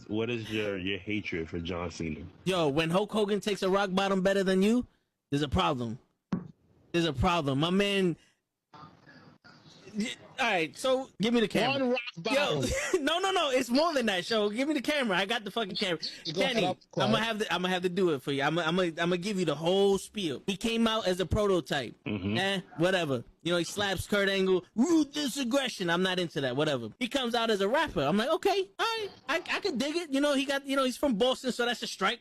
what is your hatred for John Cena? Yo, when Hulk Hogan takes a rock bottom better than you, there's a problem. There's a problem. My man. All right, so give me the camera. One rock bottom. Yo, no, it's more than that. Show, give me the camera. I got the fucking camera. Kenny, I'm gonna have to do it for you. I'm gonna give you the whole spiel. He came out as a prototype. Whatever. You know, he slaps Kurt Angle. Ruthless aggression. I'm not into that. Whatever. He comes out as a rapper. I'm like, okay, all right, I can dig it. You know, he's from Boston, so that's a strike.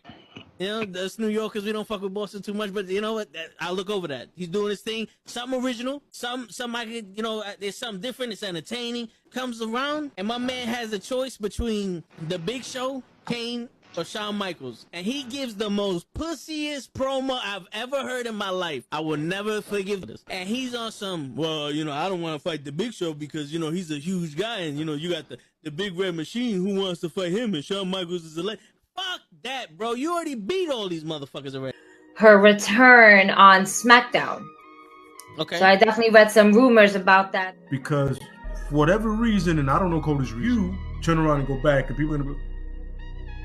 You know, us New Yorkers, we don't fuck with Boston too much, but you know what? I'll look over that. He's doing his thing. Something original. Some I could, you know, there's something different. It's entertaining. Comes around, and my man has a choice between The Big Show, Kane, or Shawn Michaels. And he gives the most pussiest promo I've ever heard in my life. I will never forgive this. And he's on some, well, you know, I don't want to fight The Big Show because, you know, he's a huge guy. And, you know, you got the Big Red Machine who wants to fight him. And Shawn Michaels is a legend. Fuck that, bro. You already beat all these motherfuckers already. Her return on SmackDown. Okay. So I definitely read some rumors about that. Because for whatever reason, and I don't know Cody's reason, you turn around and go back, and people are gonna be,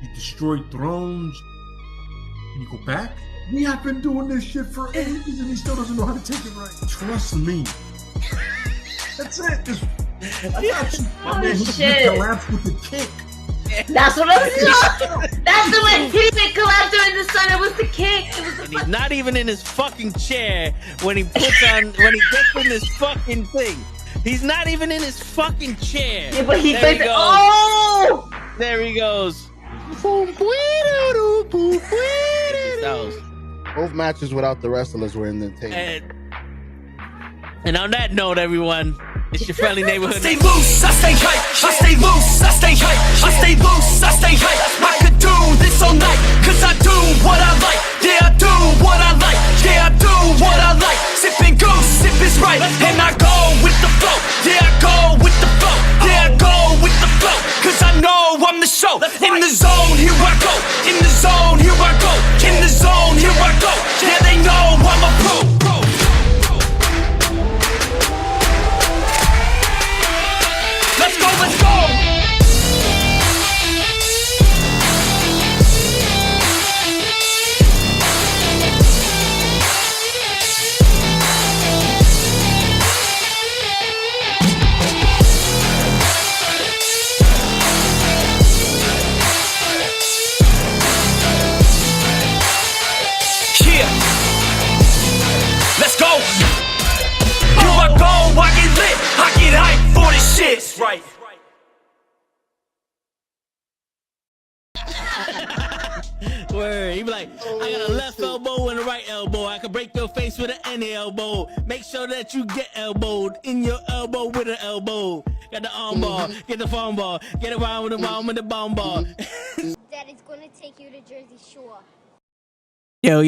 you destroyed thrones, and you go back? We have been doing this shit for ages, and he still doesn't know how to take it right. Trust me. That's it. Just, I got you. My man, he collapsed with the kick. That's what I'm saying. That's the way he didn't collapse during the sun. It was the kick. And he's not even in his fucking chair when he gets in this fucking thing. He's not even in his fucking chair. Yeah, but he goes. Oh! There he goes. Both matches without the wrestlers were in the table. And on that note, everyone, it's your friendly neighborhood. I stay loose, I stay hype. I stay loose, I stay hype. I stay loose, I stay hype. I could do this all night, cause I do what I like. Yeah, I do what I like. Yeah, I do what I like. Sipping goose, sip is right. And I go with the flow. Yeah, I go with the flow. Yeah, I go with the flow. Cause I know I'm the show. In the zone, here I go. In the zone, here I go. In the zone, here I go. Yeah, they know I'm a pro. Let's go, let's go! Yeah! Let's go! Here I go, I get lit, I get hyped for this shit. Right. Word. He be like, I got a left elbow and a right elbow. I can break your face with an any elbow. Make sure that you get elbowed in your elbow with an elbow. Got the arm ball, get the phone ball, get around with the bomb with the bomb ball. Daddy's gonna take you to Jersey Shore. Yo,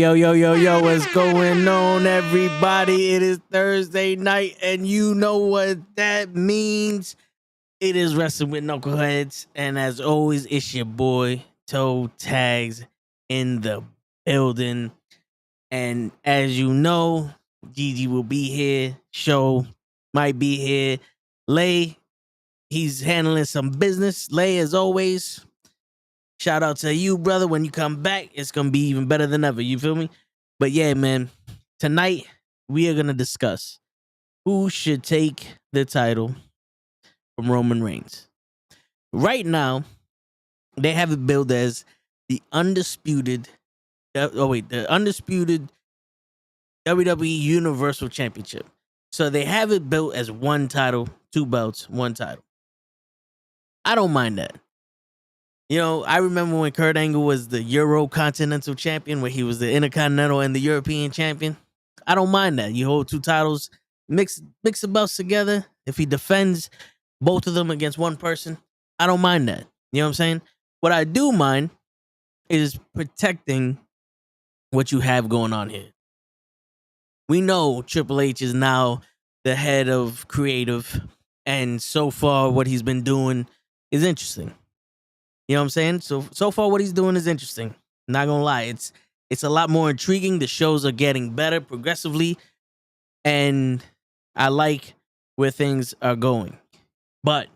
what's going on, everybody? It is Thursday night, and you know what that means. It is Wrestling with Knuckleheads, and as always, it's your boy, Toe Tags, in the building. And as you know, Gigi will be here. Show might be here. Lay, he's handling some business. Lay, as always, shout out to you, brother. When you come back, it's going to be even better than ever. You feel me? But yeah, man, tonight we are going to discuss who should take the title from Roman Reigns. Right now, they have it billed as the undisputed WWE Universal Championship. So they have it built as one title, two belts, one title. I don't mind that. You know, I remember when Kurt Angle was the Euro Continental Champion, where he was the Intercontinental and the European Champion. I don't mind that. You hold two titles, mix the belts together. If he defends both of them against one person, I don't mind that. You know what I'm saying? What I do mind is protecting what you have going on here. We know Triple H is now the head of creative, and so far what he's been doing is interesting. You know what I'm saying? So far what he's doing is interesting. Not gonna lie, it's a lot more intriguing. The shows are getting better progressively, and I like where things are going. But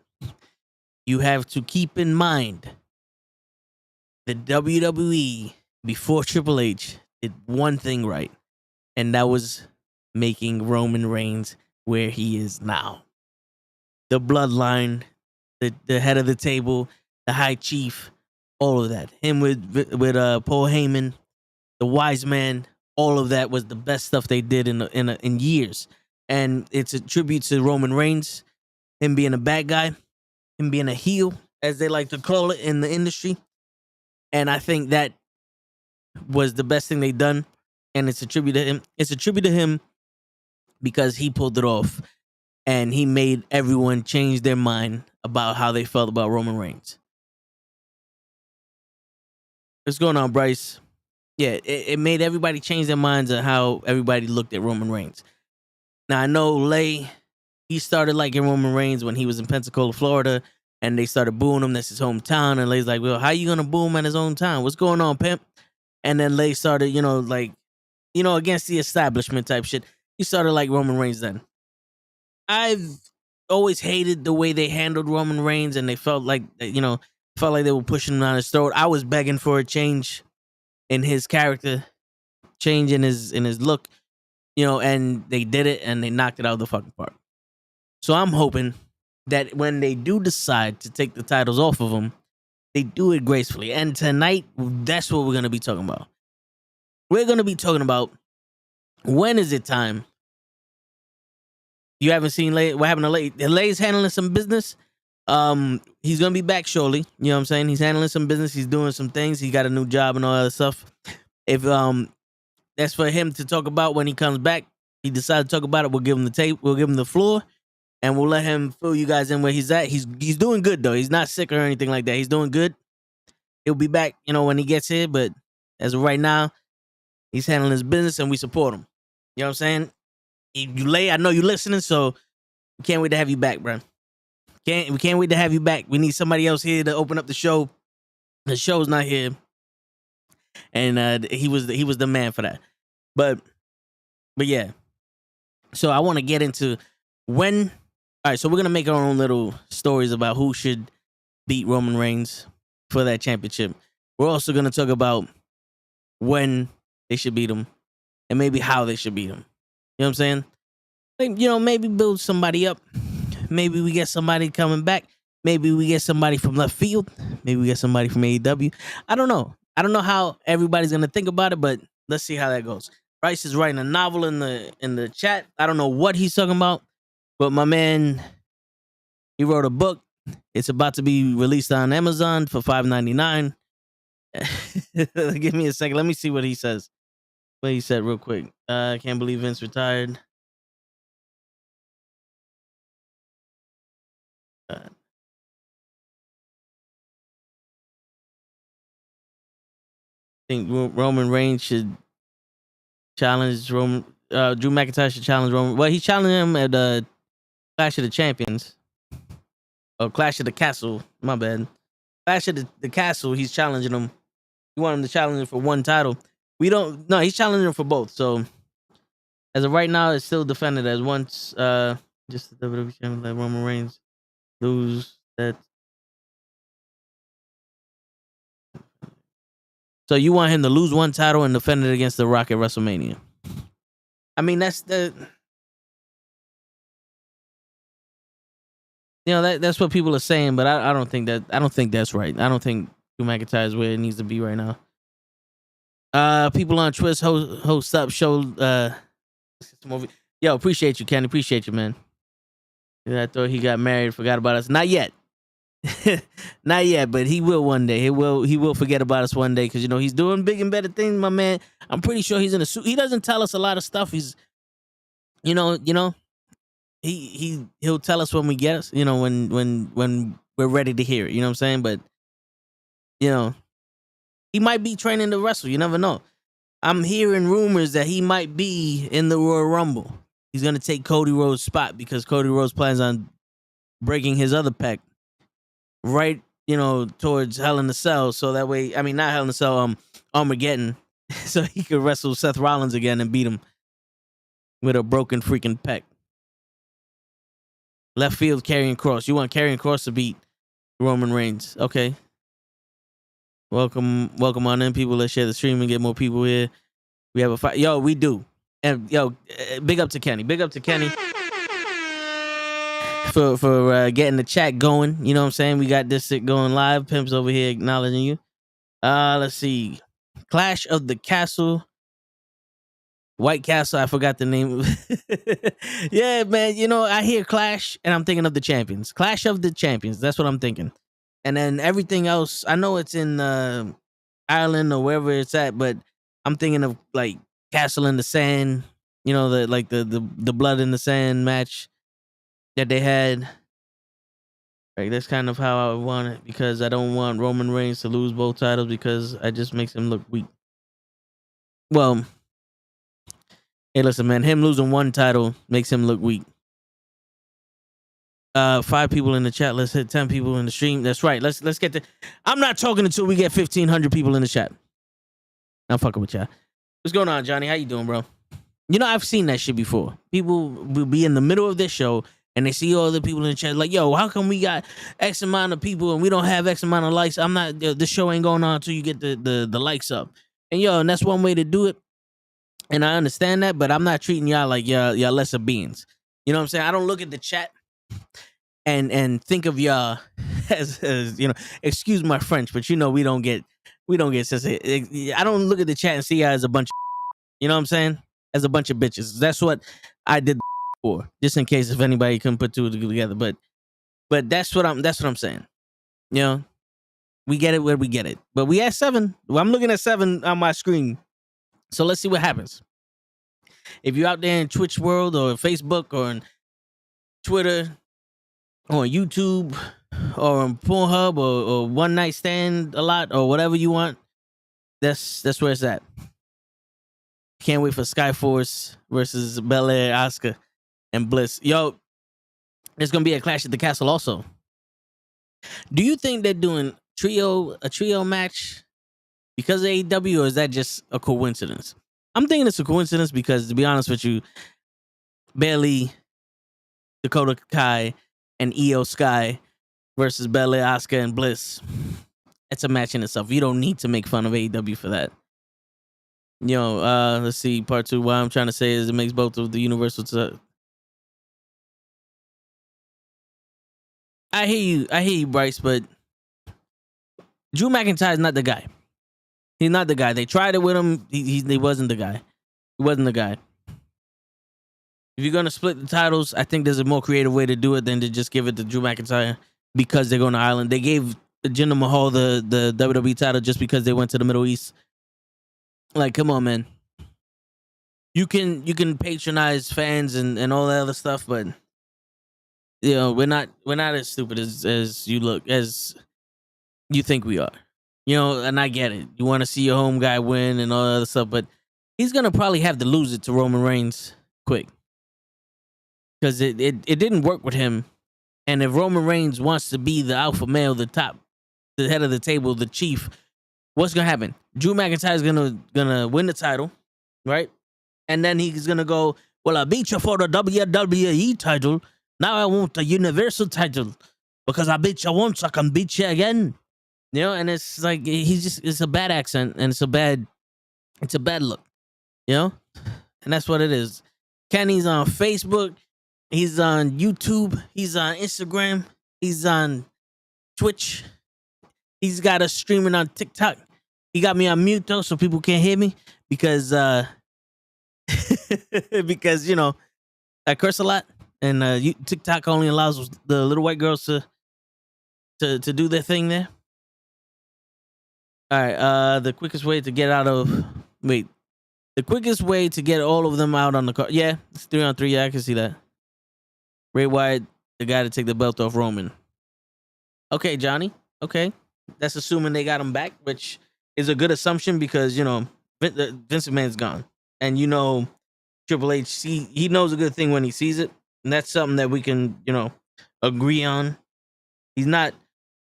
you have to keep in mind the WWE before Triple H did one thing right, and that was making Roman Reigns where he is now. The bloodline, the head of the table, the high chief, all of that. Him with Paul Heyman, the wise man, all of that was the best stuff they did in years. And it's a tribute to Roman Reigns, him being a bad guy, him being a heel, as they like to call it in the industry. And I think that was the best thing they done. And it's a tribute to him. It's a tribute to him because he pulled it off. And he made everyone change their mind about how they felt about Roman Reigns. What's going on, Bryce? Yeah, it made everybody change their minds on how everybody looked at Roman Reigns. Now, I know Lay, he started liking Roman Reigns when he was in Pensacola, Florida, and they started booing him. That's his hometown. And Lay's like, well, how you going to boo him at his own town? What's going on, pimp? And then Lay started, against the establishment type shit. He started like Roman Reigns then. I've always hated the way they handled Roman Reigns, and they felt like, they were pushing him down his throat. I was begging for a change in his character, change in his look, and they did it, and they knocked it out of the fucking park. So I'm hoping that when they do decide to take the titles off of him, they do it gracefully. And tonight, that's what we're going to be talking about. We're going to be talking about, when is it time? You haven't seen Lay. What happened to Lay? Lay's handling some business. He's gonna be back shortly. You know what I'm saying? He's handling some business. He's doing some things. He got a new job and all that stuff. If that's for him to talk about when he comes back, he decides to talk about it. We'll give him the tape. We'll give him the floor, and we'll let him fill you guys in where he's at. He's doing good though. He's not sick or anything like that. He's doing good. He'll be back, when he gets here. But as of right now, he's handling his business, and we support him. You know what I'm saying? You Lay, I know you're listening, so we can't wait to have you back, bro. We can't wait to have you back. We need somebody else here to open up the show. The show's not here, and he was the man for that. But yeah. So I want to get into when. All right, so we're gonna make our own little stories about who should beat Roman Reigns for that championship. We're also gonna talk about when they should beat him, and maybe how they should beat him. You know what I'm saying? Like, maybe build somebody up. Maybe we get somebody coming back. Maybe we get somebody from left field. Maybe we get somebody from AEW. I don't know. I don't know how everybody's going to think about it, but let's see how that goes. Bryce is writing a novel in the chat. I don't know what he's talking about, but my man, he wrote a book. It's about to be released on Amazon for $5.99. Give me a second. Let me see what he says. What he said real quick. I can't believe Vince retired. I think Roman Reigns should challenge Roman. Drew McIntyre should challenge Roman. Well, he's challenging him at Clash of the Champions. Or Clash of the Castle. My bad. Clash of the Castle, he's challenging him. You want him to challenge him for one title. He's challenging him for both. So, as of right now, it's still defended as once. Just the WWE champion, let Roman Reigns lose that. So you want him to lose one title and defend it against The Rock at WrestleMania? I mean, that's that's what people are saying, but I don't think that's right. I don't think Drew McIntyre is where it needs to be right now. People on Twitch, host up, show. Yo, appreciate you, Ken. Appreciate you, man. I thought he got married, forgot about us. Not yet. Not yet, but he will one day. He will forget about us one day because he's doing big and better things, my man. I'm pretty sure he's in a suit. He doesn't tell us a lot of stuff. He's, he'll tell us when we get us, when we're ready to hear it. You know what I'm saying? But he might be training to wrestle. You never know. I'm hearing rumors that he might be in the Royal Rumble. He's gonna take Cody Rhodes' spot because Cody Rhodes plans on breaking his other pec right, towards Hell in a Cell. So that way, I mean, not Hell in a Cell, Armageddon, so he could wrestle Seth Rollins again and beat him with a broken freaking pec. Left field, Karrion Kross. You want Karrion Kross to beat Roman Reigns? Okay. Welcome on in, people. Let's share the stream and get more people here. We have a fight. Yo, we do. And yo, big up to Kenny. Big up to Kenny for getting the chat going. You know what I'm saying? We got this shit going live. Pimp's over here acknowledging you. Let's see. Clash of the Castle. White Castle, I forgot the name. Yeah, man. You know, I hear Clash and I'm thinking of the champions. Clash of the Champions. That's what I'm thinking. And then everything else, I know it's in Ireland or wherever it's at, but I'm thinking of like Castle in the Sand. You know, the blood in the sand match that they had. Like, that's kind of how I want it, because I don't want Roman Reigns to lose both titles because it just makes him look weak. Well, hey, listen, man. Him losing one title makes him look weak. 5 people in the chat. Let's hit 10 people in the stream. That's right. Let's get the. I'm not talking until we get 1,500 people in the chat. I'm fucking with y'all. What's going on, Johnny? How you doing, bro? You know, I've seen that shit before. People will be in the middle of this show and they see all the people in the chat like, yo, how come we got X amount of people and we don't have X amount of likes? I'm not. This show ain't going on until you get the likes up. And yo, and that's one way to do it. And I understand that, but I'm not treating y'all like y'all lesser beings. You know what I'm saying? I don't look at the chat and think of y'all as you know, excuse my French, but you know we don't get sensitive. I don't look at the chat and see y'all as a bunch of, you know what I'm saying? As a bunch of bitches. That's what I did for, just in case if anybody couldn't put two together. But that's what I'm saying. You know, we get it where we get it. But we at 7. Well, I'm looking at 7 on my screen. So let's see what happens. If you're out there in Twitch world or Facebook or on Twitter or on YouTube or on Pornhub or One Night Stand a lot or whatever you want, that's where it's at. Can't wait for Skyforce versus Belair, Asuka, and Bliss. Yo, there's gonna be a Clash at the Castle also. Do you think they're doing a trio match because of AEW, or is that just a coincidence? I'm thinking it's a coincidence because, to be honest with you, Bayley, Dakota Kai, and Io Sky versus Belair, Asuka, and Bliss. It's a match in itself. You don't need to make fun of AEW for that. Yo, let's see, part 2. What I'm trying to say is it makes both of the Universal. I hear you, Bryce, but Drew McIntyre's not the guy. He's not the guy. They tried it with him. He wasn't the guy. He wasn't the guy. If you're gonna split the titles, I think there's a more creative way to do it than to just give it to Drew McIntyre because they're going to Ireland. They gave Jinder Mahal the WWE title just because they went to the Middle East. Like, come on, man. You can patronize fans and all that other stuff, but you know, we're not as stupid as you think we are. You know, and I get it. You want to see your home guy win and all that other stuff, but he's gonna probably have to lose it to Roman Reigns quick. Because it didn't work with him. And if Roman Reigns wants to be the alpha male, the head of the table, the chief, what's gonna happen? Drew McIntyre's gonna win the title, right? And then he's gonna go, well, I beat you for the WWE title. Now I want the Universal title. Because I beat you once, I can beat you again. You know, and it's like it's a bad accent and it's a bad look. You know? And that's what it is. Kenny's on Facebook. He's on YouTube. He's on Instagram. He's on Twitch. He's got us streaming on TikTok. He got me on mute though, so people can't hear me because because you know I curse a lot, and TikTok only allows the little white girls to do their thing there. All right. The quickest way to get all of them out on the card. Yeah, it's 3-on-3. Yeah, I can see that. Bray Wyatt, the guy to take the belt off Roman. Okay, Johnny. Okay. That's assuming they got him back, which is a good assumption because, you know, Vince McMahon's gone. And, you know, Triple H, he knows a good thing when he sees it. And that's something that we can, you know, agree on. He's not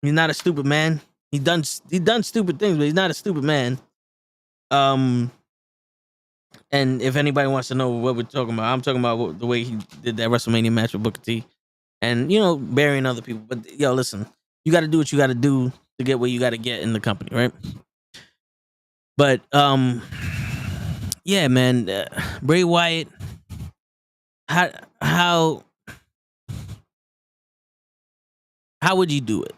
a stupid man. He done stupid things, but he's not a stupid man. And if anybody wants to know what we're talking about, I'm talking about the way he did that WrestleMania match with Booker T, and you know, burying other people. But yo, listen, you got to do what you got to do to get what you got to get in the company, right? But yeah, man, Bray Wyatt, how would you do it?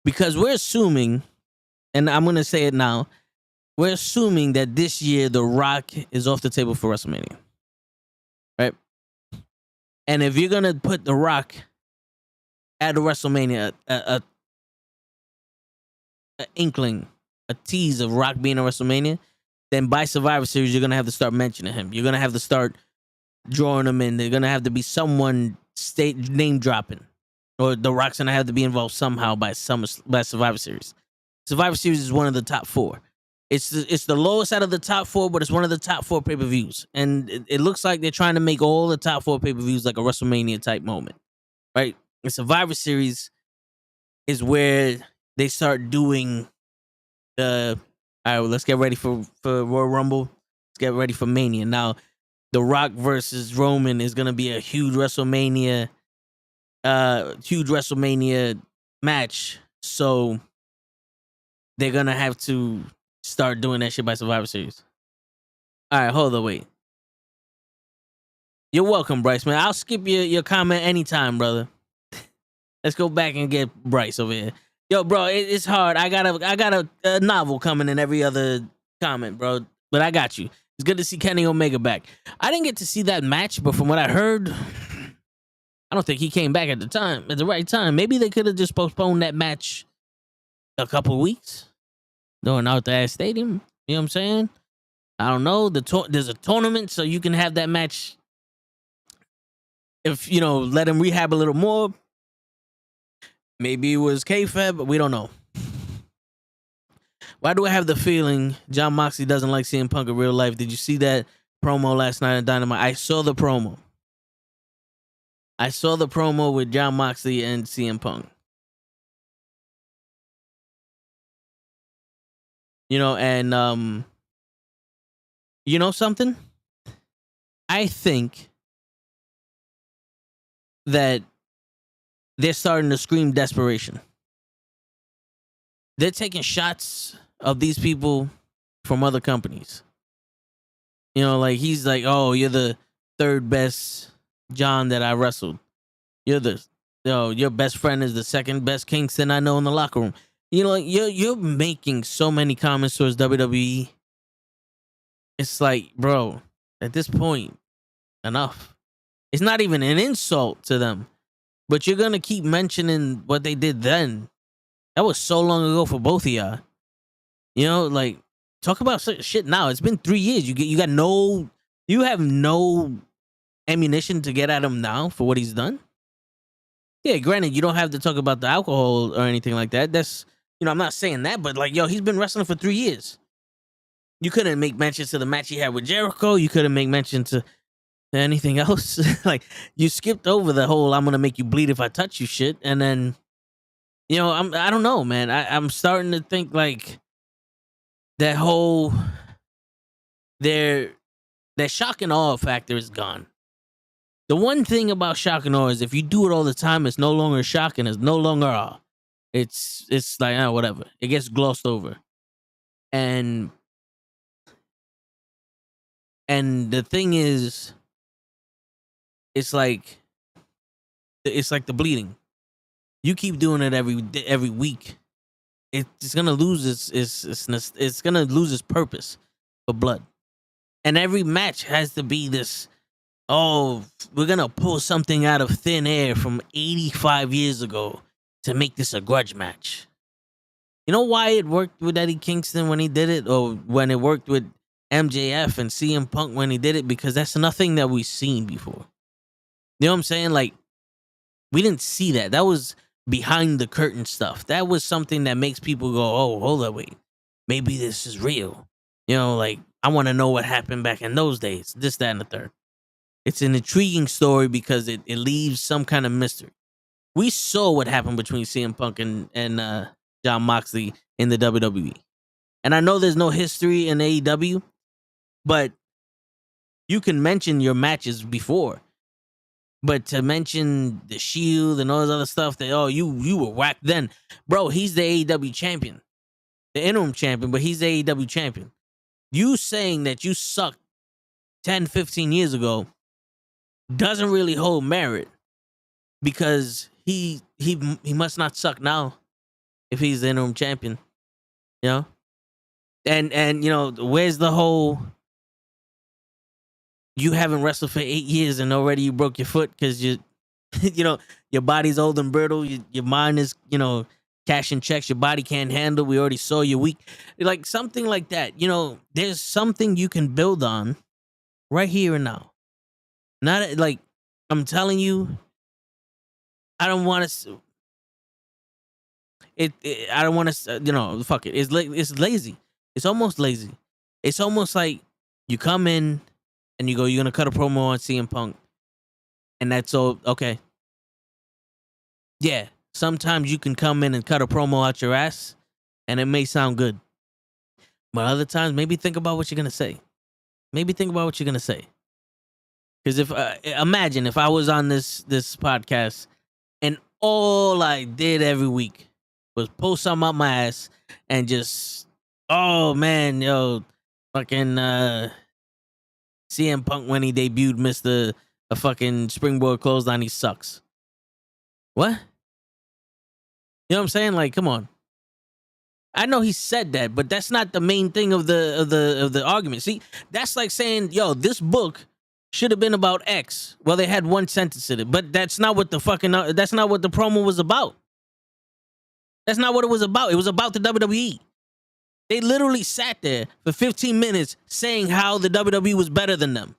Because we're assuming, and I'm gonna say it now, we're assuming that this year The Rock is off the table for WrestleMania, right? And if you're gonna put The Rock at a WrestleMania, a inkling, a tease of Rock being a WrestleMania, then by Survivor Series you're gonna have to start mentioning him. You're gonna have to start drawing him in. They're gonna have to be someone name dropping, or The Rock's gonna have to be involved somehow by Survivor Series. Survivor Series is one of the top 4. It's the lowest out of the top 4, but it's one of the top 4 pay-per-views. And it looks like they're trying to make all the top 4 pay-per-views like a WrestleMania type moment, right? The Survivor Series is where they start doing the, all right, well, let's get ready for Royal Rumble. Let's get ready for Mania. Now, The Rock versus Roman is going to be a huge WrestleMania match. So they're going to have to start doing that shit by Survivor Series. All right, hold on, wait. You're welcome, Bryce, man. I'll skip your comment anytime, brother. Let's go back and get Bryce over here. Yo, bro, it's hard. I got a novel coming in every other comment, bro. But I got you. It's good to see Kenny Omega back. I didn't get to see that match, but from what I heard, I don't think he came back at the right time. Maybe they could have just postponed that match a couple weeks during Out the Stadium. You know what I'm saying? I don't know. There's a tournament, so you can have that match. If, let him rehab a little more. Maybe it was kayfabe, but we don't know. Why do I have the feeling Jon Moxley doesn't like CM Punk in real life? Did you see that promo last night at Dynamite? I saw the promo. With Jon Moxley and CM Punk. And you know something? I think that they're starting to scream desperation. They're taking shots of these people from other companies. Like he's like, oh, you're the third best John that I wrestled. Your best friend is the second best Kingston I know in the locker room. You're making so many comments towards WWE. It's like, bro, at this point, enough. It's not even an insult to them, but you're gonna keep mentioning what they did then. That was so long ago for both of y'all. Like, talk about shit now. It's been 3 years. You have no ammunition to get at him now for what he's done. Yeah, granted, you don't have to talk about the alcohol or anything like that. That's, I'm not saying that, but like, he's been wrestling for 3 years. You couldn't make mention to the match he had with Jericho. You couldn't make mention to anything else. Like, you skipped over the whole "I'm gonna make you bleed if I touch you" shit, and then, I don't know, man. I'm starting to think like that whole their shock and awe factor is gone. The one thing about shock and awe is if you do it all the time, it's no longer shock and it's no longer awe. It's like, whatever. It gets glossed over. And the thing is, it's like the bleeding. You keep doing it every week, it's gonna lose it's gonna lose its purpose for blood. And every match has to be this, oh, we're gonna pull something out of thin air from 85 years ago to make this a grudge match. You know why it worked with Eddie Kingston when he did it, or when it worked with MJF and CM Punk when he did it? Because that's nothing that we've seen before. You know what I'm saying? Like, we didn't see that. That was behind the curtain stuff. That was something that makes people go, oh, hold on, wait. Maybe this is real. Like, I want to know what happened back in those days. This, that, and the third. It's an intriguing story because it leaves some kind of mystery. We saw what happened between CM Punk and Jon Moxley in the WWE. And I know there's no history in AEW, but you can mention your matches before. But to mention the Shield and all this other stuff that, oh, you were whack then. Bro, he's the AEW champion. The interim champion, but he's the AEW champion. You saying that you sucked 10, 15 years ago doesn't really hold merit because he must not suck now if he's the interim champion. You know? And you know, where's the whole you haven't wrestled for 8 years and already you broke your foot because you know, your body's old and brittle, your mind is, you know, cashing checks, your body can't handle, we already saw you're weak. Like something like that. You know, there's something you can build on right here and now. Not like, I'm telling you, I don't want to I don't want to, you know, fuck it. It's lazy. It's almost lazy. It's almost like you come in and you go, you're going to cut a promo on CM Punk. And that's all, okay. Yeah, sometimes you can come in and cut a promo out your ass and it may sound good. But other times, maybe think about what you're going to say. Maybe think about what you're going to say. Because if, imagine if I was on this podcast and all I did every week was pull something out my ass and just, oh man, yo, fucking CM Punk when he debuted missed a fucking springboard clothesline, he sucks. What? You know what I'm saying? Like, come on. I know he said that, but that's not the main thing of the argument. See, that's like saying, yo, this book should have been about X. Well, they had one sentence in it, but that's not what the fucking that's not what the promo was about. That's not what it was about. It was about the WWE. They literally sat there for 15 minutes saying how the WWE was better than them.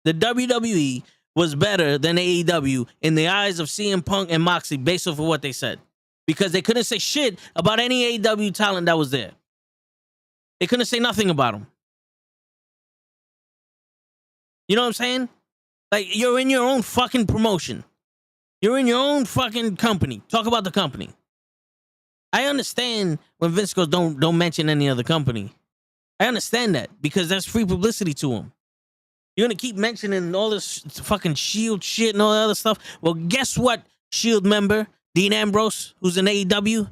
The WWE was better than AEW in the eyes of CM Punk and Moxley based off of what they said. Because they couldn't say shit about any AEW talent that was there. They couldn't say nothing about them. You know what I'm saying? Like, you're in your own fucking promotion. You're in your own fucking company. Talk about the company. I understand when Vince goes, don't mention any other company. I understand that because that's free publicity to him. You're going to keep mentioning all this fucking Shield shit and all that other stuff. Well, guess what, Shield member, Dean Ambrose, who's in AEW?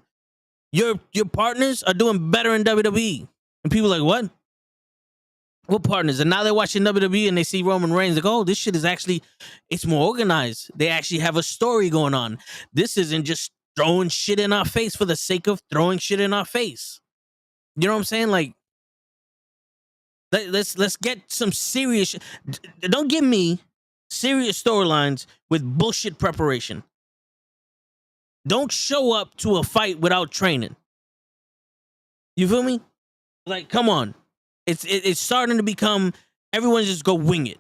Your partners are doing better in WWE. And people are like, what? What partners? And now they're watching WWE and they see Roman Reigns. Like, oh, this shit is actually, it's more organized. They actually have a story going on. This isn't just throwing shit in our face for the sake of throwing shit in our face. You know what I'm saying? Like, let's get some serious. Don't give me serious storylines with bullshit preparation. Don't show up to a fight without training. You feel me? Like, come on. It's starting to become, everyone just go wing it.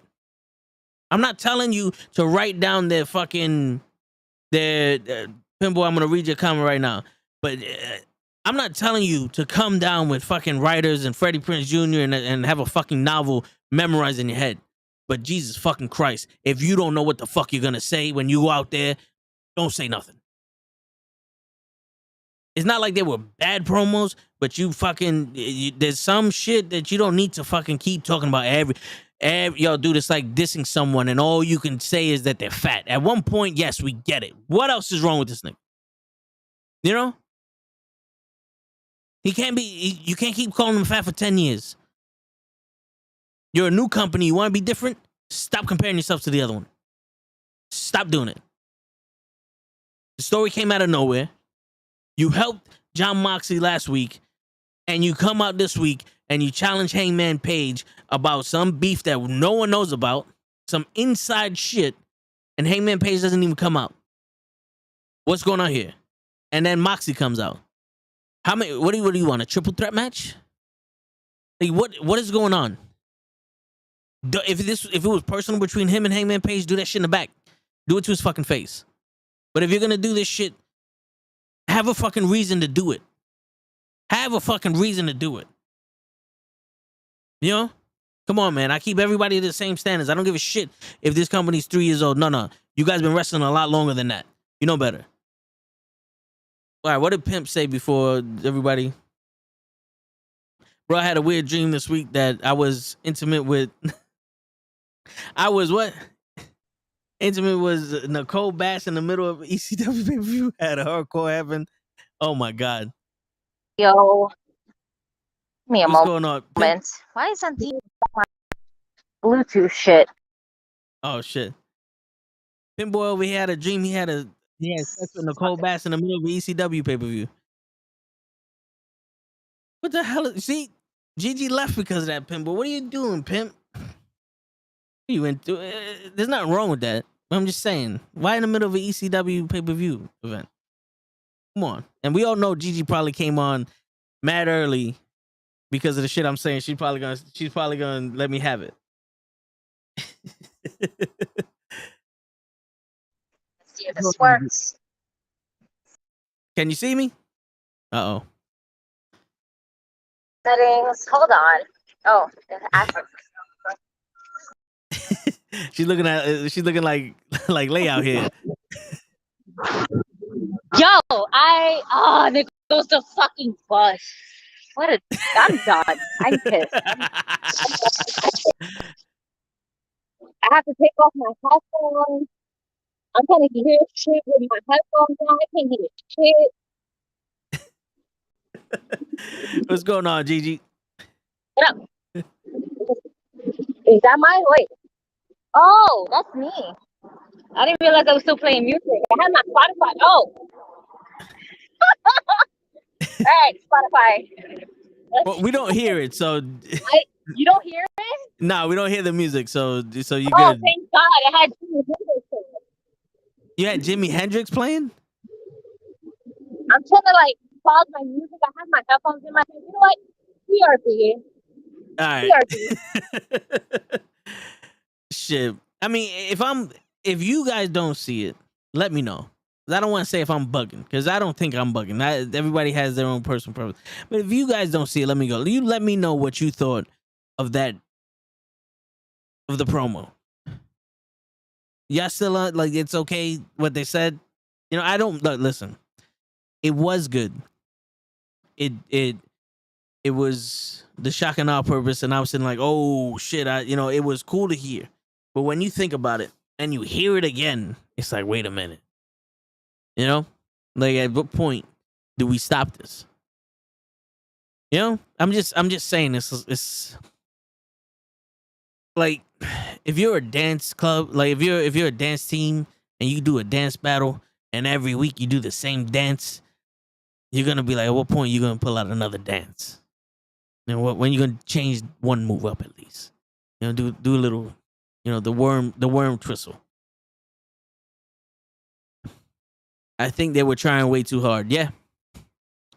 I'm not telling you to write down their fucking, Pinball, I'm going to read your comment right now. But I'm not telling you to come down with fucking writers and Freddie Prinze Jr. and have a fucking novel memorized in your head. But Jesus fucking Christ, if you don't know what the fuck you're going to say when you go out there, don't say nothing. It's not like they were bad promos, but you fucking, there's some shit that you don't need to fucking keep talking about every yo, dude, it's like dissing someone and all you can say is that they're fat. At one point, yes, we get it. What else is wrong with this nigga? You know? You can't keep calling him fat for 10 years. You're a new company, you want to be different? Stop comparing yourself to the other one. Stop doing it. The story came out of nowhere. You helped Jon Moxley last week, and you come out this week and you challenge Hangman Page about some beef that no one knows about, some inside shit, and Hangman Page doesn't even come out. What's going on here? And then Moxley comes out. How many? What do you want? A triple threat match? Like, what is going on? If it was personal between him and Hangman Page, do that shit in the back. Do it to his fucking face. But if you're gonna do this shit, have a fucking reason to do it. Have a fucking reason to do it. You know? Come on, man. I keep everybody to the same standards. I don't give a shit if this company's 3 years old. No. You guys been wrestling a lot longer than that. You know better. All right, what did Pimp say before everybody? Bro, I had a weird dream this week that I was intimate with. I was what? Intimate was Nicole Bass in the middle of ECW pay-per-view had a hardcore heaven. Oh my god. Yo, give me a What's going on? moment. Why isn't the Bluetooth shit? Oh shit. Pinboy over here had a dream. He had sex with Nicole Bass in the middle of the ECW pay-per-view. What the hell? See, Gigi left because of that, Pinboy. What are you doing, Pimp? You went through. There's nothing wrong with that. I'm just saying, why in the middle of an ECW pay-per-view event? Come on. And we all know Gigi probably came on mad early because of the shit I'm saying. She's probably gonna let me have it. Let's see if this works. Can you see me? Uh-oh. Settings. Hold on. Oh, She's looking like layout here. Yo, Nick goes to fucking bus. I'm done. I'm pissed. I have to take off my headphones. I'm trying to hear shit with my headphones on. I can't hear shit. What's going on, Gigi? What up? Is that my wait? Oh, that's me. I didn't realize I was still playing music. I had my Spotify. Oh. All right, Spotify. Well, we don't hear it, so you don't hear it? No, we don't hear the music, so you good. Oh, thank God! I had Jimi Hendrix playing. You had Jimi Hendrix playing? I'm trying to pause my music. I have my headphones in my hand. You know what? All right. Shit. I mean, if you guys don't see it, let me know. I don't want to say if I'm bugging, because I don't think I'm bugging. Everybody has their own personal preference. But if you guys don't see it, let me go. You let me know what you thought of the promo. Y'all still it's okay what they said? You know, I don't listen. It was good. It was the shock and awe purpose, and I was saying oh shit, it was cool to hear. But when you think about it and you hear it again, it's like, wait a minute. You know? At what point do we stop this? You know? I'm just saying this. It's if you're a dance club, if you're a dance team and you do a dance battle and every week you do the same dance, you're gonna be like, at what point are you gonna pull out another dance? You know, when you gonna change one move up at least? You know, do a little, the worm twistle. I think they were trying way too hard. Yeah.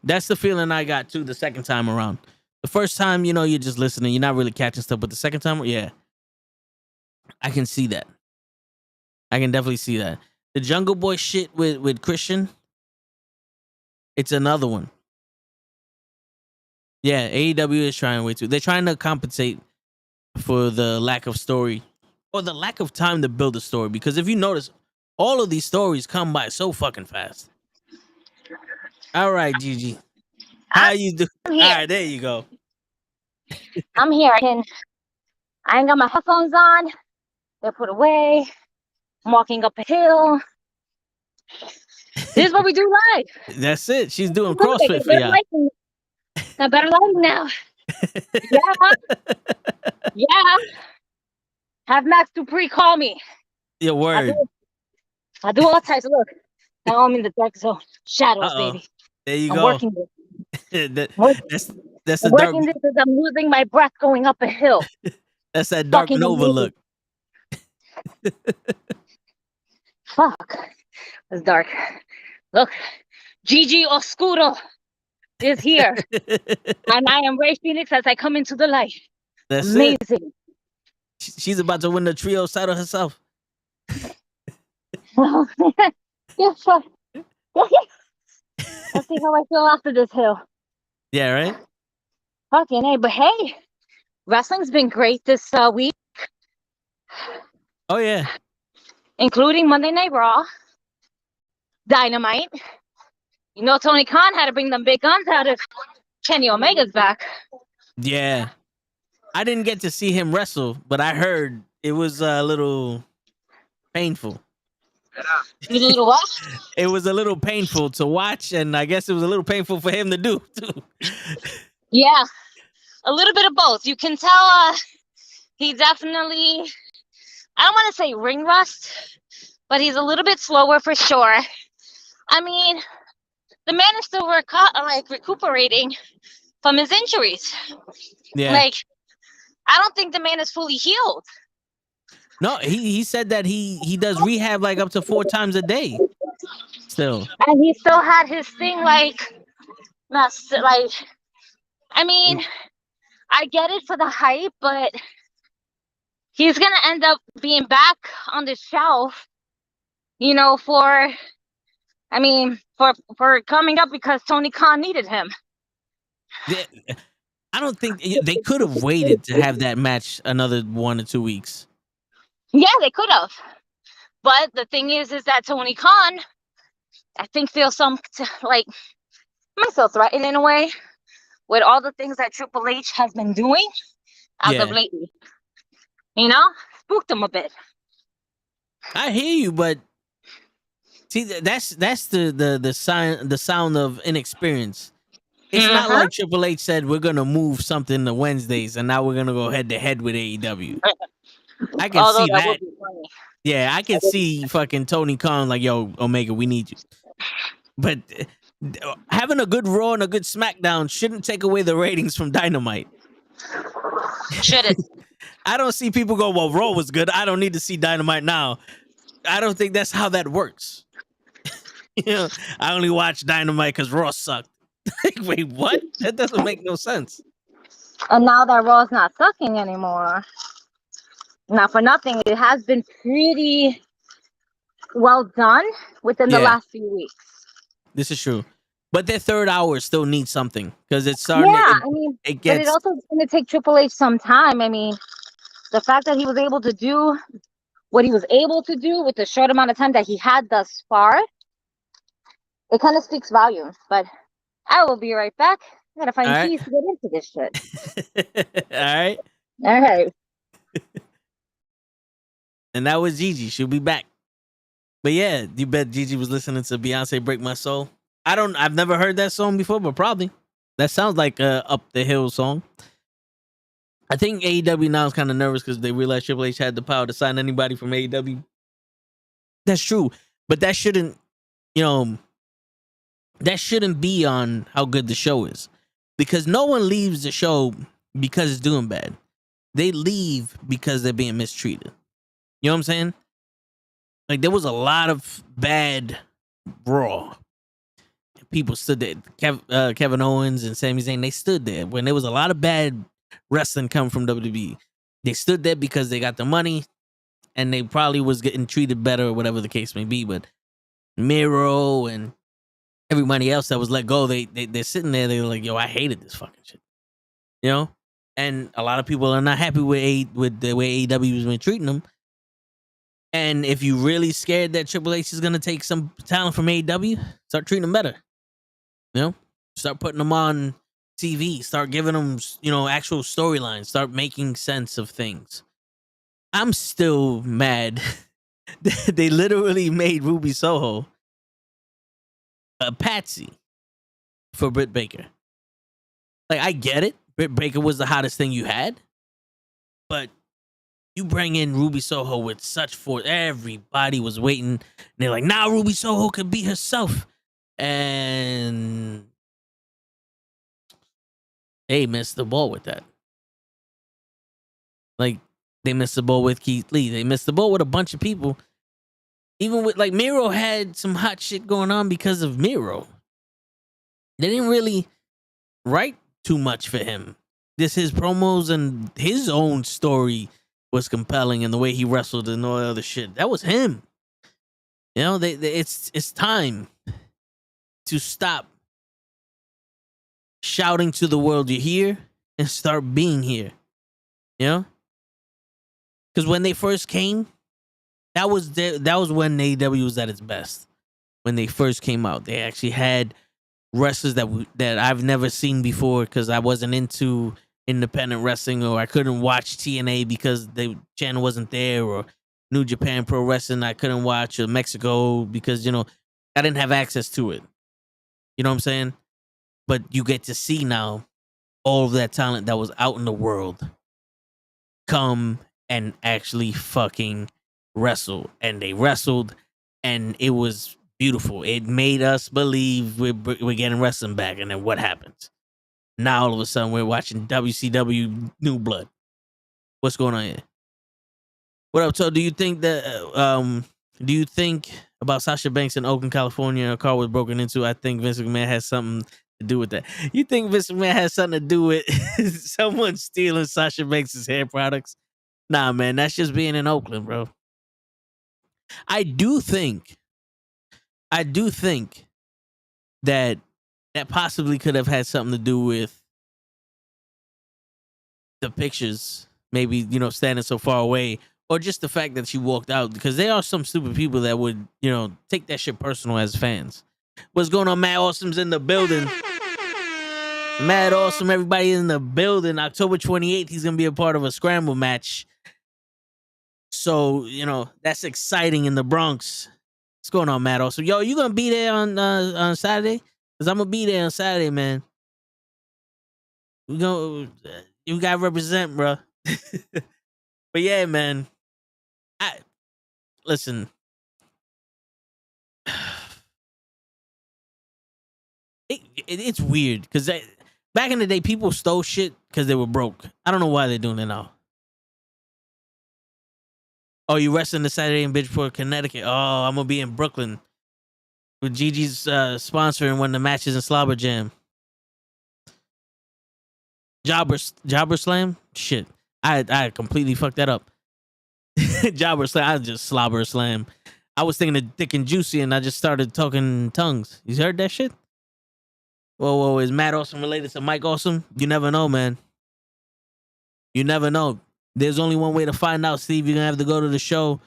That's the feeling I got too the second time around. The first time, you're just listening, you're not really catching stuff, but the second time, yeah. I can see that. I can definitely see that. The Jungle Boy shit with Christian, it's another one. Yeah, AEW is trying way too. They're trying to compensate for the lack of story or the lack of time to build a story. Because if you notice, all of these stories come by so fucking fast. All right, Gigi. How you doing? All right, there you go. I'm here. I ain't got my headphones on. They're put away. I'm walking up a hill. This is what we do live. That's it. She's doing CrossFit for y'all. Got better lighting now. Yeah. Have Max Dupree call me. Your word. I do all types of look. Now I'm in the dark zone. Shadows, baby. There you I'm go. Working this. That's the working dark. This as I'm losing my breath going up a hill. That's that Dark Nova look. Fuck. It's dark. Look, Gigi Oscuro is here. And I am Ray Phoenix as I come into the light. That's amazing. It. She's about to win the trio title herself. Yeah, sure. Let's see how I feel after this hill. Yeah, right? Fucking hey, but hey, wrestling's been great this week. Oh, yeah. Including Monday Night Raw, Dynamite. Tony Khan had to bring them big guns out if Kenny Omega's back. Yeah. I didn't get to see him wrestle, but I heard it was a little painful. It was a little what? It was a little painful to watch, and I guess it was a little painful for him to do too. Yeah, a little bit of both. You can tell he definitely, I don't want to say ring rust, but he's a little bit slower for sure. I mean, the man is still recuperating from his injuries. Yeah. Like, I don't think the man is fully healed. No, he said that he does rehab like up to 4 times a day. Still. And he still had his thing like, I mean, I get it for the hype, but he's gonna end up being back on the shelf, you know, for coming up because Tony Khan needed him. I don't think they could have waited to have that match another 1 or 2 weeks. Yeah, they could have. But the thing is that Tony Khan, I think, feels might feel threatened in a way with all the things that Triple H has been doing as of lately. You know, spooked him a bit. I hear you, but see, that's the sound of inexperience. It's not like Triple H said we're gonna move something to Wednesdays and now we're gonna go head to head with AEW. I can see that. Would be funny. Yeah, I can see fucking Tony Khan like, yo, Omega, we need you. But having a good Raw and a good SmackDown shouldn't take away the ratings from Dynamite. Shouldn't. I don't see people go, well, Raw was good, I don't need to see Dynamite now. I don't think that's how that works. You know, I only watch Dynamite because Raw sucked. Like, wait, what? That doesn't make no sense. And now that Raw's not sucking anymore, not for nothing, it has been pretty well done within the last few weeks. This is true. But their third hour still needs something because it's starting. Yeah, it gets. But it also is going to take Triple H some time. I mean, the fact that he was able to do what he was able to do with the short amount of time that he had thus far, it kind of speaks volumes. But I will be right back. I gotta find keys to get into this shit. All right. And that was Gigi. She'll be back. But yeah, you bet Gigi was listening to Beyonce Break My Soul. I've never heard that song before, but probably. That sounds like a Up the Hill song. I think AEW now is kind of nervous because they realized Triple H had the power to sign anybody from AEW. That's true. But that shouldn't be on how good the show is. Because no one leaves the show because it's doing bad. They leave because they're being mistreated. You know what I'm saying? Like, there was a lot of bad Raw. People stood there. Kevin Owens and Sami Zayn, they stood there when there was a lot of bad wrestling coming from WWE. They stood there because they got the money and they probably was getting treated better or whatever the case may be. But Miro and everybody else that was let go, they're sitting there. They were like, yo, I hated this fucking shit. You know? And a lot of people are not happy with the way AEW has been treating them. And if you're really scared that Triple H is going to take some talent from AEW, start treating them better. You know? Start putting them on TV. Start giving them, actual storylines. Start making sense of things. I'm still mad. They literally made Ruby Soho a patsy for Britt Baker. Like, I get it. Britt Baker was the hottest thing you had. But you bring in Ruby Soho with such force. Everybody was waiting. And they're like, now Ruby Soho can be herself. And they missed the ball with that. Like, they missed the ball with Keith Lee. They missed the ball with a bunch of people. Even with, like, Miro had some hot shit going on because of Miro. They didn't really write too much for him. His promos and his own story was compelling, and the way he wrestled and all the other shit. That was him. You know, it's time to stop shouting to the world you're here and start being here. You know? Because when they first came, that was when AEW was at its best. When they first came out, they actually had wrestlers that I've never seen before because I wasn't into independent wrestling, or I couldn't watch TNA because the channel wasn't there, or New Japan Pro Wrestling I couldn't watch, or Mexico, because I didn't have access to it. You know what I'm saying? But you get to see now all of that talent that was out in the world come and actually fucking wrestle, and they wrestled, and it was beautiful. It made us believe we're getting wrestling back. And then what happens? Now all of a sudden we're watching WCW New Blood. What's going on here? What up? So do you think about Sasha Banks in Oakland, California, a car was broken into? I think Vince McMahon has something to do with that. You think Vince McMahon has something to do with someone stealing Sasha Banks' hair products? Nah, man, that's just being in Oakland, bro. I do think that possibly could have had something to do with the pictures, maybe, standing so far away, or just the fact that she walked out, because there are some stupid people that would, take that shit personal as fans. What's going on? Matt Awesome's in the building. Mad Awesome, everybody in the building. October 28th, he's going to be a part of a scramble match. So, that's exciting in the Bronx. What's going on, Mad Awesome? Yo, you going to be there on Saturday? Because I'm going to be there on Saturday, man. You got to represent, bro. But yeah, man. Listen. It's weird because back in the day, people stole shit because they were broke. I don't know why they're doing it now. Oh, you wrestling this Saturday in Bridgeport, Connecticut? Oh, I'm gonna be in Brooklyn with Gigi's sponsoring one of the matches in Slobber Jam. Jobber Slam? Shit, I completely fucked that up. Jobber Slam. I just Slobber Slam. I was thinking of Thick and Juicy, and I just started talking tongues. You heard that shit? Whoa, is Matt Awesome related to Mike Awesome? You never know, man. You never know. There's only one way to find out, Steve. You're gonna have to go to the show,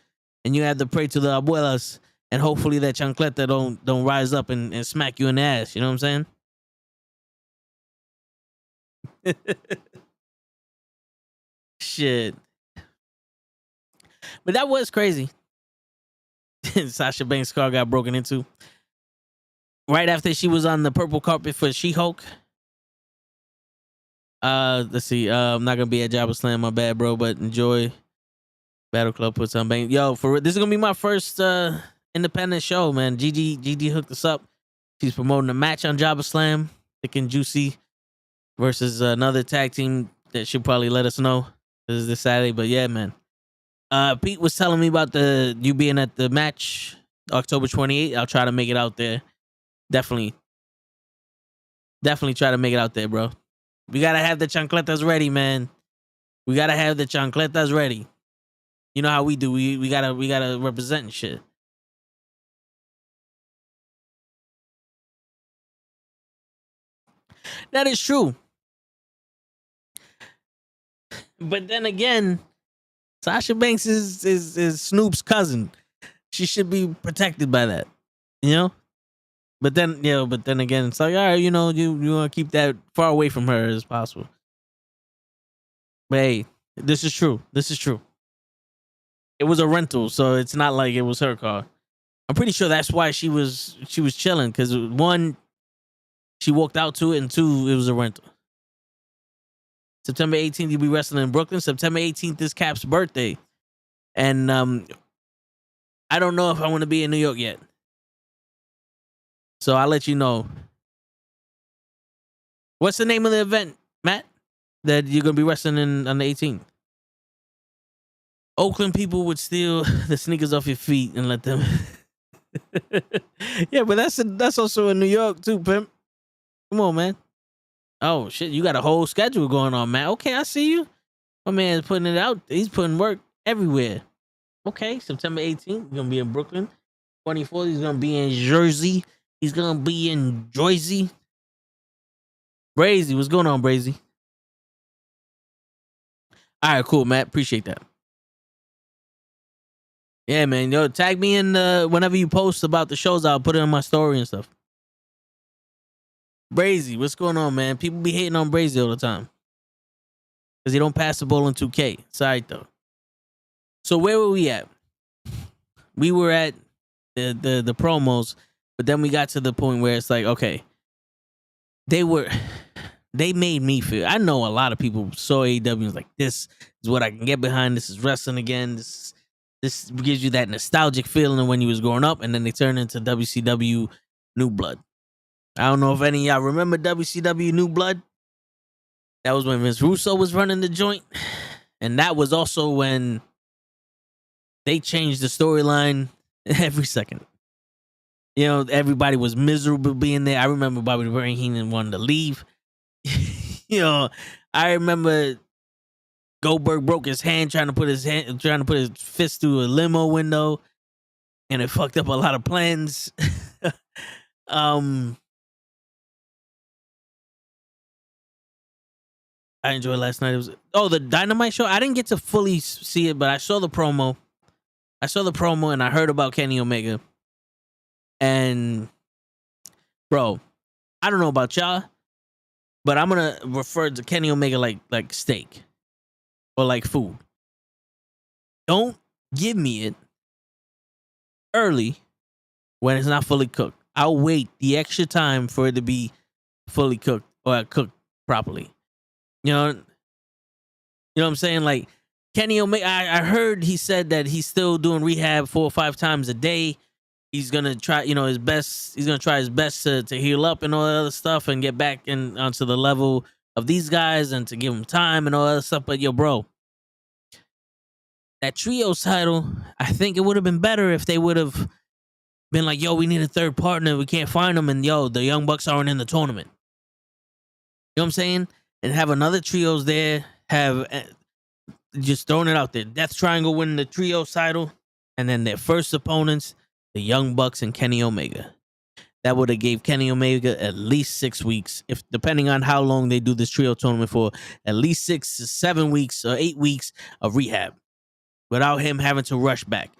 and you have to pray to the abuelas, and hopefully that chancleta don't rise up and smack you in the ass. You know what I'm saying? Shit. But that was crazy. Sasha Banks' car got broken into right after she was on the purple carpet for She-Hulk. Let's see. I'm not gonna be at Jabba Slam, my bad, bro. But enjoy. Battle Club puts on bang. Yo, this is gonna be my first independent show, man. Gigi hooked us up. She's promoting a match on Jabba Slam, Thick and Juicy versus another tag team that she'll probably let us know. This is this Saturday, but yeah, man. Pete was telling me about you being at the match October 28th. I'll try to make it out there. Definitely try to make it out there, bro. We gotta have the chancletas ready, man. We gotta have the chancletas ready. You know how we do. We gotta represent and shit. That is true. But then again, Sasha Banks is Snoop's cousin. She should be protected by that, you know. But then again, it's like, all right, you want to keep that far away from her as possible. But hey, this is true. It was a rental, so it's not like it was her car. I'm pretty sure that's why she was chilling, because one, she walked out to it, and two, it was a rental. September 18th, you'll be wrestling in Brooklyn. September 18th is Cap's birthday. And I don't know if I want to be in New York yet. So I'll let you know. What's the name of the event, Matt, that you're going to be wrestling in on the 18th? Oakland people would steal the sneakers off your feet and let them... Yeah, but that's also in New York too, pimp. Come on, man. Oh, shit, you got a whole schedule going on, man. Okay, I see you. My man's putting it out. He's putting work everywhere. Okay, September 18th, he's going to be in Brooklyn. 24th, he's going to be in Jersey. He's going to be in Jersey. Brazy, what's going on, Brazy? All right, cool, Matt. Appreciate that. Yeah, man. Yo, tag me in whenever you post about the shows. I'll put it on my story and stuff. Brazy, what's going on, man? People be hating on Brazy all the time because he don't pass the ball in 2K. Sorry, though. So where were we at? we were at the promos, but then we got to the point where it's like, okay, they made me feel. I know a lot of people saw AEW and was like, this is what I can get behind. This is wrestling again. This gives you that nostalgic feeling when you was growing up, and then they turned into WCW New Blood. I don't know if any of y'all remember WCW New Blood. That was when Vince Russo was running the joint, and that was also when they changed the storyline every second. You know, everybody was miserable being there. I remember Bobby the Brain Heenan wanted to leave. You know, I remember Goldberg broke his hand trying to put his fist through a limo window, and it fucked up a lot of plans. I enjoyed last night. It was the Dynamite show. I didn't get to fully see it, but I saw the promo. And I heard about Kenny Omega. And bro, I don't know about y'all, but I'm gonna refer to Kenny Omega like steak or like food. Don't give me it early when it's not fully cooked. I'll wait the extra time for it to be fully cooked or cooked properly. You know what I'm saying? Like Kenny Omega, I heard he said that he's still doing rehab 4 or 5 times a day. He's gonna try, his best. He's gonna try his best to heal up and all that other stuff and get back onto the level of these guys and to give them time and all that stuff. But yo, bro, that trios title, I think it would have been better if they would have been like, yo, we need a third partner. We can't find them, and yo, the Young Bucks aren't in the tournament. You know what I'm saying? And have another trios there. Have just throwing it out there. Death Triangle winning the trios title, and then their first opponents, the Young Bucks and Kenny Omega. That would have gave Kenny Omega at least 6 weeks, if depending on how long they do this trio tournament for, at least 6 to 7 weeks or 8 weeks of rehab without him having to rush back,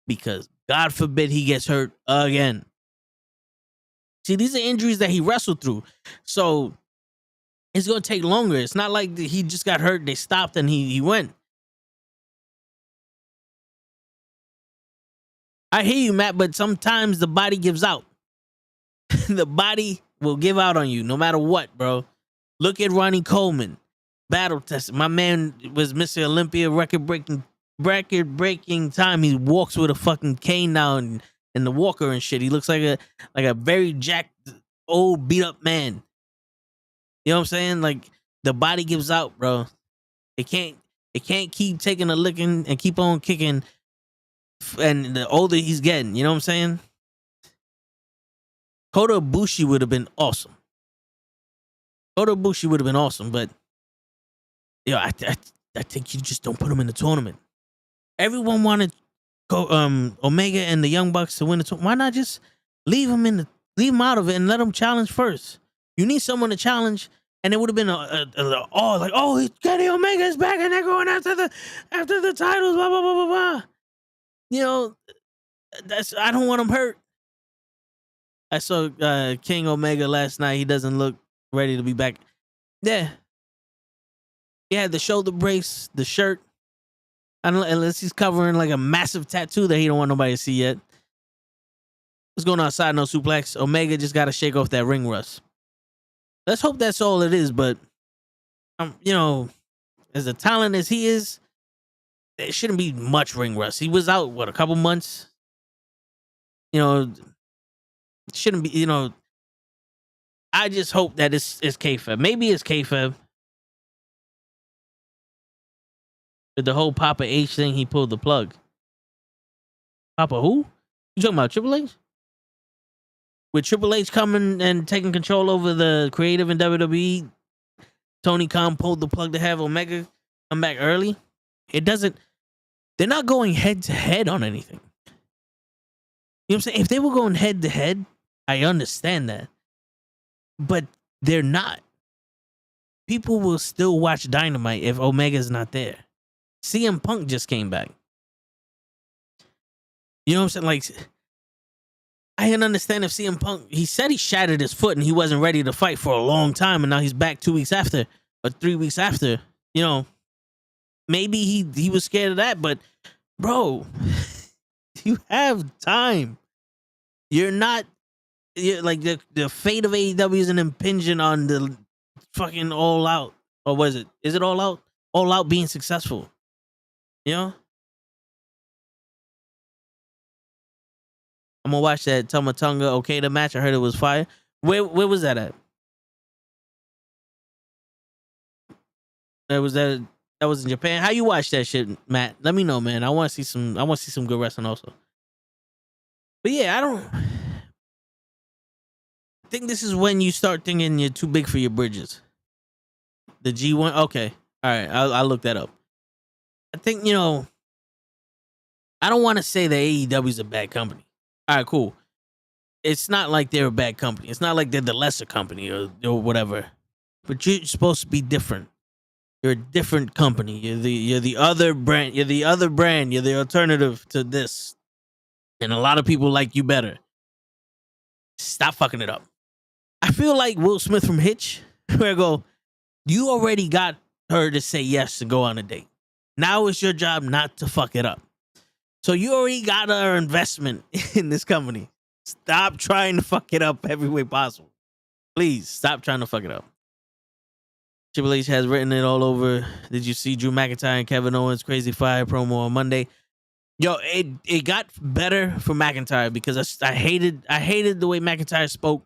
because God forbid he gets hurt again. See, these are injuries that he wrestled through, so it's going to take longer. It's not like he just got hurt, they stopped, and he went. I hear you, Matt, but sometimes the body gives out. The body will give out on you no matter what, bro. Look at Ronnie Coleman. Battle tested. My man was Mr. Olympia, record-breaking time. He walks with a fucking cane now and the walker and shit. He looks like a very jacked, old, beat-up man. You know what I'm saying? Like, the body gives out, bro. It can't keep taking a licking and keep on kicking. And the older he's getting, you know what I'm saying? Kota Ibushi would have been awesome. But yo, I think you just don't put him in the tournament. Everyone wanted Omega and the Young Bucks to win the tournament. Why not just leave him out of it and let him challenge first? You need someone to challenge, and it would have been Kenny Omega is back and they're going after the titles, blah blah blah blah blah. You know, I don't want him hurt. I saw King Omega last night. He doesn't look ready to be back. Yeah. He had the shoulder brace, the shirt. I don't know, unless he's covering like a massive tattoo that he don't want nobody to see yet. What's going on, Side Note Suplex? Omega just got to shake off that ring rust. Let's hope that's all it is, but as a talent as he is, there shouldn't be much ring rust. He was out, a couple months? It shouldn't be, I just hope that it's kayfabe. Maybe it's kayfabe. With the whole Papa H thing, he pulled the plug. Papa who? You talking about Triple H? With Triple H coming and taking control over the creative in WWE, Tony Khan pulled the plug to have Omega come back early. They're not going head to head on anything. You know what I'm saying? If they were going head to head, I understand that. But they're not. People will still watch Dynamite if Omega's not there. CM Punk just came back. You know what I'm saying? Like, I can understand if CM Punk, he said he shattered his foot and he wasn't ready to fight for a long time, and now he's back 2 weeks after or 3 weeks after. Maybe he was scared of that, but bro, You have time. You're not. You're like the fate of AEW isn't impinging on the fucking All Out. Or was it? Is it All Out? All Out being successful. You know? I'm gonna watch that Tomatonga Okada match. I heard it was fire. Where was that at? That was in Japan. How you watch that shit, Matt? Let me know, man. I want to see some good wrestling also. But yeah, I think this is when you start thinking you're too big for your bridges. The G1. Okay, all right. I'll look that up. I think I don't want to say that AEW is a bad company. All right, cool. It's not like they're a bad company. It's not like they're the lesser company or whatever. But you're supposed to be different. You're a different company. You're the other brand. You're the other brand. You're the alternative to this. And a lot of people like you better. Stop fucking it up. I feel like Will Smith from Hitch, where I go, you already got her to say yes to go on a date. Now it's your job not to fuck it up. So you already got her investment in this company. Stop trying to fuck it up every way possible. Please stop trying to fuck it up. Triple H has written it all over. Did you see Drew McIntyre and Kevin Owens' crazy fire promo on Monday? Yo, it got better for McIntyre because I hated the way McIntyre spoke.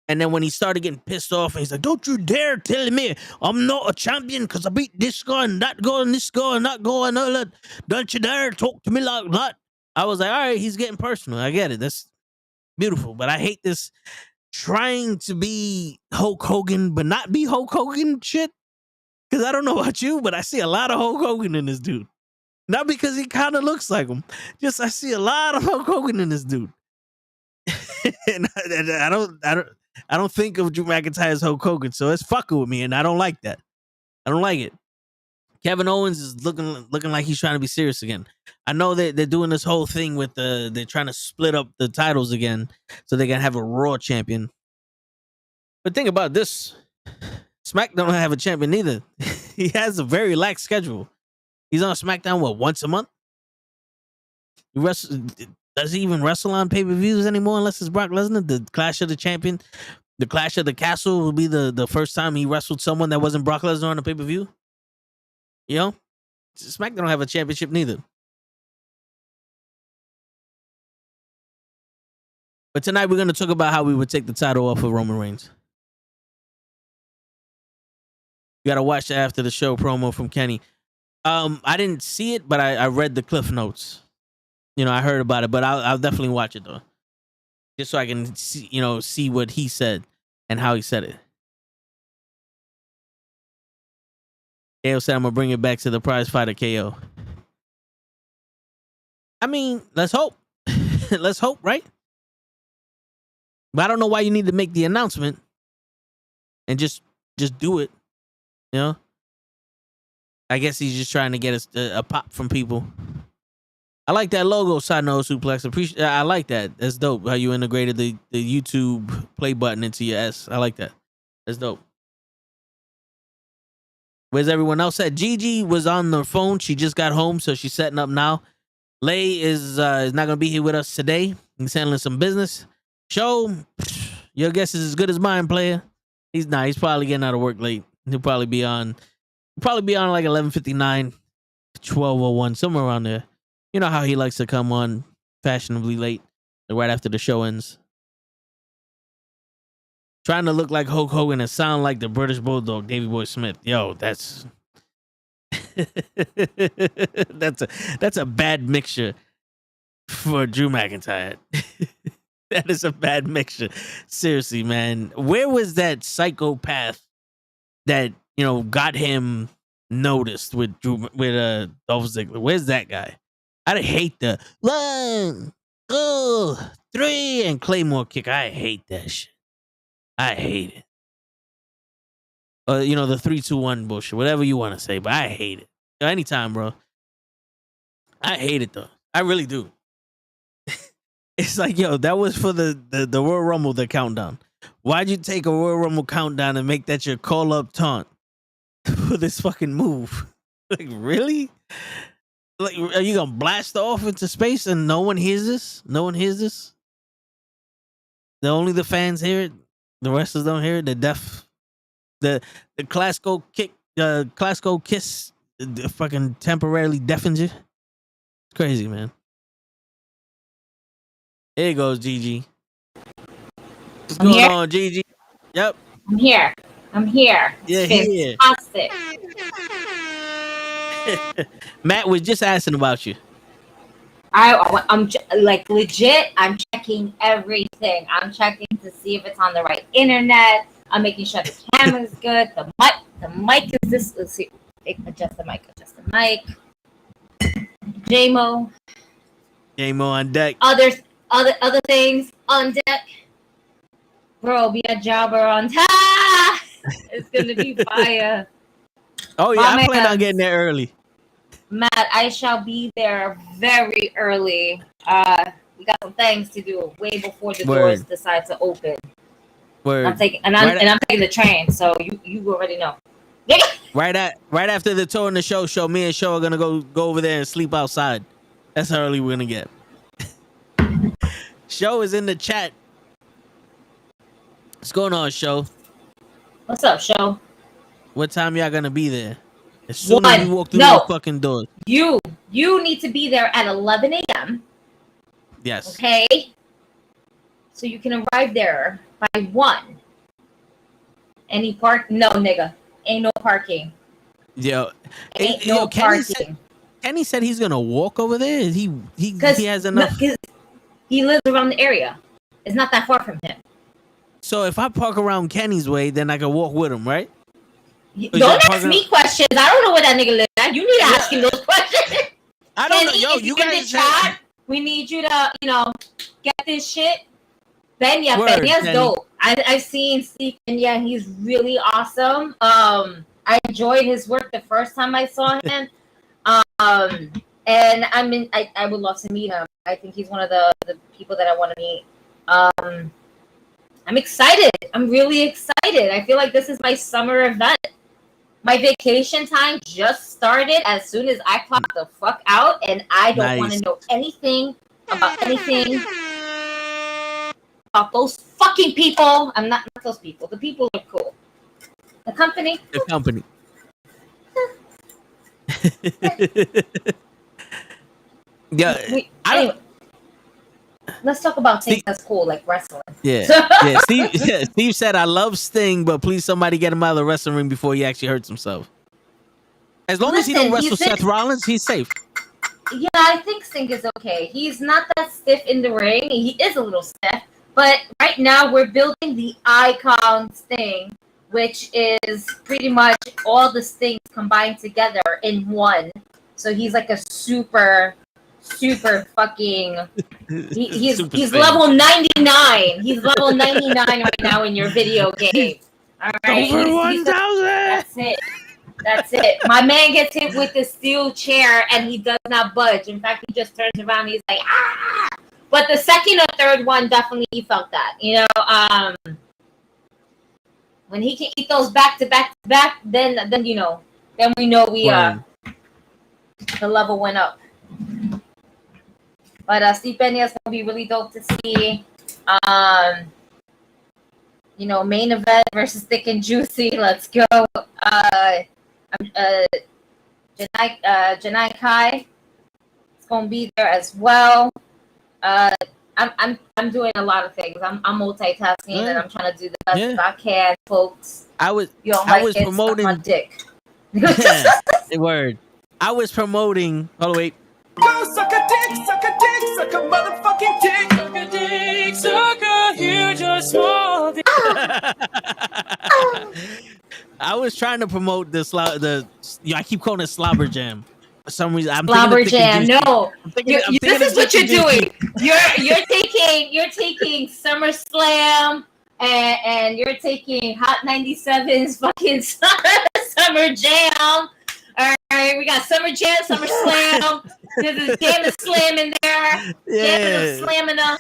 And then when he started getting pissed off, and he's like, don't you dare tell me I'm not a champion because I beat this guy and that guy and this guy and that guy and all that. Don't you dare talk to me like that. I was like, all right, he's getting personal. I get it. That's beautiful. But I hate this trying to be Hulk Hogan but not be Hulk Hogan shit. Because I don't know about you, but I see a lot of Hulk Hogan in this dude. Not because he kind of looks like him. Just I see a lot of Hulk Hogan in this dude. and I don't think of Drew McIntyre as Hulk Hogan, so it's fucking with me, and I don't like that. I don't like it. Kevin Owens is looking like he's trying to be serious again. I know that they're doing this whole thing with they're trying to split up the titles again, so they can have a Raw champion. But think about this: SmackDown don't have a champion either. He has a very lax schedule. He's on SmackDown once a month. Does he even wrestle on pay-per-views anymore unless it's Brock Lesnar? The Clash of the Champion, the Clash of the Castle will be the first time he wrestled someone that wasn't Brock Lesnar on a pay-per-view. You know? SmackDown don't have a championship neither. But tonight we're going to talk about how we would take the title off of Roman Reigns. You got to watch that after the show promo from Kenny. I didn't see it, but I read the Cliff Notes. I heard about it, but I'll definitely watch it though, just so I can see what he said and how he said it. KO said, "I'm gonna bring it back to the prize fighter." KO. I mean, let's hope. Let's hope, right? But I don't know why you need to make the announcement and just do it. I guess he's just trying to get a pop from people. I like that logo, side note suplex. I like that. That's dope. How you integrated the YouTube play button into your S. I like that. That's dope. Where's everyone else at? Gigi was on the phone. She just got home, so she's setting up now. Lay is not gonna be here with us today. He's handling some business. Show, your guess is as good as mine, player. He's probably getting out of work late. He'll probably be on like 11:59, 12:01, somewhere around there. You know how he likes to come on fashionably late, right after the show ends. Trying to look like Hulk Hogan and sound like the British Bulldog, Davey Boy Smith. Yo, that's that's a bad mixture for Drew McIntyre. That is a bad mixture. Seriously, man. Where was that psychopath that got him noticed with Dolph Ziggler? Where's that guy? I hate the 1, 2, 3 and Claymore kick. I hate that shit. I hate it. The 3, 2, 1 bullshit, whatever you want to say, but I hate it. Anytime, bro. I hate it though. I really do. It's like, yo, that was for the Royal Rumble, the countdown. Why'd you take a Royal Rumble countdown and make that your call up taunt for this fucking move? Like, really? Like, are you gonna blast off into space and no one hears this? No one hears this. Only the fans hear it. The wrestlers don't hear it. The deaf, the classical kiss, the fucking temporarily deafens you. It's crazy, man. Here goes Gigi. What's going on, Gigi? Yep. I'm here. Yeah, here. Fantastic. Matt was just asking about you. I'm like legit. I'm checking everything. I'm checking to see if it's on the right internet. I'm making sure the camera's good. The mic is this. Let's see. Adjust the mic. JMO on deck. Other things on deck. Bro, be a jobber on time. It's gonna be fire. Oh yeah, I plan on getting there early. Matt, I shall be there very early. We got some things to do way before the doors decide to open. Word. I'm taking the train, so you already know. Right after the tour and the show, me and Show are gonna go over there and sleep outside. That's how early we're gonna get. Show is in the chat. What's going on, Show? What's up, Show? What time y'all gonna be there? As soon as you walk through the fucking doors. You need to be there at 11 a.m. Yes. Okay? So you can arrive there by 1. Any park? No, nigga. Ain't no parking. Yo, Ain't no parking. Kenny said he's gonna walk over there. He has enough. No, he lives around the area. It's not that far from him. So if I park around Kenny's way, then I can walk with him, right? Don't ask me questions. I don't know where that nigga lives at. You need to ask him those questions. I don't know. Yo, you guys chat. We need you to, get this shit. Benya's dope. I've seen Steve Benya. He's really awesome. I enjoyed his work the first time I saw him. And I would love to meet him. I think he's one of the people that I want to meet. I'm excited. I'm really excited. I feel like this is my summer event. My vacation time just started as soon as I clock the fuck out, and I don't want to know anything about those fucking people. I'm not those people. The people are cool. The company. Yeah. Anyway, let's talk about things that's cool, like wrestling. Yeah. Steve said, "I love Sting, but please somebody get him out of the wrestling ring before he actually hurts himself. As long as he don't wrestle Seth Rollins, he's safe." Yeah, I think Sting is okay. He's not that stiff in the ring. He is a little stiff, but right now we're building the icon Sting, which is pretty much all the Stings combined together in one. So he's like a super fucking. He's level 99. He's level 99 right now in your video game. All right, over 1,000. That's it. My man gets hit with the steel chair and he does not budge. In fact, he just turns around and he's like, ah! But the second or third one, definitely he felt that. When he can eat those back to back to back, then we know the level went up. But Steve Benya is gonna be really dope to see. Main event versus Thick and Juicy. Let's go. Janai Kai is gonna be there as well. I'm doing a lot of things. I'm multitasking and I'm trying to do the best as I can, folks. I was promoting my dick. Word. I was promoting. Oh wait. Go suck a dick, suck a motherfucking dick. Suck a dick, suck a huge or small dick. I was trying to promote I keep calling it Slobber Jam. For some reason, I'm Slobber Jam. No, this is what you're doing. You're taking SummerSlam and you're taking Hot 97's fucking Summer Jam. All right, we got Summer Jam, Summer Slam. There's a Damn It Slam in there. Yeah. Slamming up,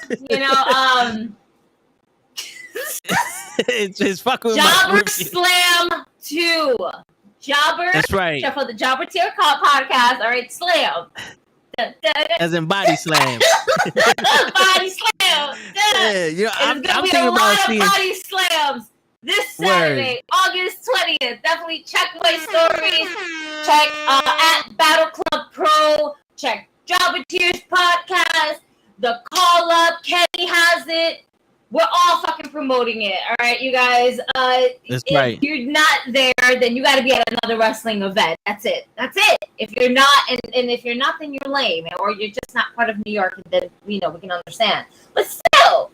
it's fucking Jobber Slam 2. Jobber. That's right. Check for the Jobber Tier podcast. All right, slam. As in body slam. Body slam. Yeah, you know, I'm It's gonna be thinking a about lot seeing of body slams this Saturday, August 20th. Definitely check my stories. Check at Battle Club Pro. Check Jobber Tears podcast. The call up. Kenny has it. We're all fucking promoting it. All right, you guys. That's right. If you're not there, then you got to be at another wrestling event. That's it. That's it. If you're not, and if you're not, then you're lame, or you're just not part of New York. Then we can understand. But still,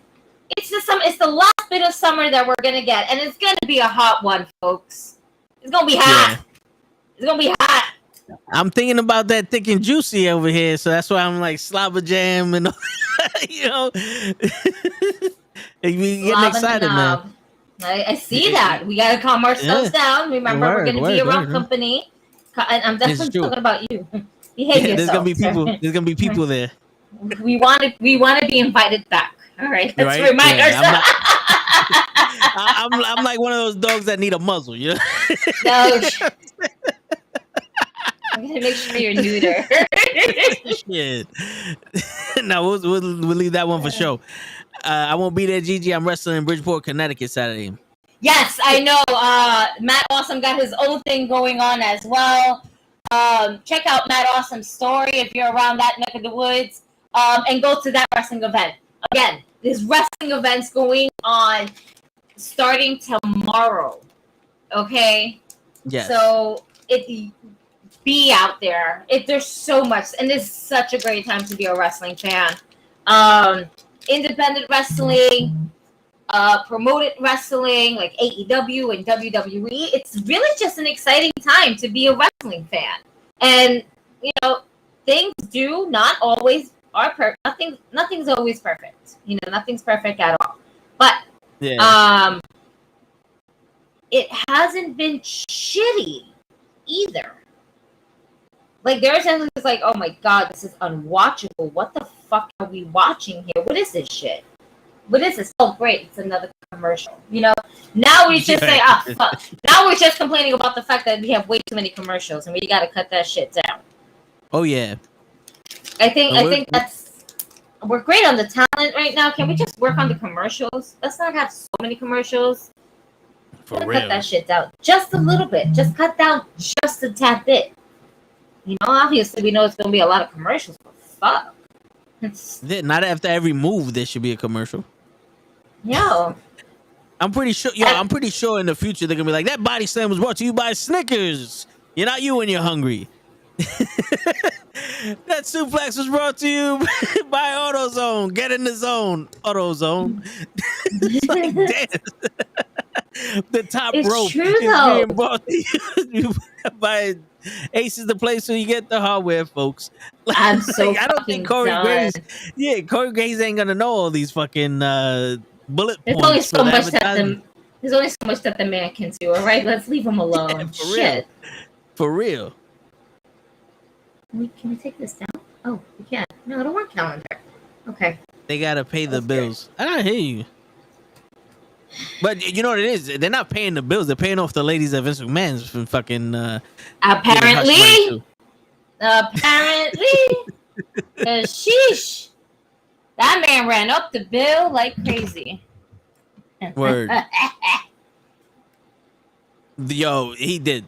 it's the last bit of summer that we're gonna get, and it's gonna be a hot one, folks. It's gonna be hot. Yeah. It's gonna be hot. I'm thinking about that thick and juicy over here, so that's why I'm like slobber jam and you know. We getting excited, man. I see that. We gotta calm ourselves down. Remember, we're gonna be around company. And I'm definitely talking about you. Behave yourself. There's gonna be people. There's gonna be people there. We want to be invited back. All right, let's remind ourselves. I'm like one of those dogs that need a muzzle. You know? No. I'm gonna make sure you're neuter. Yeah. No, we'll leave that one for show. I won't be there, Gigi. I'm wrestling in Bridgeport, Connecticut Saturday. Yes, I know. Matt Awesome got his own thing going on as well. Check out Matt Awesome's story if you're around that neck of the woods, and go to that wrestling event. Again, this wrestling event's going on starting tomorrow. Okay? Yes. So be out there. There's so much, and it's such a great time to be a wrestling fan. Independent wrestling, promoted wrestling like AEW and WWE. It's really just an exciting time to be a wrestling fan. And things do not always are perfect. Nothing's always perfect. Nothing's perfect at all. But it hasn't been shitty either. Like, there are times it's like, oh my god, this is unwatchable. What the fuck are we watching here? What is this shit? What is this? Oh, great, it's another commercial. Now we just say, fuck. Now we're just complaining about the fact that we have way too many commercials and we gotta cut that shit down. Oh yeah. I think we're great on the talent right now. Can we just work on the commercials? Let's not have so many commercials. For real. Cut that shit down just a little bit. Just cut down just a tad bit. Obviously we know it's gonna be a lot of commercials, but fuck. Not after every move there should be a commercial. Yo. I'm pretty sure in the future they're gonna be like, that body slam was brought to you by Snickers. You're not you when you're hungry. That suplex was brought to you by AutoZone. Get in the zone. AutoZone. It's like, damn. The top rope is being brought to you by Ace is the place where you get the hardware, folks. I'm so I don't think Corey Graves. Yeah, Corey Graves ain't gonna know all these fucking bullet points. There's only so much that the man can do. All right, let's leave him alone. Yeah, Shit. For real. Can we take this down? Oh, we can. No, I don't want calendar. Okay. They gotta pay the bills. I hear you. But you know what it is? They're not paying the bills. They're paying off the ladies of Vince McMahon's from fucking. Apparently. Sheesh. That man ran up the bill like crazy. Word. Yo, he did.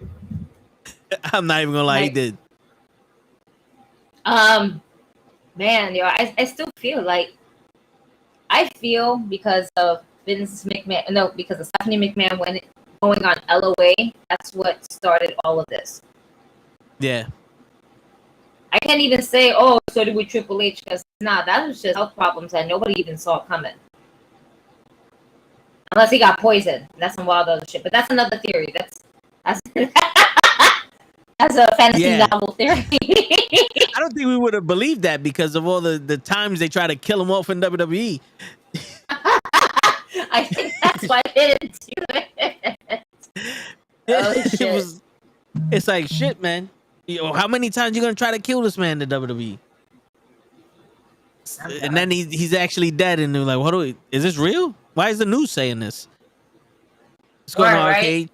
I'm not even gonna lie, he did. Man, I still feel like because of Vince McMahon, no, because of Stephanie McMahon going on LOA, that's what started all of this. Yeah. I can't even say, oh, it started with Triple H, because that was just health problems that nobody even saw coming. Unless he got poisoned. That's some wild other shit. But that's another theory. That's a fantasy novel theory. I don't think we would have believed that because of all the times they try to kill him off in WWE. I think that's why they didn't do it. Oh, shit. It's like, shit, man. How many times you gonna try to kill this man in the WWE? And then he's actually dead, and they're like, is this real? Why is the news saying this? What's going on, Arcade?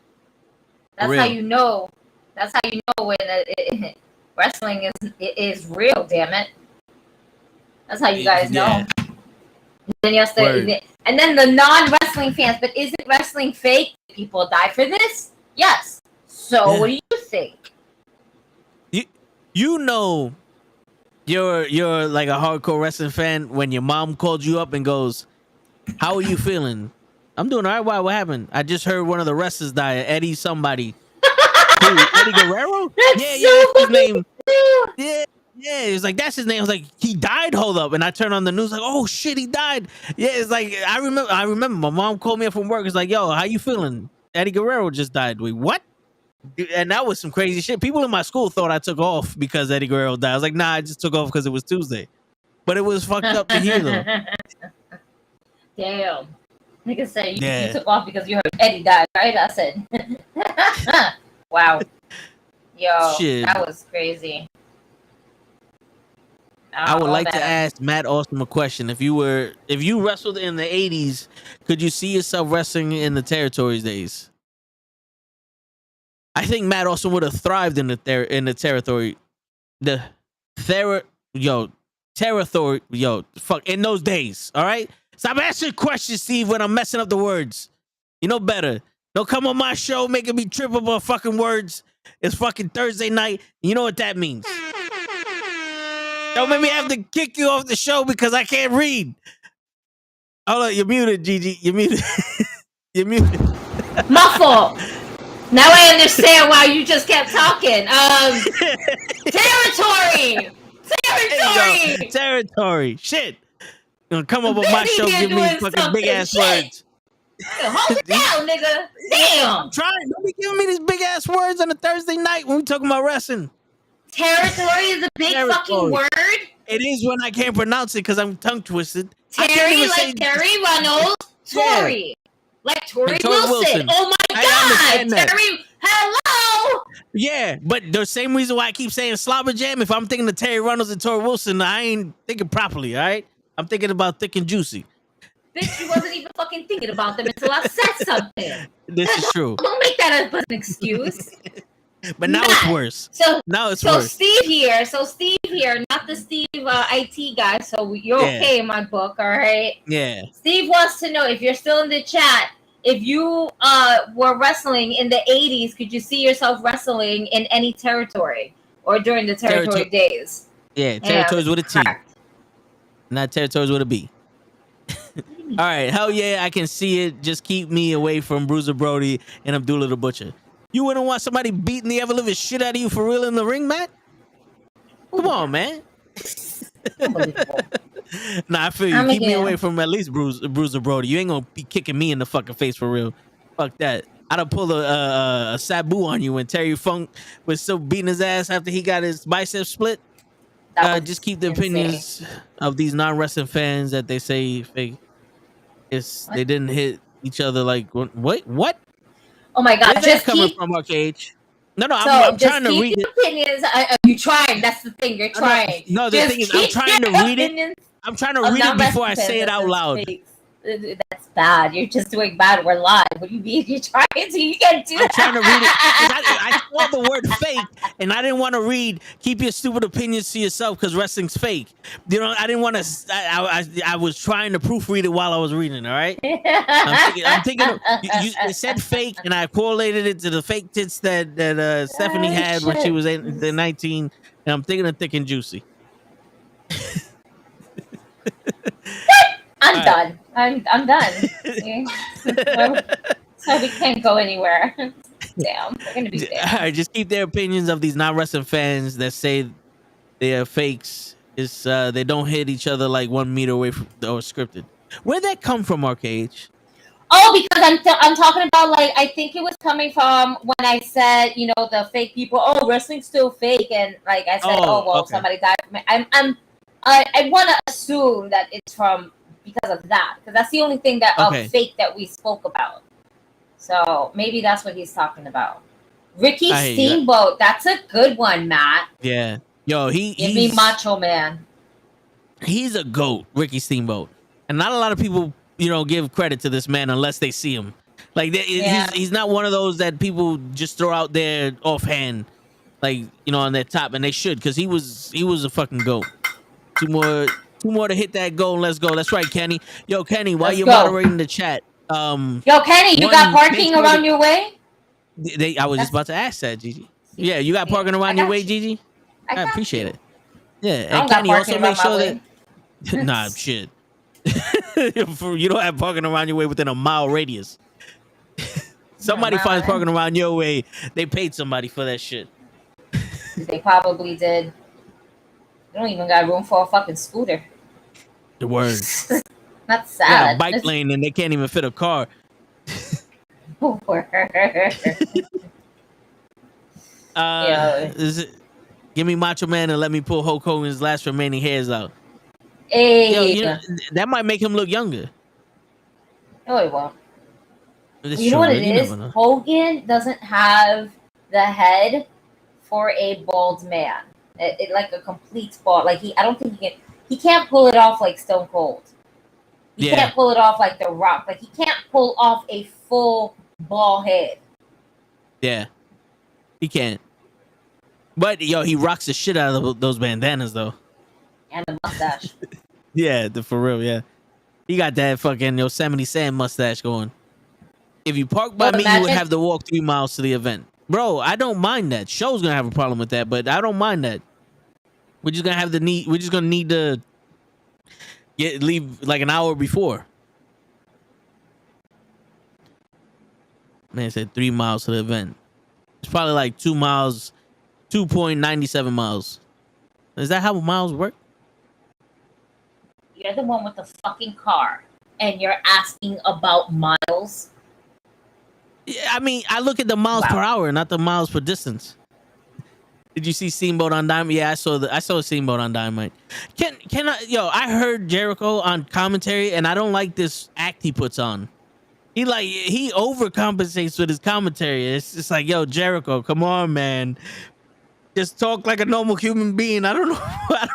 That's how you know That's how you know when wrestling is real. Damn it. That's how you guys know. And then you have to, and then the non-wrestling fans. But isn't wrestling fake? People die for this. Yes. So what do you think? You know, you're like a hardcore wrestling fan when your mom called you up and goes, "How are you feeling?" I'm doing all right. Why? What happened? I just heard one of the wrestlers die. Eddie somebody. Who? Eddie Guerrero? That's his name. Yeah. It was like, that's his name. I was like, he died. Hold up. And I turned on the news like, oh shit, he died. Yeah, it's like I remember my mom called me up from work. It's like, yo, how you feeling? Eddie Guerrero just died. Wait, what? And that was some crazy shit. People in my school thought I took off because Eddie Guerrero died. I was like, nah, I just took off because it was Tuesday. But it was fucked up to hear though. Damn. Nigga said you took off because you heard Eddie died, right? I said, wow. Yo, shit. That was crazy. I would like to ask Matt Austin a question. If you wrestled in the 80s, could you see yourself wrestling in the territories days? I think Matt Austin would have thrived in the territory. Territory, fuck, in those days, all right? Stop asking questions, Steve, when I'm messing up the words. You know better. Don't come on my show making me trip about fucking words. It's fucking Thursday night. You know what that means. Don't make me have to kick you off the show because I can't read. Hold on, you're muted, Gigi. You're muted. You're muted. My fault. Now I understand why you just kept talking. Territory. Territory. Shit. You're gonna come up on my show, give me fucking big ass words. Hold it down, nigga. Damn. I'm trying. Don't be giving me these big ass words on a Thursday night when we talking about wrestling. Territory is a big fucking word. It is when I can't pronounce it because I'm tongue twisted. Terry, like Terry Reynolds. Tory. Like Tori Wilson. Oh my God. Terry, hello. Yeah, but the same reason why I keep saying Slobber Jam, if I'm thinking of Terry Reynolds and Tori Wilson, I ain't thinking properly, all right? I'm thinking about Thick and Juicy. Bitch, you wasn't even fucking thinking about them until I said something. This is true. Don't make that an excuse. But now it's worse. Now it's worse. Steve here, not the Steve IT guy. So you're okay in my book, all right? Yeah. Steve wants to know if you're still in the chat. If you were wrestling in the 80s, could you see yourself wrestling in any territory or during the territory days? Yeah, territories with a T. Not territories with a B. All right, hell yeah, I can see it. Just keep me away from Bruiser Brody and Abdullah the Butcher. You wouldn't want somebody beating the ever-living shit out of you for real in the ring, Matt? Come on, man. Nah, I feel you. Keep me away from at least Bruiser Brody. You ain't gonna be kicking me in the fucking face for real. Fuck that. I'd have pulled a Sabu on you when Terry Funk was still beating his ass after he got his biceps split. Just keep the opinions of these non-wrestling fans that they say fake. They didn't hit each other like what? Oh my God! Where's that coming from, RKH? No, I'm trying to read it. Opinions, you trying? That's the thing. You're trying. No, the thing is, I'm trying to read it. I'm trying to read it before I say it out loud. That's bad. You're just doing bad. We're live. What do you mean you're trying to? You can't do that. I'm trying to read it. I saw the word fake, and I didn't want to read. Keep your stupid opinions to yourself because wrestling's fake. You know, I didn't want to. I was trying to proofread it while I was reading. All right. I'm thinking. It said fake, and I correlated it to the fake tits that Stephanie had when she was in the 19. And I'm thinking of Thick and Juicy. I'm done. I'm done. So we can't go anywhere. Damn, we're gonna be there. All right, just keep their opinions of these non-wrestling fans that say they are fakes. They don't hit each other like 1 meter away from or scripted. Where'd that come from, RKH? Oh, because I'm talking about, like, I think it was coming from when I said, you know, the fake people. Oh, wrestling's still fake, and like I said, somebody died from it. I want to assume that it's from because of that, because that's the only thing that fake that we spoke about. So maybe that's what he's talking about. Ricky Steamboat, that's a good one, Matt. Yeah, yo, he's me Macho Man. He's a GOAT, Ricky Steamboat, and not a lot of people, you know, give credit to this man unless they see him. Like he's not one of those that people just throw out there offhand, like on their top, and they should, because he was a fucking goat. Two more to hit that goal. And let's go. That's right, Kenny. Yo, Kenny, while you're moderating the chat, yo, Kenny, you got parking around your way? I was just about to ask that, Gigi. Yeah, you got parking around your way, Gigi? I appreciate it. Yeah, and Kenny, also make sure that nah, shit. You don't have parking around your way within a mile radius. Somebody finds parking around your way, they paid somebody for that shit. They probably did. They don't even got room for a fucking scooter. The word. That's sad. Yeah, bike lane and they can't even fit a car. Give me Macho Man and let me pull Hulk Hogan's last remaining hairs out. Hey, yo, that might make him look younger. No, it won't. You know what it is? Hogan doesn't have the head for a bald man. It like a complete bald. Like I don't think he can't pull it off like Stone Cold. He can't pull it off like The Rock. Like he can't pull off a full bald head. Yeah, he can't. But yo, he rocks the shit out of those bandanas though. And the mustache. Yeah, for real, yeah. He got that fucking Yosemite Sam mustache going. If you park by me, you would have to walk 3 miles to the event. Bro, I don't mind that. Show's gonna have a problem with that, but I don't mind that. We're just gonna need to leave like an hour before. Man said 3 miles to the event. It's probably like 2 miles, 2.97 miles. Is that how miles work? You're the one with the fucking car, and you're asking about miles. Yeah, I mean, I look at the miles per hour, not the miles per distance. Did you see Steamboat on Dynamite? Yeah, I saw Steamboat on Dynamite. Can I? Yo, I heard Jericho on commentary, and I don't like this act he puts on. He overcompensates with his commentary. It's just like, yo, Jericho, come on, man. Just talk like a normal human being. I don't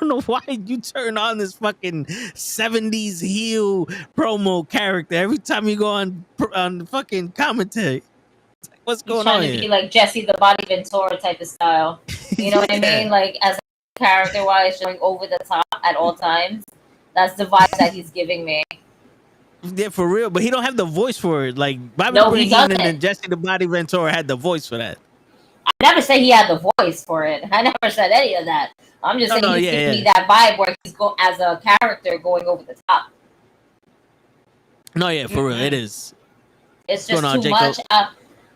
know why you turn on this fucking 70s heel promo character every time you go on fucking commentary. It's like, what's going on here? Trying to be like Jesse the Body Ventura type of style. You know what I mean? Like as a character wise, showing over the top at all times. That's the vibe that he's giving me. Yeah, for real. But he don't have the voice for it. Like Bobby Heenan and Jesse the Body Ventura had the voice for that. I never said he had the voice for it. I never said any of that. I'm just saying he's giving me that vibe where he's as a character going over the top. No, yeah, for real, it is. It's just too much. I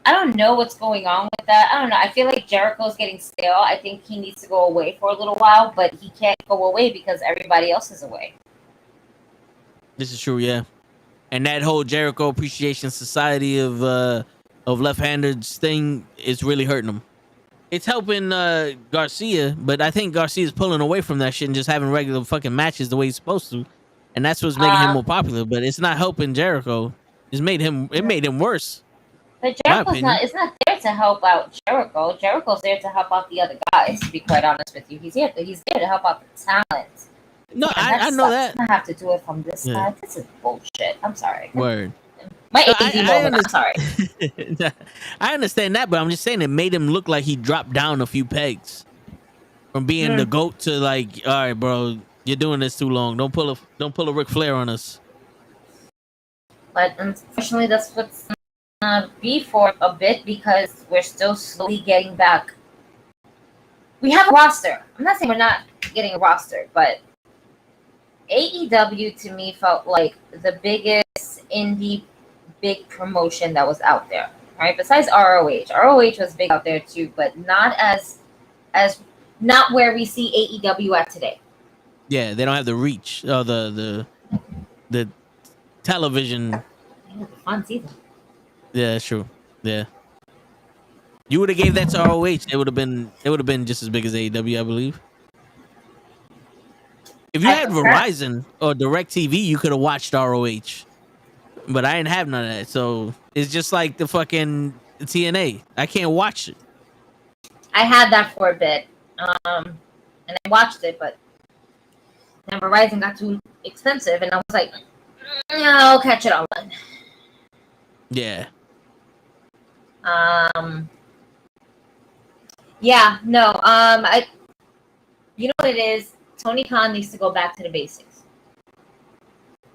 don't know what's going on with that. I don't know. I feel like Jericho's getting stale. I think he needs to go away for a little while, but he can't go away because everybody else is away. This is true, yeah. And that whole Jericho Appreciation Society of left-handers thing is really hurting him. It's helping Garcia, but I think Garcia's pulling away from that shit and just having regular fucking matches the way he's supposed to, and that's what's making him more popular. But it's not helping Jericho. It made him worse. But Jericho's not there to help out Jericho. Jericho's there to help out the other guys. To be quite honest with you, he's there to help out the talent. No, I know that. I have to do it from this side. This is bullshit. I'm sorry. Word. My AD moment. I'm sorry. I understand that, but I'm just saying it made him look like he dropped down a few pegs from being the GOAT to like, all right, bro, you're doing this too long. Don't pull a Ric Flair on us. But unfortunately, that's what's gonna be for a bit because we're still slowly getting back. We have a roster. I'm not saying we're not getting a roster, but AEW to me felt like the biggest indie big promotion that was out there, right? Besides ROH. ROH was big out there too, but not as not where we see AEW at today. Yeah, they don't have the reach. Oh, the television. They don't have the funds either. Yeah, that's true. Yeah. You would have gave that to ROH, it would have been just as big as AEW, I believe. If you had Verizon or DirecTV, you could have watched ROH. But I didn't have none of that. So it's just like the fucking TNA. I can't watch it. I had that for a bit. And I watched it, but then Verizon got too expensive and I was like, I'll catch it online. Yeah. Yeah, no. You know what it is? Tony Khan needs to go back to the basics.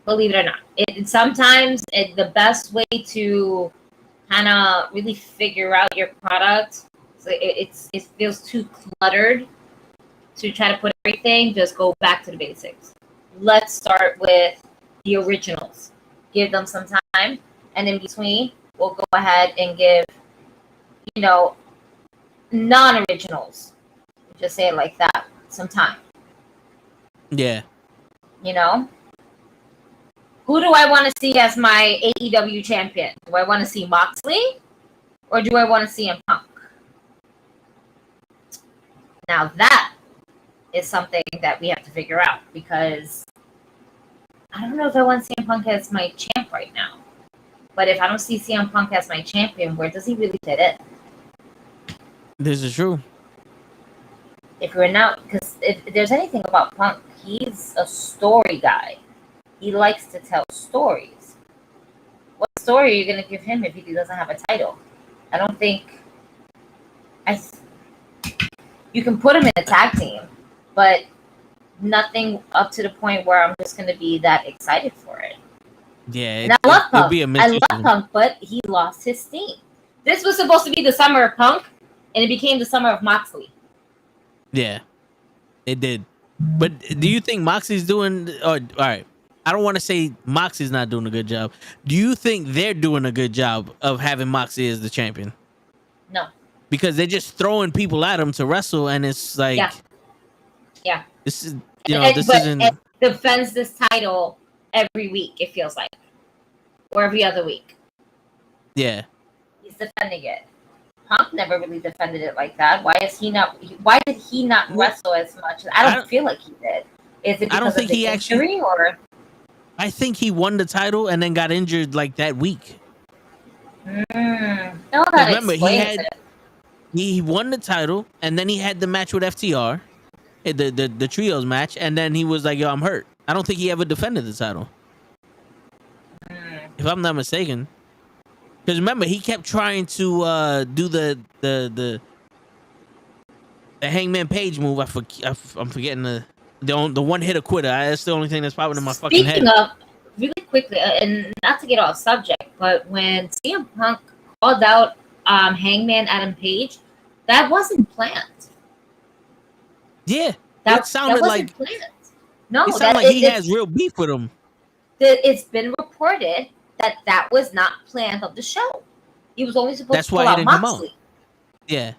Believe it or not, sometimes the best way to kind of really figure out your product, it feels too cluttered to try to put everything. Just go back to the basics. Let's start with the originals. Give them some time, and in between, we'll go ahead and give, non-originals. Just say it like that. Some time. Yeah. Who do I want to see as my AEW champion? Do I want to see Moxley, or do I want to see CM Punk? Now that is something that we have to figure out, because I don't know if I want CM Punk as my champ right now. But if I don't see CM Punk as my champion, where does he really fit in? This is true. If we're not, because if there's anything about Punk, he's a story guy. He likes to tell stories. What story are you going to give him if he doesn't have a title? I don't think... You can put him in a tag team, but nothing up to the point where I'm just going to be that excited for it. Yeah, and I love Punk. I love Punk, but he lost his steam. This was supposed to be the summer of Punk, and it became the summer of Moxley. Yeah, it did. But do you think Moxley's doing... all right, I don't want to say Moxley's not doing a good job. Do you think they're doing a good job of having Moxley as the champion? No. Because they're just throwing people at him to wrestle, and it's like... Yeah. This is... this isn't... It defends this title every week, it feels like. Or every other week. Yeah. He's defending it. Punk never really defended it like that. Why did he not wrestle as much? I don't feel like he did. Is it because I don't think of the he injury, actually... or... I think he won the title and then got injured like that week. No, that remember, explains it. He won the title, and then he had the match with FTR, the trios match, and then he was like, "Yo, I'm hurt." I don't think he ever defended the title, if I'm not mistaken. Because remember, he kept trying to do the Hangman Page move. I'm forgetting the one hitter quitter. That's the only thing that's popping in my fucking head. Speaking of, really quickly, and not to get off subject, but when CM Punk called out Hangman Adam Page, that wasn't planned. Yeah, that sounded like planned. No, it sounded like he has real beef with him. It's been reported that was not planned of the show. He was only supposed to call out Moxley. Yeah.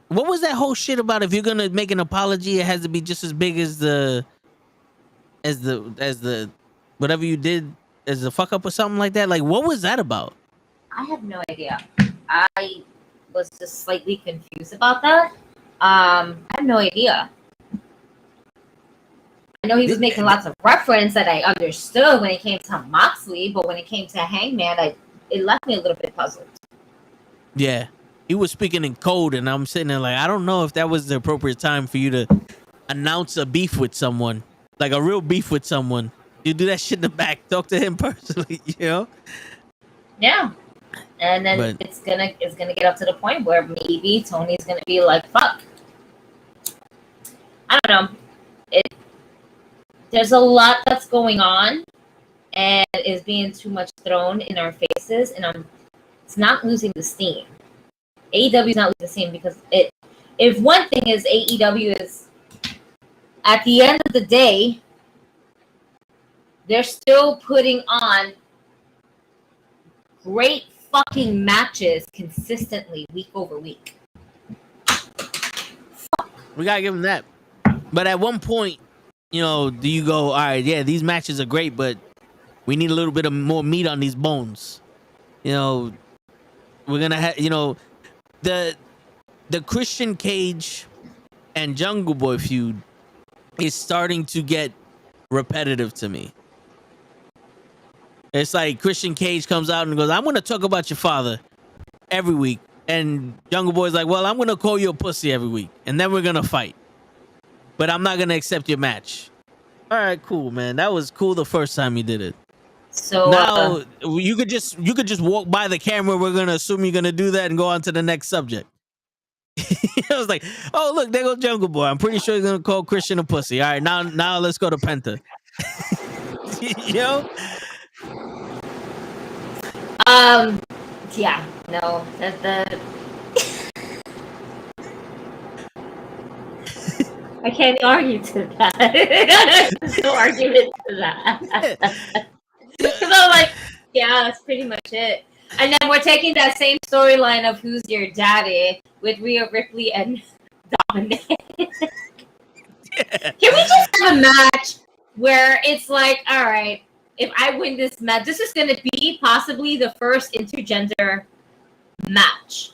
What was that whole shit about? If you're gonna make an apology, it has to be just as big as the whatever you did as a fuck up or something like that. Like, what was that about? I have no idea. I was just slightly confused about that. I have no idea. I know he was making lots of reference that I understood when it came to Moxley, but when it came to Hangman, it left me a little bit puzzled. Yeah. He was speaking in code, and I'm sitting there like, I don't know if that was the appropriate time for you to announce a beef with someone, like a real beef with someone. You do that shit in the back. Talk to him personally, Yeah, and then it's gonna get up to the point where maybe Tony's gonna be like, "Fuck." I don't know. There's a lot that's going on, and is being too much thrown in our faces, and it's not losing the steam. AEW is not losing the steam because if one thing is AEW is, at the end of the day, they're still putting on great fucking matches consistently week over week. We gotta give them that. But at one point, do you go, all right, yeah, these matches are great, but we need a little bit of more meat on these bones. We're gonna have, the Christian Cage and Jungle Boy feud is starting to get repetitive to me. It's like Christian Cage comes out and goes, "I'm going to talk about your father every week." And Jungle Boy's like, "Well, I'm going to call you a pussy every week. And then we're going to fight. But I'm not going to accept your match." All right, cool, man. That was cool the first time you did it. So now you could just walk by the camera. We're gonna assume you're gonna do that and go on to the next subject. I was like, oh look, there goes Jungle Boy. I'm pretty sure he's gonna call Christian a pussy. All right, now let's go to Penta. You know? Yeah, no, that I can't argue to that. There's no argument to that. Because I'm like, yeah, that's pretty much it. And then we're taking that same storyline of Who's Your Daddy with Rhea Ripley and Dominic. Can we just have a match where it's like, all right, if I win this match, this is going to be possibly the first intergender match.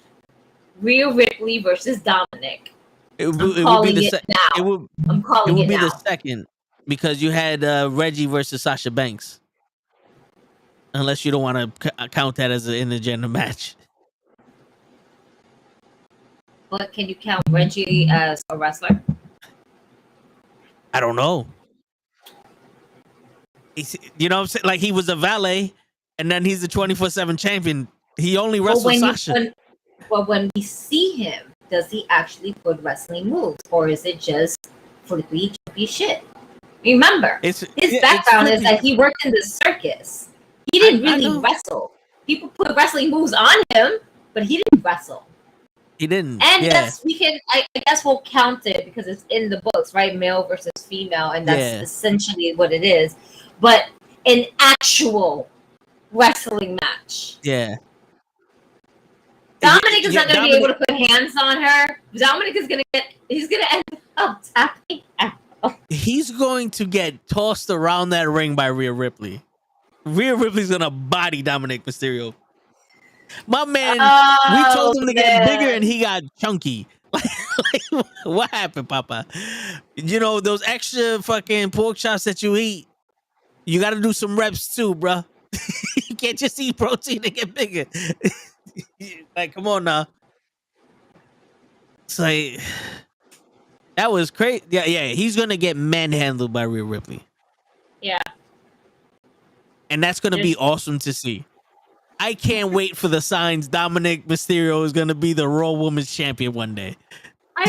Rhea Ripley versus Dominic. It would be the now. I'm calling it now. The second because you had Reggie versus Sasha Banks. Unless you don't want to count that as an intergender match. But can you count Reggie as a wrestler? I don't know. You know what I'm saying? Like he was a valet and then he's the 24/7 champion. He only wrestled Sasha. When we see him, does he actually put wrestling moves, or is it just flippy, jumpy shit? Remember, his background is that he worked in the circus. He didn't really wrestle. People put wrestling moves on him, but he didn't wrestle. He didn't. And yes, I guess we'll count it because it's in the books, right? Male versus female, and that's essentially what it is. But an actual wrestling match. Yeah. Dominic is not going to be able to put hands on her. Dominic is going to he's going to end up tapping out. He's going to get tossed around that ring by Rhea Ripley. Rhea Ripley's going to body Dominic Mysterio. My man, we told him to get bigger and he got chunky. Like, what happened, Papa? You know, those extra fucking pork chops that you eat, you got to do some reps too, bro. You can't just eat protein to get bigger. Like, come on now. It's like, that was crazy. Yeah, he's going to get manhandled by Rhea Ripley. Yeah. And that's going to be awesome to see. I can't wait for the signs Dominic Mysterio is going to be the Raw Women's Champion one day. I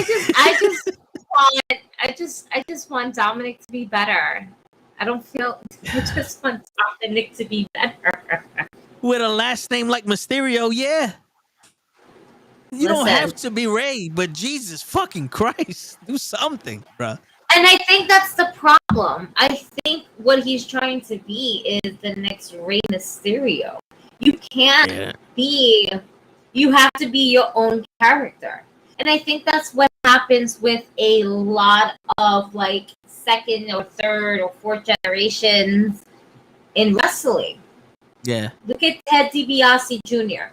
just want Dominic to be better. I just want Dominic to be better. With a last name like Mysterio, yeah. You don't have to be Ray, but Jesus fucking Christ, do something, bro. And I think that's the problem. I think what he's trying to be is the next Rey Mysterio. You can't be, you have to be your own character. And I think that's what happens with a lot of like second or third or fourth generations in wrestling. Yeah. Look at Ted DiBiase Jr.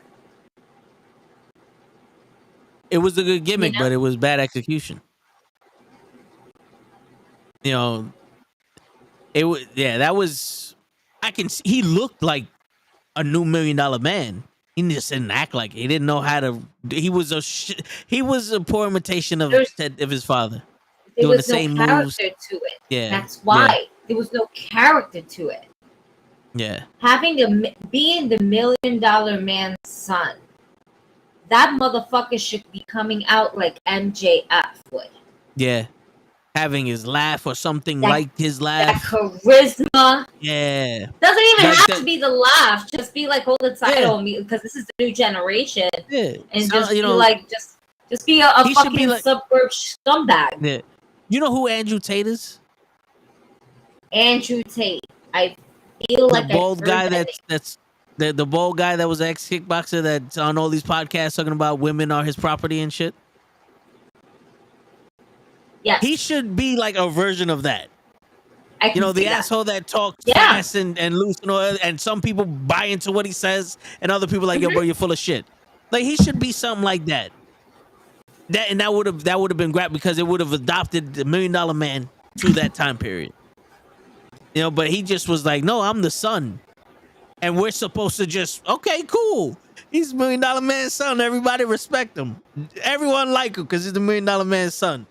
It was a good gimmick, but it was bad execution. You know, it was, that was, he looked like a new $1 million man. He just didn't act like it. He didn't know how to, he was a poor imitation of his father. There doing was the same no character moves. to it. Yeah. That's why. There was no character to it. Yeah. Being the $1 million man's son, that motherfucker should be coming out like MJF would. Yeah. Having his laugh or something like his laugh. That charisma. Yeah. Doesn't even have to be the laugh. Just be like, hold the title because this is the new generation. Yeah. And just be like, just be a fucking suburb scumbag. Yeah. You know who Andrew Tate is? Andrew Tate. I feel like the bald guy that's the bald guy that was an ex-kickboxer that's on all these podcasts talking about women are his property and shit. Yes. He should be like a version of that. You know, the asshole that talks fast and loose and all, and some people buy into what he says and other people like, yo, bro, you're full of shit. Like, he should be something like that. That would have been great because it would have adopted the $1 million man to that time period. You know, but he just was like, no, I'm the son. And we're supposed to just, okay, cool. He's $1 million man's son. Everybody respect him. Everyone like him because he's the $1 million man's son.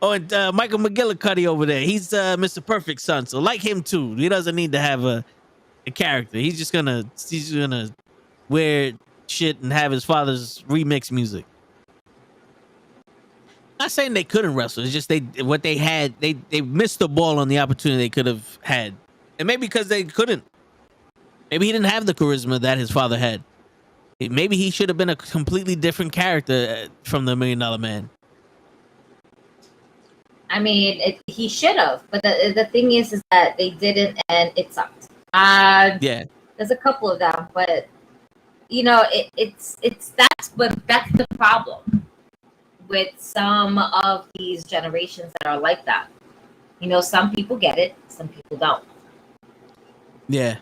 Oh, and Michael McGillicuddy over there. He's Mr. Perfect's son. So like him too. He doesn't need to have a a character. He's just gonna wear shit and have his father's remix music. Not saying they couldn't wrestle. It's just they missed the ball on the opportunity they could have had, and maybe because they couldn't. Maybe he didn't have the charisma that his father had. Maybe he should have been a completely different character from the $1 Million Man. I mean, he should have, but the thing is that they didn't, and it sucked. Yeah, there's a couple of them, but you know, that's the problem with some of these generations that are like that. You know, some people get it, some people don't. Yeah.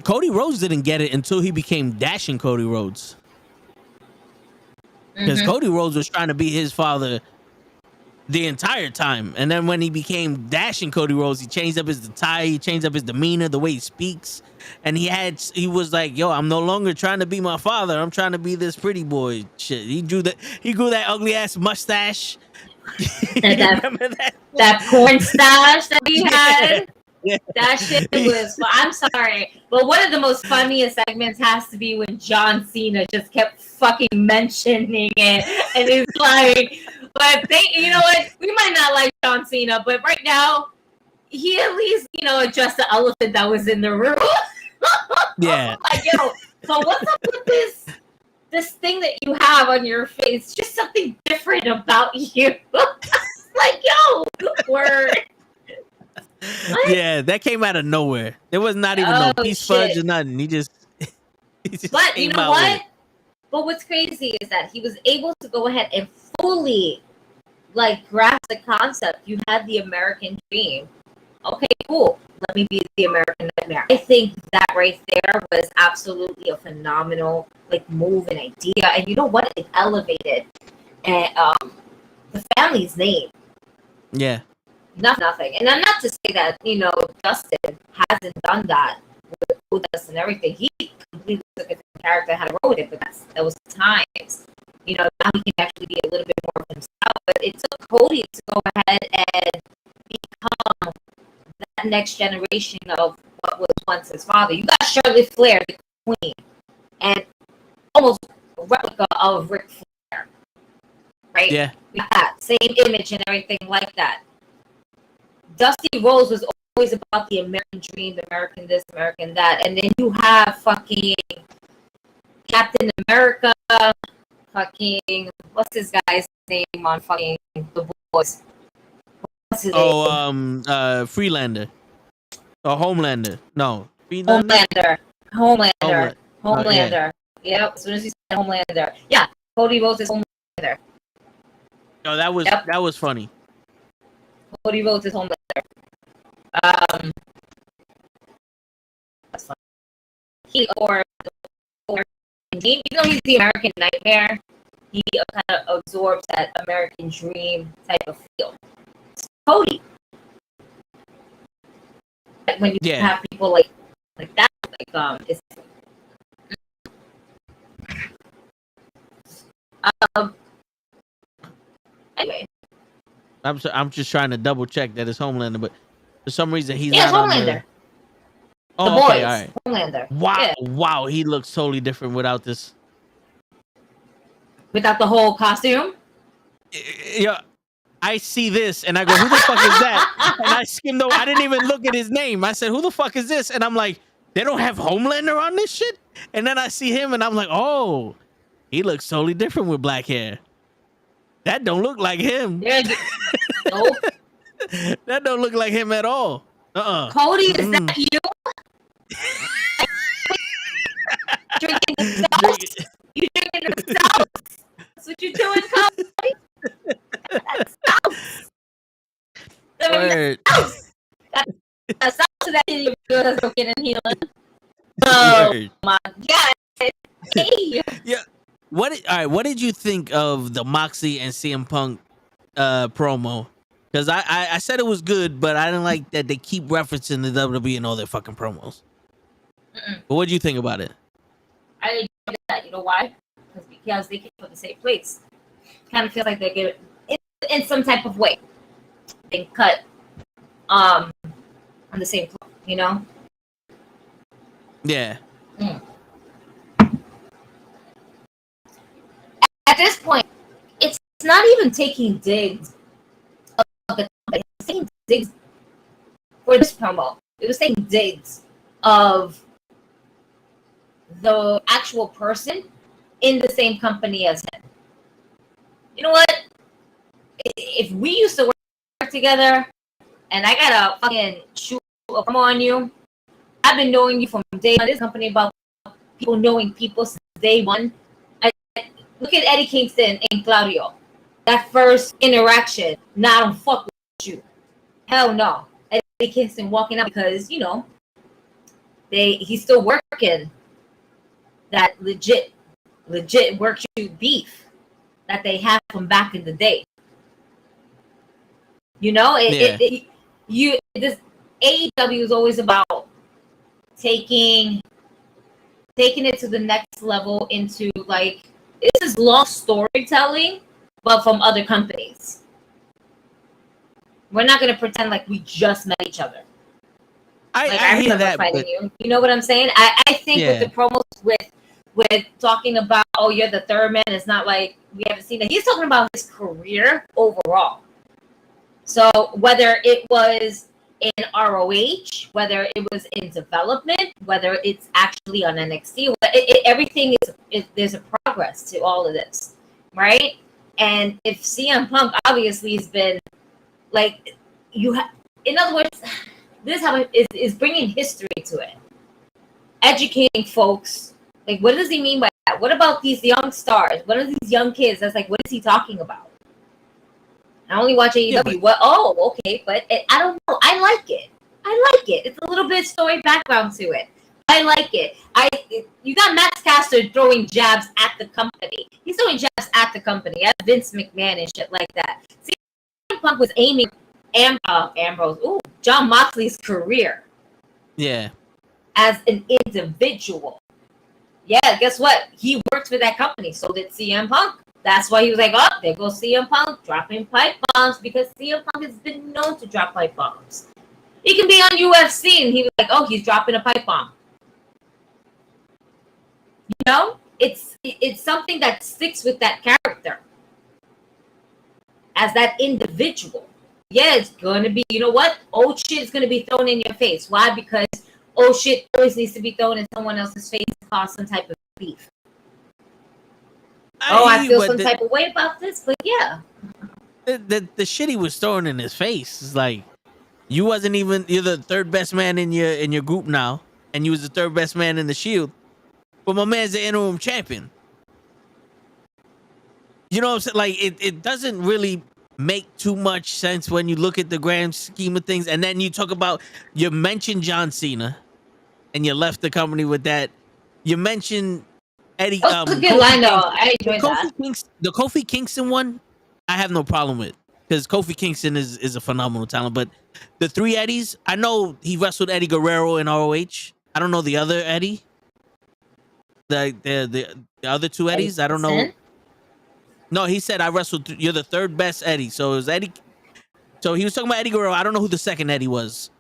Cody Rhodes didn't get it until he became Dashing Cody Rhodes. Because Cody Rhodes was trying to be his father the entire time. And then when he became Dashing Cody Rhodes, he changed up his attire, he changed up his demeanor, the way he speaks. And he was like, yo, I'm no longer trying to be my father. I'm trying to be this pretty boy shit. He grew that ugly ass mustache. that porn stash that he had. Yeah. That shit was, well, I'm sorry, but one of the most funniest segments has to be when John Cena just kept fucking mentioning it, and it's like, but you know what, we might not like John Cena, but right now, he at least, you know, addressed the elephant that was in the room. Yeah. Like, yo, so what's up with this thing that you have on your face? Just something different about you. Like, yo, word. What? Yeah, that came out of nowhere. There was not even no peace fudge or nothing. He just but you know what? But what's crazy is that he was able to go ahead and fully like grasp the concept. You had the American dream. Okay, cool. Let me be the American nightmare. I think that right there was absolutely a phenomenal like move and idea. And you know what? It elevated and the family's name. Yeah. Nothing. And I'm not to say that, you know, Justin hasn't done that with Goldust and everything. He completely took a different character and had to roll with it, but that was times. You know, now he can actually be a little bit more of himself. But it took Cody to go ahead and become that next generation of what was once his father. You got Charlotte Flair, the queen, and almost a replica of Ric Flair. Right? Yeah. We got that same image and everything like that. Dusty Rhodes was always about the American dream, the American this, American that. And then you have fucking Captain America, fucking, what's this guy's name on fucking The Boys? What's his name? Freelander. Or Homelander. No. Freelander? Homelander. Yeah. Yep, as soon as you said Homelander. Yeah, Cody Rhodes is Homelander. No, that was funny. Cody Rhodes is Homelander. That's fine. Or even though he's the American Nightmare, he kind of absorbs that American Dream type of feel. It's Cody. When you have people like that, it's anyway. I'm just trying to double check that it's Homelander, but for some reason he's not on Homelander. there. Oh, the Boys, okay, all right. Homelander. Wow, wow, he looks totally different without this. Without the whole costume? Yeah, I see this and I go, who the fuck is that? And I skimmed over. I didn't even look at his name. I said, who the fuck is this? And I'm like, they don't have Homelander on this shit? And then I see him and I'm like, oh, he looks totally different with black hair. That don't look like him. Nope. That don't look like him at all. Cody, is that you? Drinking the sauce? You drinking the sauce? That's what you're doing, Cody? That's sauce. That's sauce that you're good at looking and healing. Oh my God. Hey. Yeah. All right, what did you think of the Moxley and CM Punk promo? Because I said it was good, but I didn't like that they keep referencing the WWE in all their fucking promos. But what did you think about it? I enjoyed that. You know why? Because they came from the same place. Kind of feels like they get it in some type of way. Being cut on the same floor. You know? Yeah. At this point, it's not even taking digs of the company. It's taking digs for this promo. It was taking digs of the actual person in the same company as him. You know what? If we used to work together and I gotta fucking shoot a promo on you, I've been knowing you from day one. This company about people knowing people since day one. Look at Eddie Kingston and Claudio. That first interaction, nah, I don't fuck with you. Hell no. Eddie Kingston walking out because, you know, he's still working that legit work shoot beef that they have from back in the day. You know, this AEW is always about taking it to the next level into like, this is long storytelling, but from other companies. We're not gonna pretend like we just met each other. I hear that, fighting you. You know what I'm saying? I think with the promos with talking about, oh, you're the third man, it's not like we haven't seen it. He's talking about his career overall. So whether it was in ROH, whether it was in development, whether it's actually on NXT, everything is there's a progress to all of this, right? And if CM Punk obviously has been like, in other words, this is how it is bringing history to it, educating folks. Like, what does he mean by that? What about these young stars? What are these young kids? That's like, what is he talking about? I only watch AEW. What? Oh, okay, but I don't know. I like it. It's a little bit story background to it. I like it. You got Max Caster throwing jabs at the company. He's throwing jabs at the company, at Vince McMahon and shit like that. CM Punk was aiming Jon Moxley's career. Yeah. As an individual. Yeah, guess what? He worked for that company. So did CM Punk. That's why he was like, oh, there goes CM Punk dropping pipe bombs, because CM Punk has been known to drop pipe bombs. He can be on UFC and he was like, oh, he's dropping a pipe bomb. You know, it's something that sticks with that character as that individual. Yeah, it's going to be, you know what? Oh, shit is going to be thrown in your face. Why? Because oh, shit always needs to be thrown in someone else's face to cause some type of beef. I feel some type of way about this, but yeah. The shit he was throwing in his face is like, you're the third best man in your group now, and you was the third best man in the Shield, but my man's the interim champion. You know what I'm saying? Like, it doesn't really make too much sense when you look at the grand scheme of things. And then you mentioned John Cena, and you left the company with that. You mentioned Eddie. That was a good line, though. I enjoyed that. The Kofi Kingston one, I have no problem with, because Kofi Kingston is a phenomenal talent. But the three Eddies, I know he wrestled Eddie Guerrero in ROH. I don't know the other Eddie. The other two Eddies, I don't know. No, he said I wrestled. You're the third best Eddie. So it was Eddie. So he was talking about Eddie Guerrero. I don't know who the second Eddie was.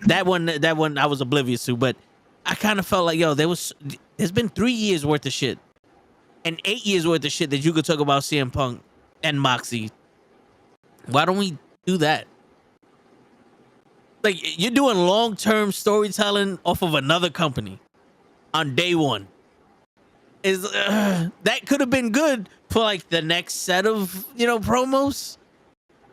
That one I was oblivious to, but I kind of felt like, there's been 3 years worth of shit and 8 years worth of shit that you could talk about CM Punk and Moxie. Why don't we do that? Like, you're doing long-term storytelling off of another company on day one. That could have been good for like the next set of promos,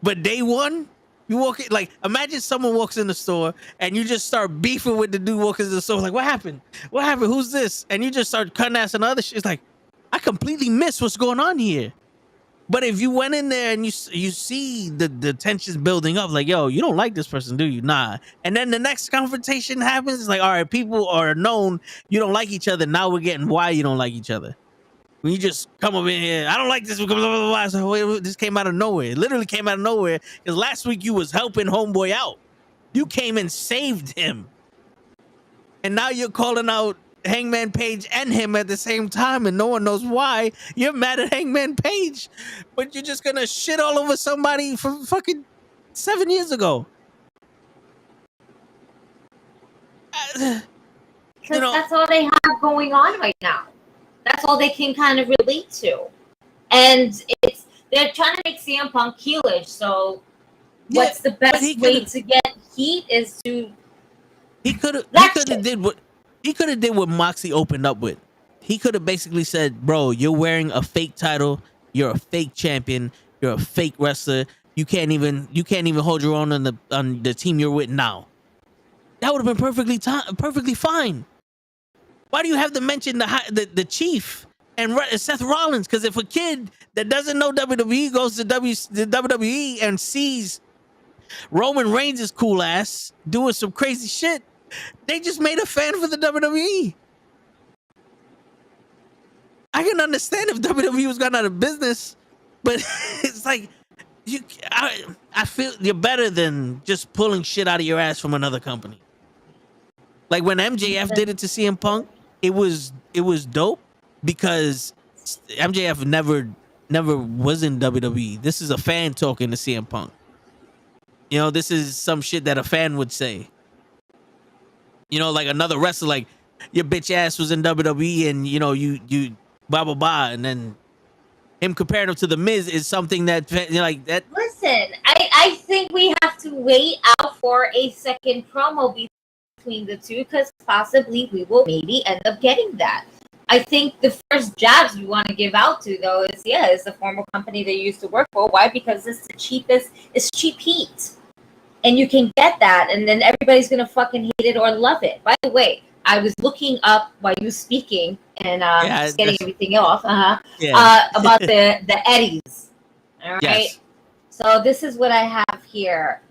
but day one, you walk in, like, imagine someone walks in the store and you just start beefing with the dude walking in the store, like, what happened, who's this, and you just start cutting ass and other shit. It's like, I completely missed what's going on here. But if you went in there and you see the tensions building up, like, yo, you don't like this person, do you? Nah. And then the next confrontation happens. It's like, all right, people are known you don't like each other. Now we're getting why you don't like each other. When you just come up in here, I don't like this. Blah, blah, blah, blah. So, wait, this came out of nowhere. It literally came out of nowhere, because last week you was helping homeboy out. You came and saved him. And now you're calling out Hangman Page and him at the same time, and no one knows why. You're mad at Hangman Page, but you're just gonna shit all over somebody from fucking 7 years ago. Because that's all they have going on right now. That's all they can kind of relate to. And they're trying to make CM Punk heelish. So what's the best way to get heat is to he could have did what Moxie opened up with. He could have basically said, "Bro, you're wearing a fake title. You're a fake champion. You're a fake wrestler. You can't even hold your own on the team you're with now." That would have been perfectly fine. Why do you have to mention the Chief and Seth Rollins? Because if a kid that doesn't know WWE goes to the WWE and sees Roman Reigns' cool ass doing some crazy shit, they just made a fan for the WWE. I can understand if WWE was gone out of business, but it's like I feel you're better than just pulling shit out of your ass from another company. Like when MJF did it to CM Punk, it was dope because MJF never was in WWE. This is a fan talking to CM Punk. You know, this is some shit that a fan would say. You know, like another wrestler, like your bitch ass was in WWE, and you know you blah blah blah, and then him comparing him to the Miz is something that like that. Listen, I think we have to wait out for a second promo between the two because possibly we will maybe end up getting that. I think the first jabs we want to give out to though is the former company they used to work for. Why? Because it's the cheapest. It's cheap heat, and you can get that, and then everybody's gonna fucking hate it or love it. By the way, I was looking up while you were speaking and just getting everything off. About the Eddies. All right. Yes. So this is what I have here.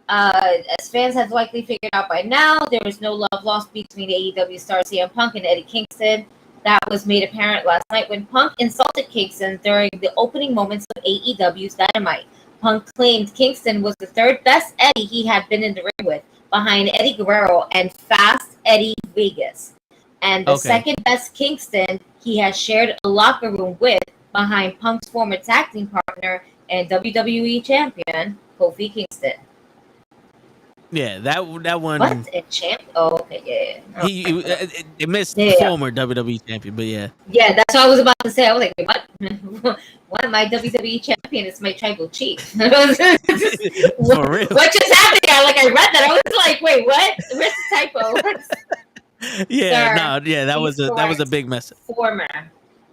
As fans have likely figured out by now, there was no love lost between AEW star CM Punk and Eddie Kingston. That was made apparent last night when Punk insulted Kingston during the opening moments of AEW's Dynamite. Punk claimed Kingston was the third best Eddie he had been in the ring with, behind Eddie Guerrero and Fast Eddie Vegas. And the second best Kingston he has shared a locker room with, behind Punk's former tag team partner and WWE champion, Kofi Kingston. Yeah, that one. What a champ? Oh, okay, yeah. It missed former WWE champion, but yeah. Yeah, that's what I was about to say. I was like, wait, what? One of my WWE champion is my tribal chief. For real? What just happened? I read that. I was like, wait, what? Where's the typo? That was a big mess. Former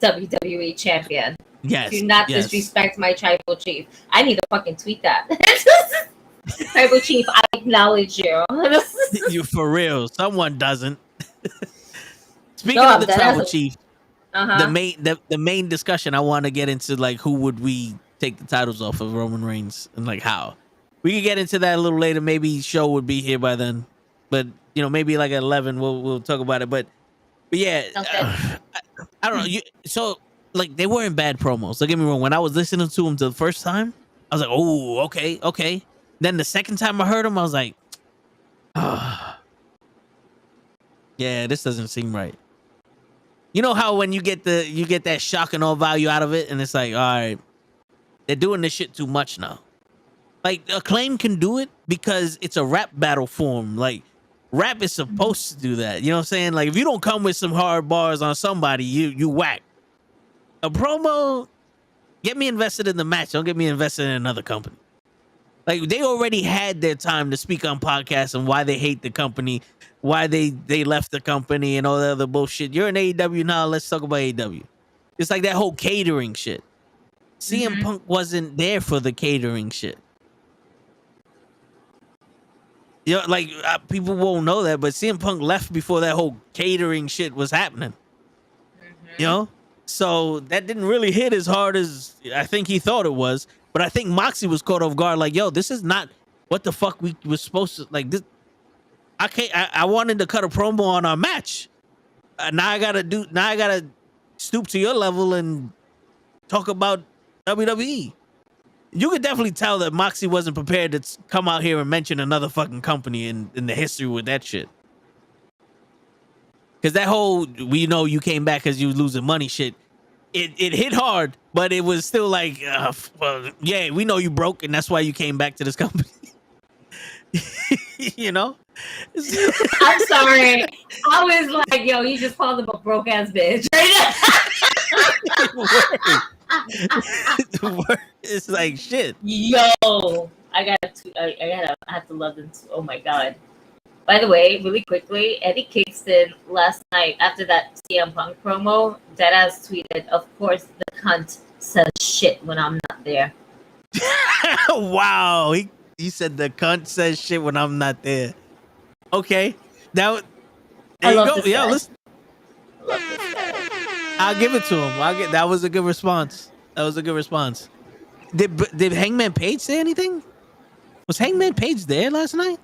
WWE champion. Yes. Do not disrespect my tribal chief. I need to fucking tweet that. Tribal chief, I acknowledge you. You for real? Someone doesn't. Speaking of the tribal chief, the main discussion I want to get into, like, who would we take the titles off of Roman Reigns and like how we could get into that a little later. Maybe show would be here by then, but you know, maybe like at 11 we'll talk about it. But yeah, I don't know. So like they weren't bad promos. Don't get me wrong. When I was listening to them the first time, I was like, oh, okay. Then the second time I heard him, I was like, yeah, this doesn't seem right. You know how when you get that shock and all value out of it, and it's like, all right, they're doing this shit too much now. Like Acclaim can do it because it's a rap battle form. Like rap is supposed to do that. You know what I'm saying? Like if you don't come with some hard bars on somebody, you whack. A promo, get me invested in the match. Don't get me invested in another company. Like they already had their time to speak on podcasts and why they hate the company, why they left the company and all the other bullshit. You're in AEW now. Let's talk about AEW. It's like that whole catering shit. CM Punk wasn't there for the catering shit. You know, like people won't know that, but CM Punk left before that whole catering shit was happening. You know, so that didn't really hit as hard as I think he thought it was. But I think Moxie was caught off guard. Like, yo, this is not what the fuck we was supposed to like. This, I can't. I wanted to cut a promo on our match. Now I gotta stoop to your level and talk about WWE. You could definitely tell that Moxie wasn't prepared to come out here and mention another fucking company in the history with that shit. Because that whole, we know you came back because you was losing money shit, it hit hard, but it was still like, well, yeah, we know you broke and that's why you came back to this company. You know? I'm sorry. I was like, yo, you just called him a broke ass bitch. It's like shit. Yo, I have to love them too. Oh my god. By the way, really quickly, Eddie Kingston last night after that CM Punk promo, deadass tweeted, "Of course, the cunt says shit when I'm not there." Wow, he said the cunt says shit when I'm not there. Okay, now there you go. Yeah, listen. I'll give it to him. That was a good response. That was a good response. Did Hangman Page say anything? Was Hangman Page there last night?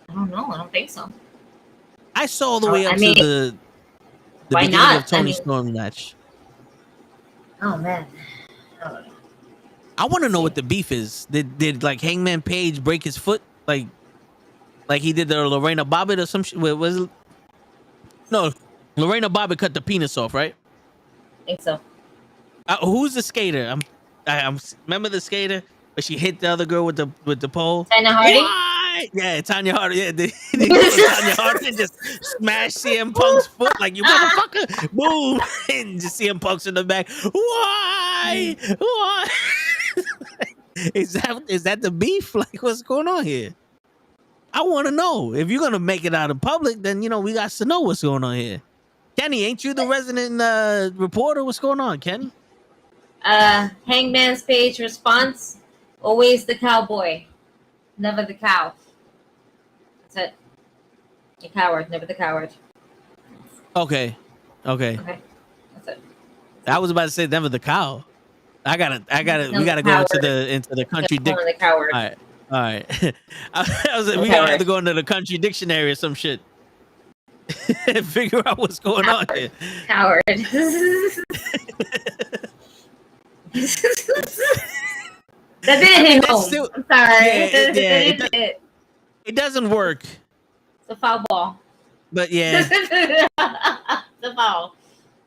I don't know. I don't think so. I saw all the way up to the beginning of Tony Storm match. Oh man. I want to know what the beef is. Did like Hangman Page break his foot like he did the Lorena Bobbitt or some shit? Was it? No, Lorena Bobbitt cut the penis off, right? I think so. Who's the skater? I'm remember the skater, but she hit the other girl with the pole. Tanya Harding. Why? Yeah, Tanya Harding. Yeah, they Tanya Harding just smashed CM Punk's foot like you motherfucker. Boom, and just CM Punk's in the back. Why? Why? Is that the beef? Like, what's going on here? I want to know. If you're gonna make it out in public, then we got to know what's going on here. Kenny, ain't you the resident reporter? What's going on, Kenny? Hangman's Page response: always the cowboy, never the cow. That's it. You coward, never the coward. Okay. That's it. I was about to say never the cow. We gotta go into the country dictionary. All right. We gotta have to go into the country dictionary or some shit. And figure out what's going on here. Coward. That didn't hit home. I'm sorry. It doesn't work. It's a foul ball. But yeah. It's a foul.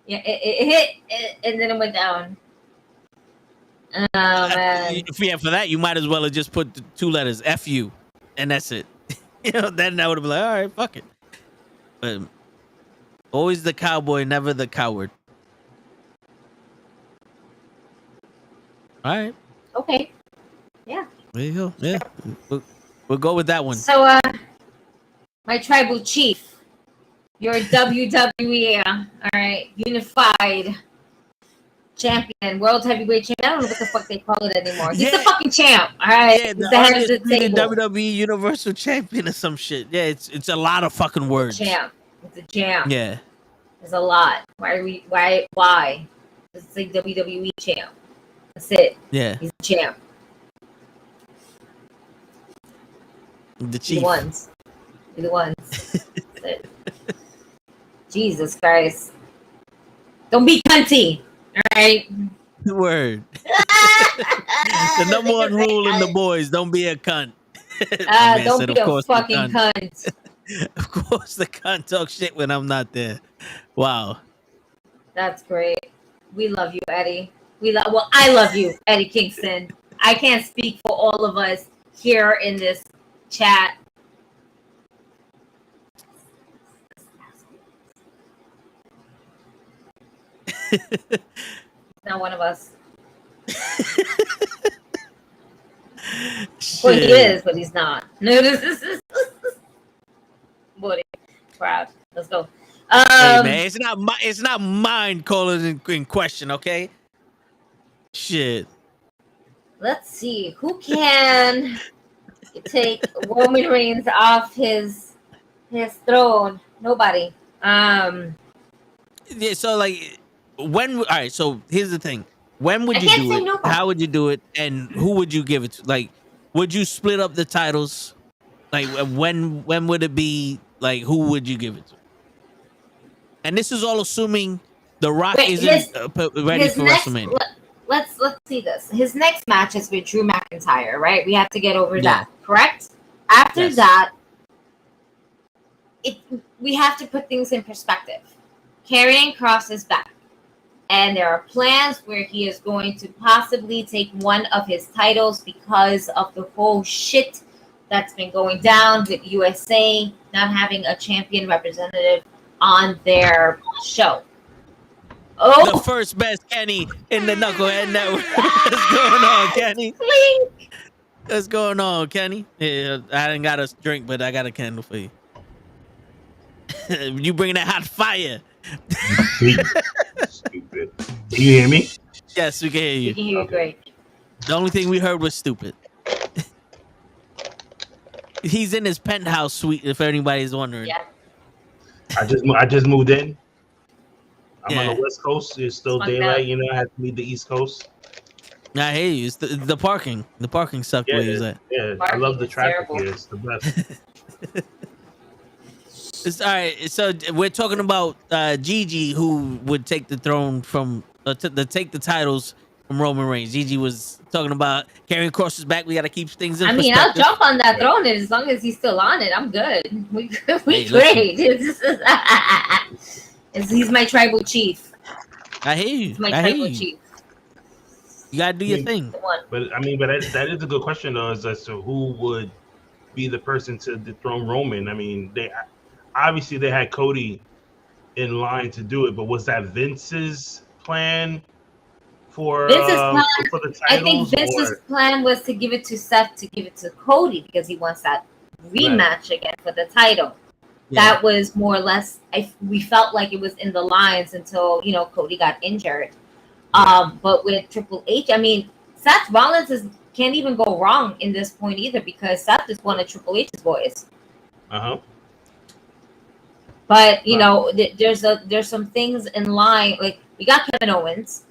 Yeah, it hit and then it went down. Oh man. For that, you might as well have just put the 2 letters FU, and that's it. Then I would have been like, all right, fuck it. But always the cowboy, never the coward. All right. Okay. Yeah. There you go. Yeah. We'll go with that one. So, my tribal chief, your WWE, all right, unified champion, world heavyweight champion. I don't know what the fuck they call it anymore. He's the fucking champ, all right? Yeah, He's the head of the table. WWE Universal Champion or some shit. Yeah, it's a lot of fucking words. It's a champ. Yeah. There's a lot. Why? It's like WWE champ. That's it. Yeah. He's a champ. The chief. You're the ones. That's it. Jesus Christ. Don't be cunty. All right. Word. The number one rule in the boys: don't be a cunt. Don't be a fucking cunt. Of course, the cunt talk shit when I'm not there. Wow. That's great. We love you, Eddie. I love you, Eddie Kingston. I can't speak for all of us here in this chat. Not one of us. Well, he is, but he's not. No, this is crap. Let's go. Hey man, it's not mind calling in question, okay? Shit. Let's see who can take Roman Reigns off his throne. Nobody. Yeah. So like, all right. So here's the thing. When would you do it? Nobody. How would you do it? And who would you give it to? Like, would you split up the titles? Like, when would it be? Like, who would you give it to? And this is all assuming The Rock isn't ready for WrestleMania. Let's see this. His next match is with Drew McIntyre, right? We have to get over that, correct? After that, we have to put things in perspective. Karrion Kross is back. And there are plans where he is going to possibly take one of his titles because of the whole shit that's been going down with USA not having a champion representative on their show. The Oh, first best Kenny in the Knucklehead Network. What's going on, Kenny? Blink. What's going on, Kenny? Yeah, I didn't got a drink, but I got a candle for you. You bring that hot fire. Stupid. Can you hear me? Yes, we can hear We you. can hear you great. The only thing we heard was stupid. He's in his penthouse suite, if anybody's wondering. Yeah. I just moved in. I'm Yeah. on the West Coast. It's still Fuck daylight. that. You know, I have to leave the East Coast. I hear you. It's the parking. The parking sucked where he's at. Yeah. I Parking love the is traffic terrible. here. It's the best. It's all right. So we're talking about Gigi, who would take the throne from take the titles from Roman Reigns. Gigi was talking about carrying crosses back. We got to keep things in I mean, I'll perspective. jump on that throne as long as he's still on it. I'm good. We Hey, great. He's my tribal chief. I hear you. He's my I hear tribal you. chief. You gotta do your thing. The one. But that is a good question though, as to who would be the person to dethrone Roman. I mean, they had Cody in line to do it, but was that Vince's plan for Vince's plan, for the titles? I think Vince's plan was to give it to Seth to give it to Cody because he wants that rematch again for the title. Yeah. That was more or less. We felt like it was in the lines until Cody got injured. But with Triple H, I mean, Seth Rollins can't even go wrong in this point either because Seth is one of Triple H's boys. But there's some things in line. Like we got Kevin Owens,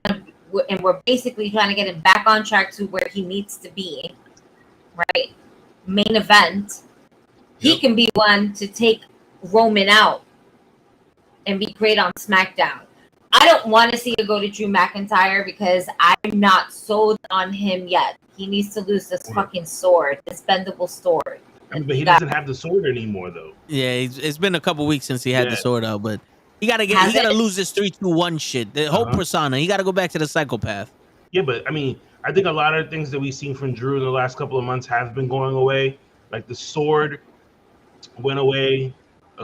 and we're basically trying to get him back on track to where he needs to be. Right, main event. He can be one to take Roman out and be great on SmackDown. I don't want to see it go to Drew McIntyre because I'm not sold on him yet. He needs to lose this fucking sword, this bendable sword. But he doesn't have the sword anymore, though. Yeah, it's been a couple weeks since he had the sword out, but he gotta lose this 3-2-1 shit. The whole persona. He gotta go back to the psychopath. Yeah, but I mean, I think a lot of things that we've seen from Drew in the last couple of months have been going away. Like the sword went away,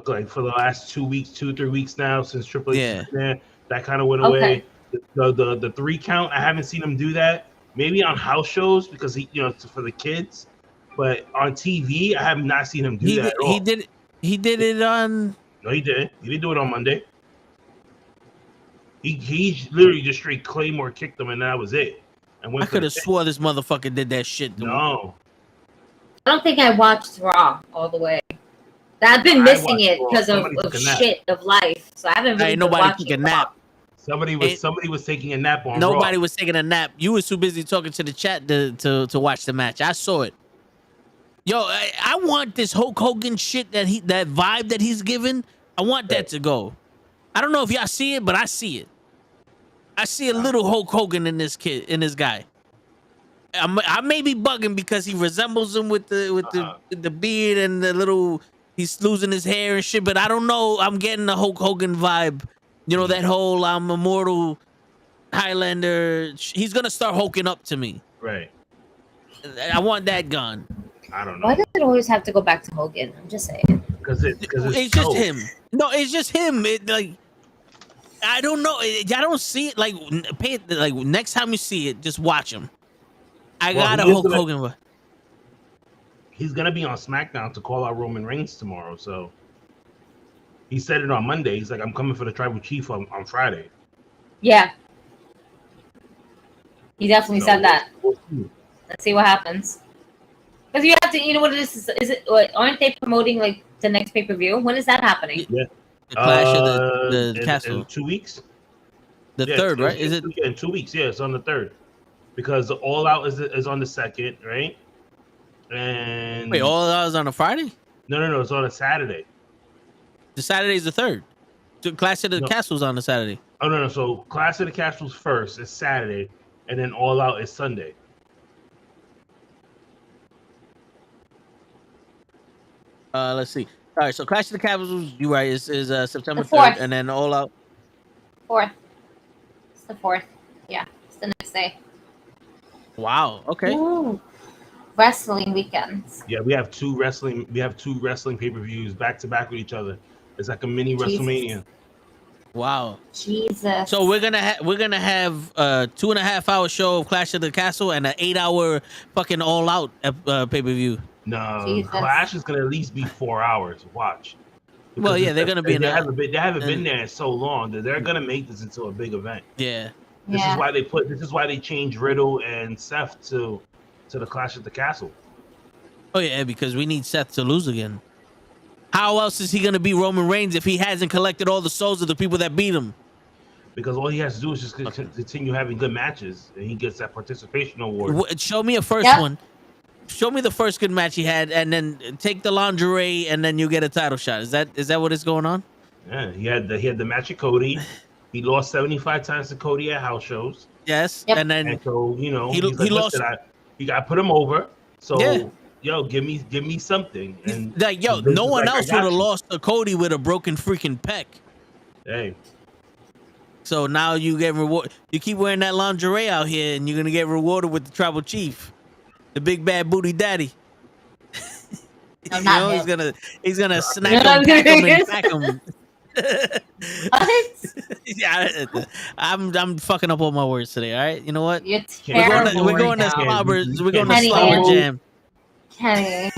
like for the last 2 weeks, 2-3 weeks now since Triple H. That kind of went away. The 3 count, I haven't seen him do that. Maybe on house shows because it's for the kids. But on TV, I have not seen him do that at all. He did it on. No, he didn't. He didn't do it on Monday. He literally just straight Claymore kicked him, and that was it. And I could have swore this motherfucker did that shit. No. I don't think I watched Raw all the way. I've been missing it because of shit of life. So I haven't really been watching took a nap. Somebody was taking a nap on Nobody Raw. was taking a nap. You was too busy talking to the chat to watch the match. I saw it. Yo, I want this Hulk Hogan shit that vibe that he's giving. I want that to go. I don't know if y'all see it, but I see it. I see a little Hulk Hogan in this guy. I may be bugging because he resembles him with the beard and the little. He's losing his hair and shit, but I don't know. I'm getting the Hulk Hogan vibe. That whole I'm immortal Highlander. He's gonna start hulking up to me. Right. I want that gun. I don't know. Why does it always have to go back to Hogan? I'm just saying. Because it's just him. No, it's just him. I don't know. I don't see it. Like next time you see it, just watch him. I got a Hulk Hogan. He's gonna be on SmackDown to call out Roman Reigns tomorrow. So he said it on Monday. He's like, "I'm coming for the Tribal Chief on Friday." Yeah. He definitely said that. Let's see what happens. Because you have to, what it is? Is it? Aren't they promoting like the next pay-per-view? When is that happening? Yeah. The Clash of the Castle. In 2 weeks. The 3rd, right? Is it? Yeah, in 2 weeks. Yeah, it's on the 3rd. Because the All Out is on the 2nd, right? And wait, All Out is on a Friday? No, it's on a Saturday. The Saturday's the 3rd. The Clash of the Castle's on the Saturday. Oh no! So Clash of the Castle's first is Saturday, and then All Out is Sunday. Let's see. All right, so Clash of the Castles, you're right, is September 4th. 3rd, and then All Out. 4th. It's the 4th. Yeah, it's the next day. Wow. Okay. Ooh. wrestling weekends. Yeah, we have two wrestling pay-per-views back to back with each other. It's like a mini Jesus. WrestleMania. Wow. Jesus. So we're gonna have 2.5 hour show of Clash of the Castle and an 8 hour fucking all out pay-per-view. No, Jesus. Clash is gonna at least be 4 hours. Watch. Well, yeah, they're gonna be in. They haven't been there in so long that they're gonna make this into a big event. Yeah. This is why they changed Riddle and Seth to the Clash at the Castle. Oh yeah, because we need Seth to lose again. How else is he gonna be Roman Reigns if he hasn't collected all the souls of the people that beat him? Because all he has to do is just continue having good matches, and he gets that participation award. Show me a first one. Show me the first good match he had, and then take the lingerie, and then you get a title shot. Is that what is going on? Yeah, he had the match with Cody. He lost 75 times to Cody at house shows. Yes, Yep. And so he he lost. Listen, you got to put him over. So yo, give me something. And like no one else would have lost to Cody with a broken freaking pec. Hey. So now you get reward. You keep wearing that lingerie out here, and you're gonna get rewarded with the tribal chief, the big bad booty daddy. No, he's gonna snack him, pack him, and pack him. What? Yeah, I'm fucking up all my words today. All right, you know what? You're terrible. We're going to slobber. We're going to Kenny. slobber jam. Kenny.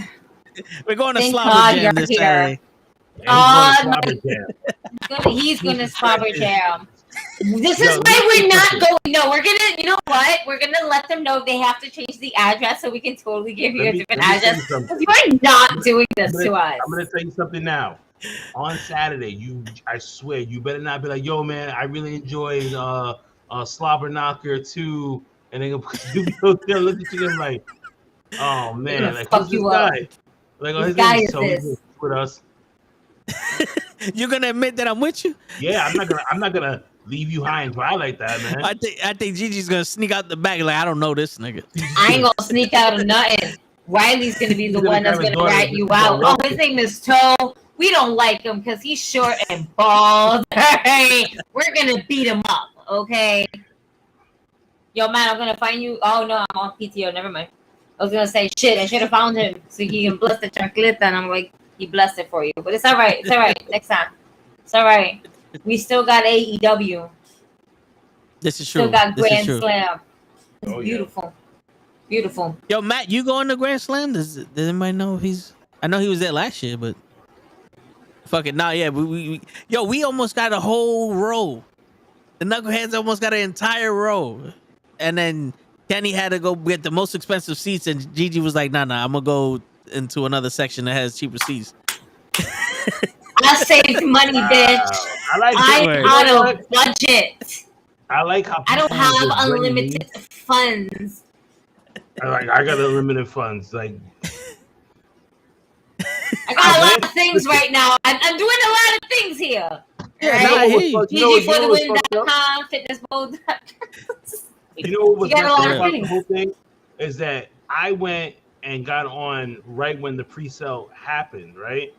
We're going to Thank slobber God jam you're this here. Saturday. Oh, no. He's gonna slobber jam. This is why we're not going. No, we're gonna. You know what? We're gonna let them know they have to change the address so we can totally give you a different address. Because you're not doing this to us. I'm gonna tell you something now. On Saturday, I swear, you better not be like, yo, man, I really enjoyed Slobber Knocker 2, and then you'll look at you and like, oh man, like who's this guy? Like, oh, his name is so with us. You're gonna admit that I'm with you? Yeah, I'm not gonna leave you high and dry like that, man. I think Gigi's gonna sneak out the back like I don't know this nigga. I ain't gonna sneak out of nothing. Riley's gonna be the one that's gonna rat you out. Oh, his name is Toe. We don't like him because he's short and bald. We're gonna beat him up, okay? Yo, man, I'm gonna find you. Oh no, I'm on PTO. Never mind. I was gonna say shit. I should have found him so he can bless the chocolate, and I'm like, he blessed it for you. But it's all right. It's all right. Next time, it's all right. We still got AEW. This is true. Still got Grand Slam. It's beautiful. Beautiful. Yo, Matt, you going to Grand Slam? Does anybody know if he's? I know he was there last year, but fuck it. Nah, yeah. We almost got a whole row. The Knuckleheads almost got an entire row, and then Kenny had to go get the most expensive seats, and Gigi was like, "Nah, I'm gonna go into another section that has cheaper seats." I saved money, bitch. I'm out of budget. I like how I don't have unlimited funds. I got unlimited funds. Like I got a lot of things right now. I'm doing a lot of things here. GG4thewin.com, fitnessmode. You know what was the whole thing is that I went and got on right when the pre-sale happened, right?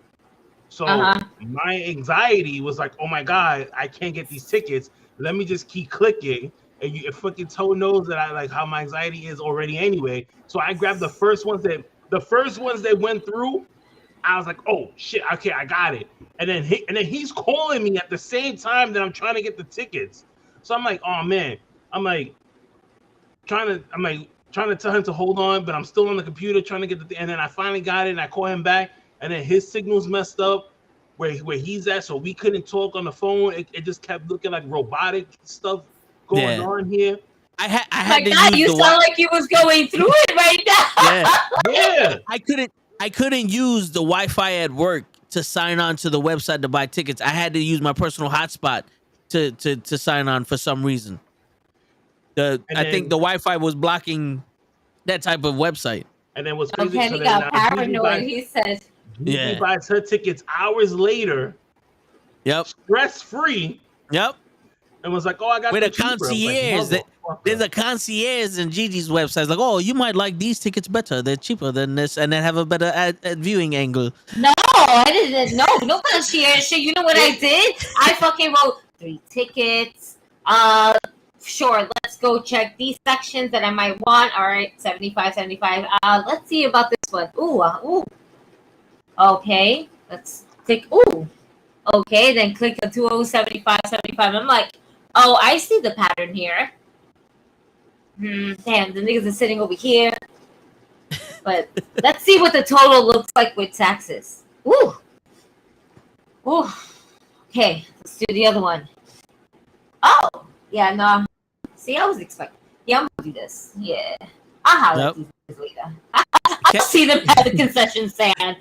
So my anxiety was like, oh my God, I can't get these tickets. Let me just keep clicking. And you fucking Toe knows that I like how my anxiety is already anyway. So I grabbed the first ones that went through. I was like, oh shit, okay, I got it. And then he's calling me at the same time that I'm trying to get the tickets. So I'm like, oh man, I'm trying to tell him to hold on, but I'm still on the computer trying to get and then I finally got it and I call him back. And then his signal's messed up where he's at, so we couldn't talk on the phone. It just kept looking like robotic stuff going on here. I had to use you sound like you was going through it right now. Yeah. I couldn't use the Wi-Fi at work to sign on to the website to buy tickets. I had to use my personal hotspot to sign on for some reason. I think the Wi-Fi was blocking that type of website. And then what's crazy? Okay, he got paranoid. He says. He buys her tickets hours later. Yep. Stress-free. Yep. And was like, oh, I got with a concierge. There's a concierge in Gigi's website. It's like, oh, you might like these tickets better. They're cheaper than this, and then have a better viewing angle. No, I didn't. No concierge shit. You know what I did? I fucking wrote 3 tickets. sure, let's go check these sections that I might want. All right, 75, 75. Let's see about this one. Ooh. Okay, let's click. Ooh. Okay, then click the 2075, 75. I'm like, oh, I see the pattern here. Damn, the niggas are sitting over here. But let's see what the total looks like with taxes. Ooh. Okay, let's do the other one. Oh, yeah, no. See, I was expecting. Yeah, I'm gonna do this. Yeah. I'll holler at these guys later. I'll see them at the concession stand.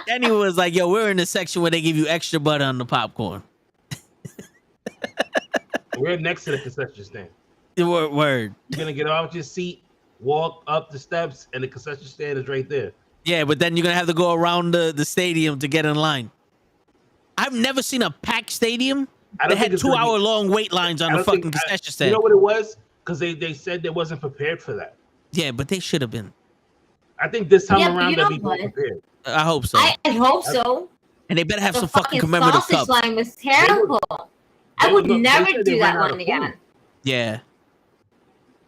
Kenny was like, yo, we're in the section where they give you extra butter on the popcorn. We're next to the concession stand. Word. You're gonna get off your seat, walk up the steps, and the concession stand is right there. Yeah, but then you're gonna have to go around the stadium to get in line. I've never seen a packed stadium that had 2-hour-long wait lines on the fucking concession stand. You know what it was? Because they said they wasn't prepared for that. Yeah, but they should have been. I think this time around they'll be prepared. I hope so. I hope so. And they better have some fucking commemorative cups. The sausage line was terrible. I would never do that one again. Yeah.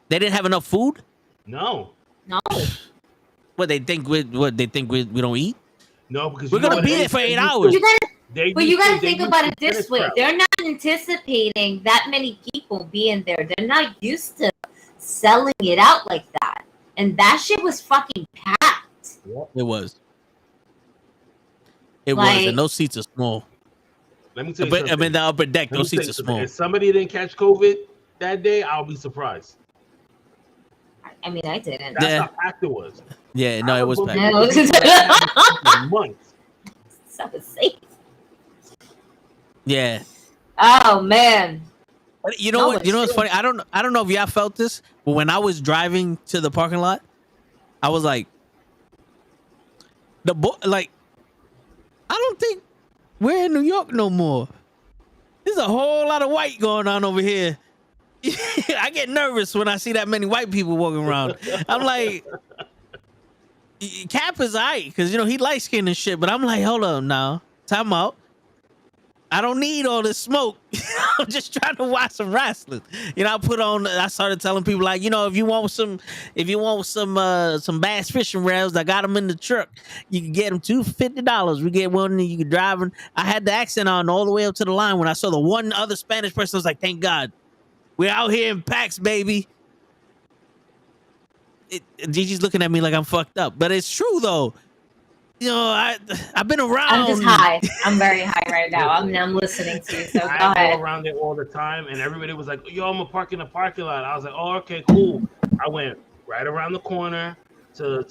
They didn't have enough food? No. What they think we don't eat? No, because we're gonna be there for 8 hours. But you gotta think about it this way. They're not anticipating that many people being there. They're not used to selling it out like that. And that shit was fucking packed. It was. It was, and those seats are small. Let me tell you something. I mean, the upper deck, those seats are small. If somebody didn't catch COVID that day, I'll be surprised. I mean, I didn't. That's how packed it was. Yeah, no, it was packed. Months. That was safe. Yeah. Oh man. But you know what? You know what's funny? I don't know if y'all felt this, but when I was driving to the parking lot, I was like, I don't think we're in New York no more. There's a whole lot of white going on over here. I get nervous when I see that many white people walking around. I'm like, Cap is aight, because you know he light skinned and shit. But I'm like, hold up now, time out. I don't need all this smoke. I'm just trying to watch some wrestling. You know, I started telling people like, you know, if you want some bass fishing rails, I got them in the truck. You can get them $250. We get one and you can drive them. I had the accent on all the way up to the line when I saw the one other Spanish person. I was like, thank God. We're out here in packs, baby. Gigi's looking at me like I'm fucked up, but it's true though. You know, I've been around. I'm just high. I'm very high right now. I'm listening to you. So go ahead. I go around it all the time, and everybody was like, "Yo, I'm gonna park in the parking lot." I was like, "Oh, okay, cool." I went right around the corner to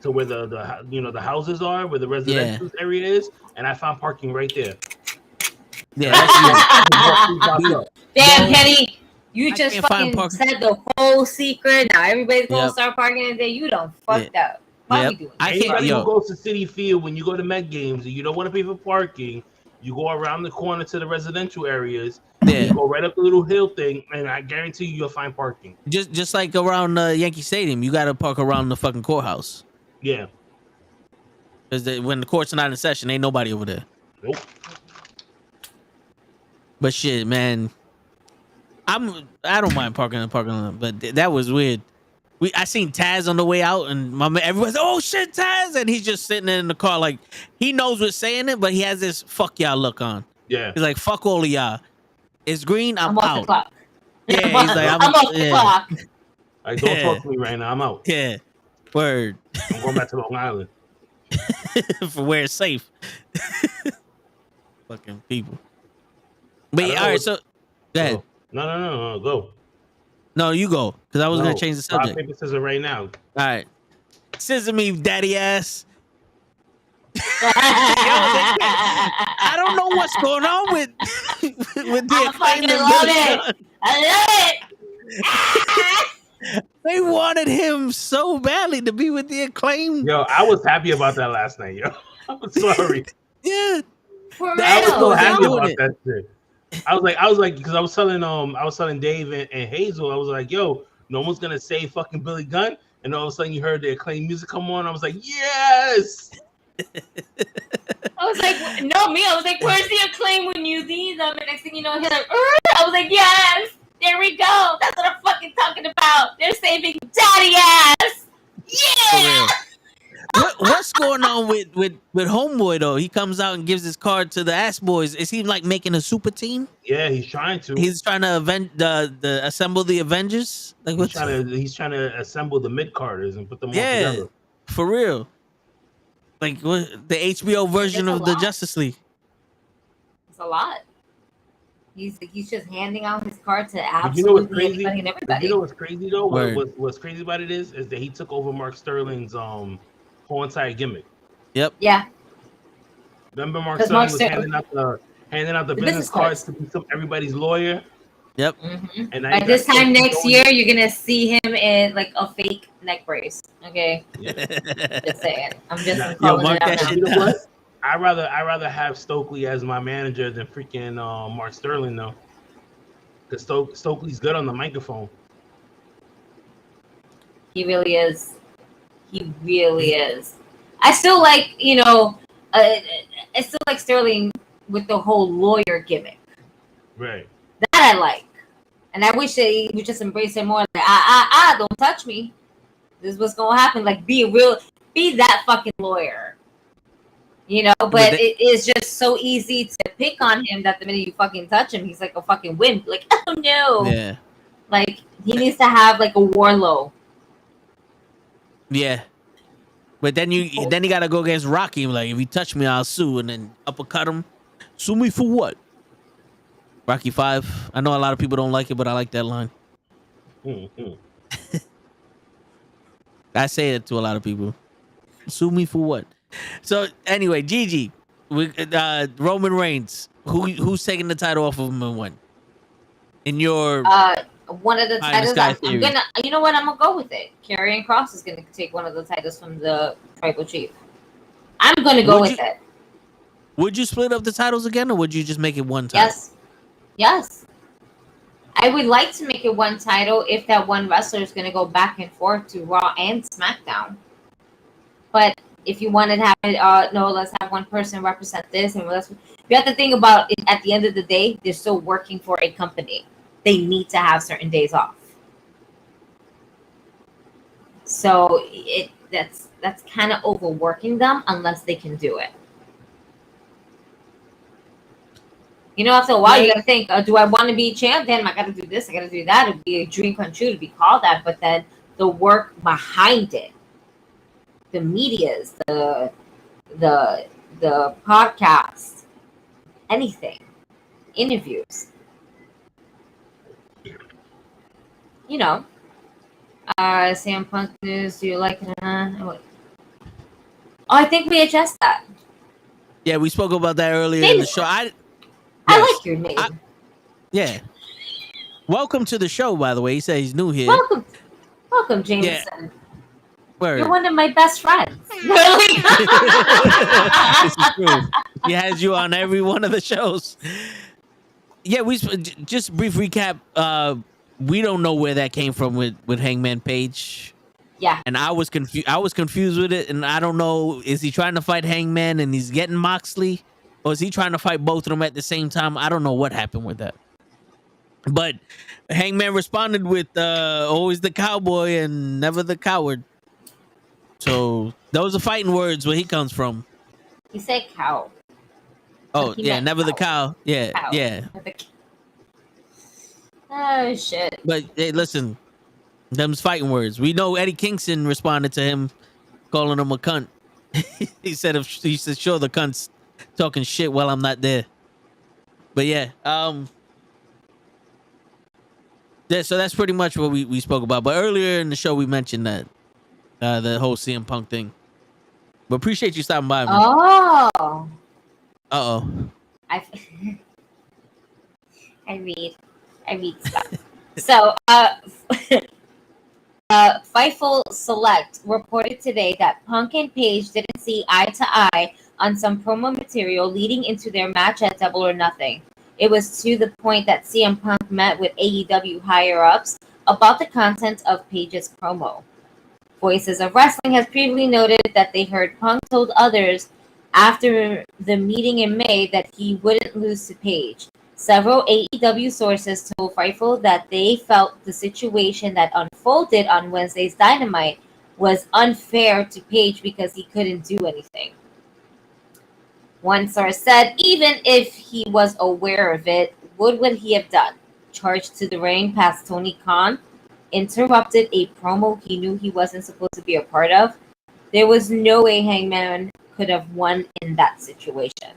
where the houses are, where the residential area is, and I found parking right there. Yeah. Damn, Kenny. You just fucking said the whole secret. Now everybody's gonna start parking in there. You done fucked up. Anybody who goes to City Field, when you go to Met games and you don't want to pay for parking, you go around the corner to the residential areas. Yeah. You go right up the little hill thing, and I guarantee you'll find parking. Just like around Yankee Stadium, you got to park around the fucking courthouse. Yeah. Because when the courts are not in session, ain't nobody over there. Nope. But shit, man, I don't mind parking in the parking lot, but that was weird. I seen Taz on the way out, and everyone's oh shit, Taz, and he's just sitting in the car like he knows what's saying it, but he has this fuck y'all look on. Yeah, he's like fuck all of y'all. It's green, I'm off out. The clock. Yeah, he's like I'm off the clock. Like don't talk to me right now. I'm out. Yeah, word. I'm going back to Long Island for where it's safe. Fucking people. But all right, so go ahead. No, go. No, you go, because I was gonna change the subject. Rock, paper, scissors right now. All right, scissor me, daddy ass. I don't know what's going on with the acclaim. I love it. They wanted him so badly to be with the acclaim. Yo, I was happy about that last night. Yo, I'm sorry. Yeah, I was so happy about that shit. I was like, because I was telling Dave and Hazel, I was like, yo, no one's gonna say fucking Billy Gunn, and all of a sudden you heard the acclaimed music come on. I was like, yes. Oh was like, no, me. I was like, where's the acclaim when you need them? And next thing you know, he's like, I was like, yes, there we go. That's what I'm fucking talking about. They're saving daddy ass. Yeah. What's going on with Homeboy though? He comes out and gives his card to the Ass Boys. Is he like making a super team? Yeah, he's trying to. He's trying to assemble the Avengers. Like he's trying to assemble the mid carders and put them all together. For real. Like what, the HBO version of the Justice League. It's a lot. He's just handing out his card to absolutely anybody and everybody. You know what's crazy though? What's crazy about it is that he took over Mark Sterling's whole entire gimmick. Yep. Yeah. Remember Mark Sterling was handing out the business cards to become everybody's lawyer. Yep. Mm-hmm. And by this time next year, you're gonna see him in like a fake neck brace. Okay. Yeah. Just saying. I'm just calling it out now. You know what? I'd rather have Stokely as my manager than freaking Mark Sterling though, because Stokely's good on the microphone. He really is. He really is. I still like, I still like Sterling with the whole lawyer gimmick. Right. That I like, and I wish that he would just embrace it more. Like, don't touch me. This is what's gonna happen. Like, be that fucking lawyer. But it is just so easy to pick on him that the minute you fucking touch him, he's like a fucking wimp. Like, oh no. Yeah. Like, he needs to have like a Warlow. Yeah. But then you gotta go against Rocky. Like, if you touch me, I'll sue, and then uppercut him. Sue me for what? Rocky 5. I know a lot of people don't like it, but I like that line. Mm-hmm. I say it to a lot of people. Sue me for what? So anyway, Gigi, Roman Reigns. Who's taking the title off of him and when? In your one of the titles, I'm gonna. You know what? I'm gonna go with it. Karrion Kross is gonna take one of the titles from the Tribal Chief. I'm gonna go with it. Would you split up the titles again, or would you just make it one title? Yes. I would like to make it one title if that one wrestler is gonna go back and forth to Raw and SmackDown. But if you wanted to have it, no, let's have one person represent this, and you have to think about it. At the end of the day, they're still working for a company. They need to have certain days off. So that's kind of overworking them unless they can do it. After a while, you got to think, do I want to be champ? Then I got to do this, I got to do that. It would be a dream come true to be called that. But then the work behind it, the medias, the podcast, anything, interviews, CM Punk news. Do you like it? I think we addressed that. Yeah, we spoke about that earlier in the show. I like your name. Yeah. Welcome to the show, by the way. He said he's new here. Welcome, Jameson. Yeah. Word. You're one of my best friends. This is true. He has you on every one of the shows. Yeah, we just brief recap. We don't know where that came from with Hangman Page. Yeah. And I was confused with it, and I don't know. Is he trying to fight Hangman and he's getting Moxley? Or is he trying to fight both of them at the same time? I don't know what happened with that. But Hangman responded with always the cowboy and never the coward. So those are fighting words where he comes from. He said cow. Oh, yeah, never the cow. Yeah, cow. Yeah. Oh, shit. But hey, listen, them's fighting words. We know Eddie Kingston responded to him calling him a cunt. He said, sure, the cunt's talking shit while I'm not there. But yeah, so that's pretty much what we spoke about. But earlier in the show, we mentioned that the whole CM Punk thing. But appreciate you stopping by, man. Oh. Uh-oh. I read stuff. So, Fightful Select reported today that Punk and Page didn't see eye to eye on some promo material leading into their match at Double or Nothing. It was to the point that CM Punk met with AEW higher-ups about the content of Page's promo. Voices of Wrestling has previously noted that they heard Punk told others after the meeting in May that he wouldn't lose to Page. Several AEW sources told Fightful that they felt the situation that unfolded on Wednesday's Dynamite was unfair to Page because he couldn't do anything. One source said, even if he was aware of it, what would he have done? Charged to the ring past Tony Khan? Interrupted a promo he knew he wasn't supposed to be a part of? There was no way Hangman could have won in that situation.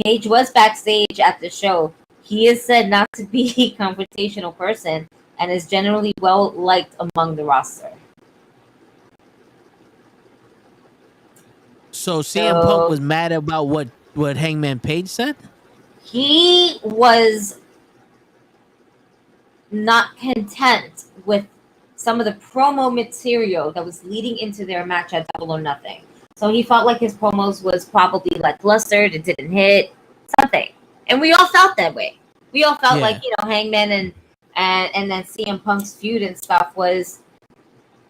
Page was backstage at the show. He is said not to be a confrontational person and is generally well liked among the roster. So CM Punk was mad about what Hangman Page said? He was not content with some of the promo material that was leading into their match at Double or Nothing. So he felt like his promos was probably lackluster, it didn't hit, something. And we all felt that way. We all felt like, you know, Hangman and then CM Punk's feud and stuff was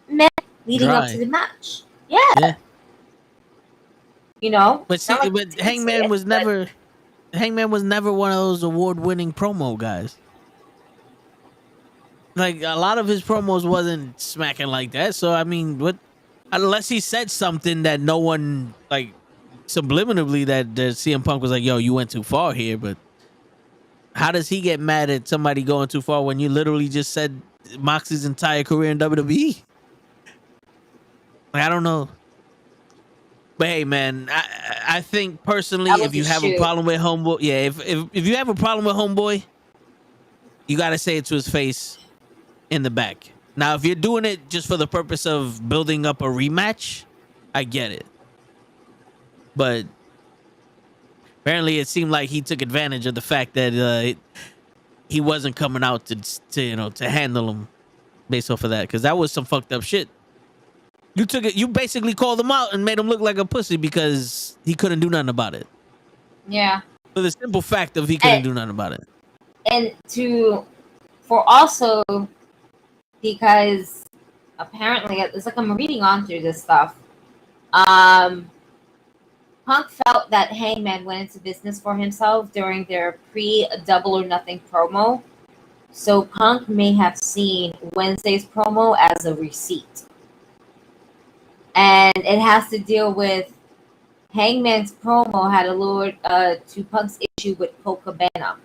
meh leading up to the match. Yeah. You know? But see, but Hangman was never one of those award-winning promo guys. Like, a lot of his promos wasn't smacking like that. So I mean, what? Unless he said something that no one, like, subliminally that CM Punk was like, "Yo, you went too far here." But how does he get mad at somebody going too far when you literally just said Moxley's entire career in WWE? Like, I don't know. But hey, man, I think personally, if you have a problem with Homeboy, if you have a problem with Homeboy, you got to say it to his face in the back. Now, if you're doing it just for the purpose of building up a rematch, I get it. But apparently, it seemed like he took advantage of the fact that he wasn't coming out to handle him based off of that, because that was some fucked up shit. You took it. You basically called him out and made him look like a pussy because he couldn't do nothing about it. Yeah. For the simple fact of he couldn't do nothing about it. And also because apparently it's like I'm reading on through this stuff. Punk felt that Hangman went into business for himself during their pre-Double or Nothing promo. So Punk may have seen Wednesday's promo as a receipt. And it has to deal with Hangman's promo had allured to Punk's issue with Colt Cabana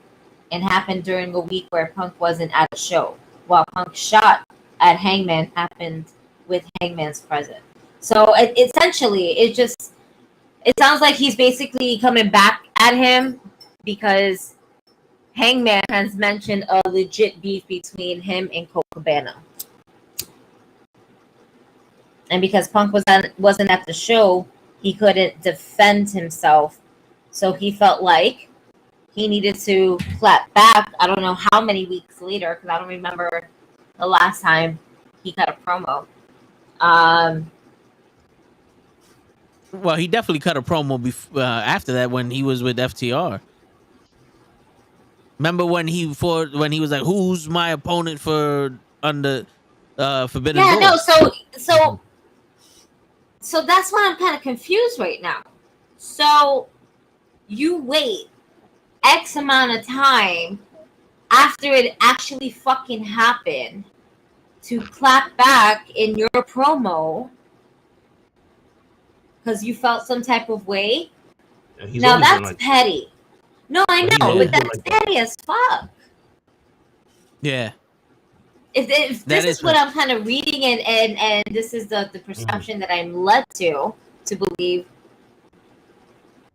and happened during a week where Punk wasn't at a show, while Punk's shot at Hangman happened with Hangman's presence. So essentially, it sounds like he's basically coming back at him because Hangman has mentioned a legit beef between him and Colt Cabana. And because Punk wasn't at the show, he couldn't defend himself. So he felt like he needed to clap back. I don't know how many weeks later, because I don't remember the last time he cut a promo. Well, he definitely cut a promo after that when he was with FTR. Remember when he was like, "Who's my opponent for under Forbidden Door?" Yeah, no. So that's why I'm kind of confused right now. So you wait X amount of time after it actually fucking happened to clap back in your promo because you felt some type of way. Now that's petty. No, I know, but that's petty as fuck. Yeah. If this is what I'm kind of reading and this is the perception that I'm led to believe,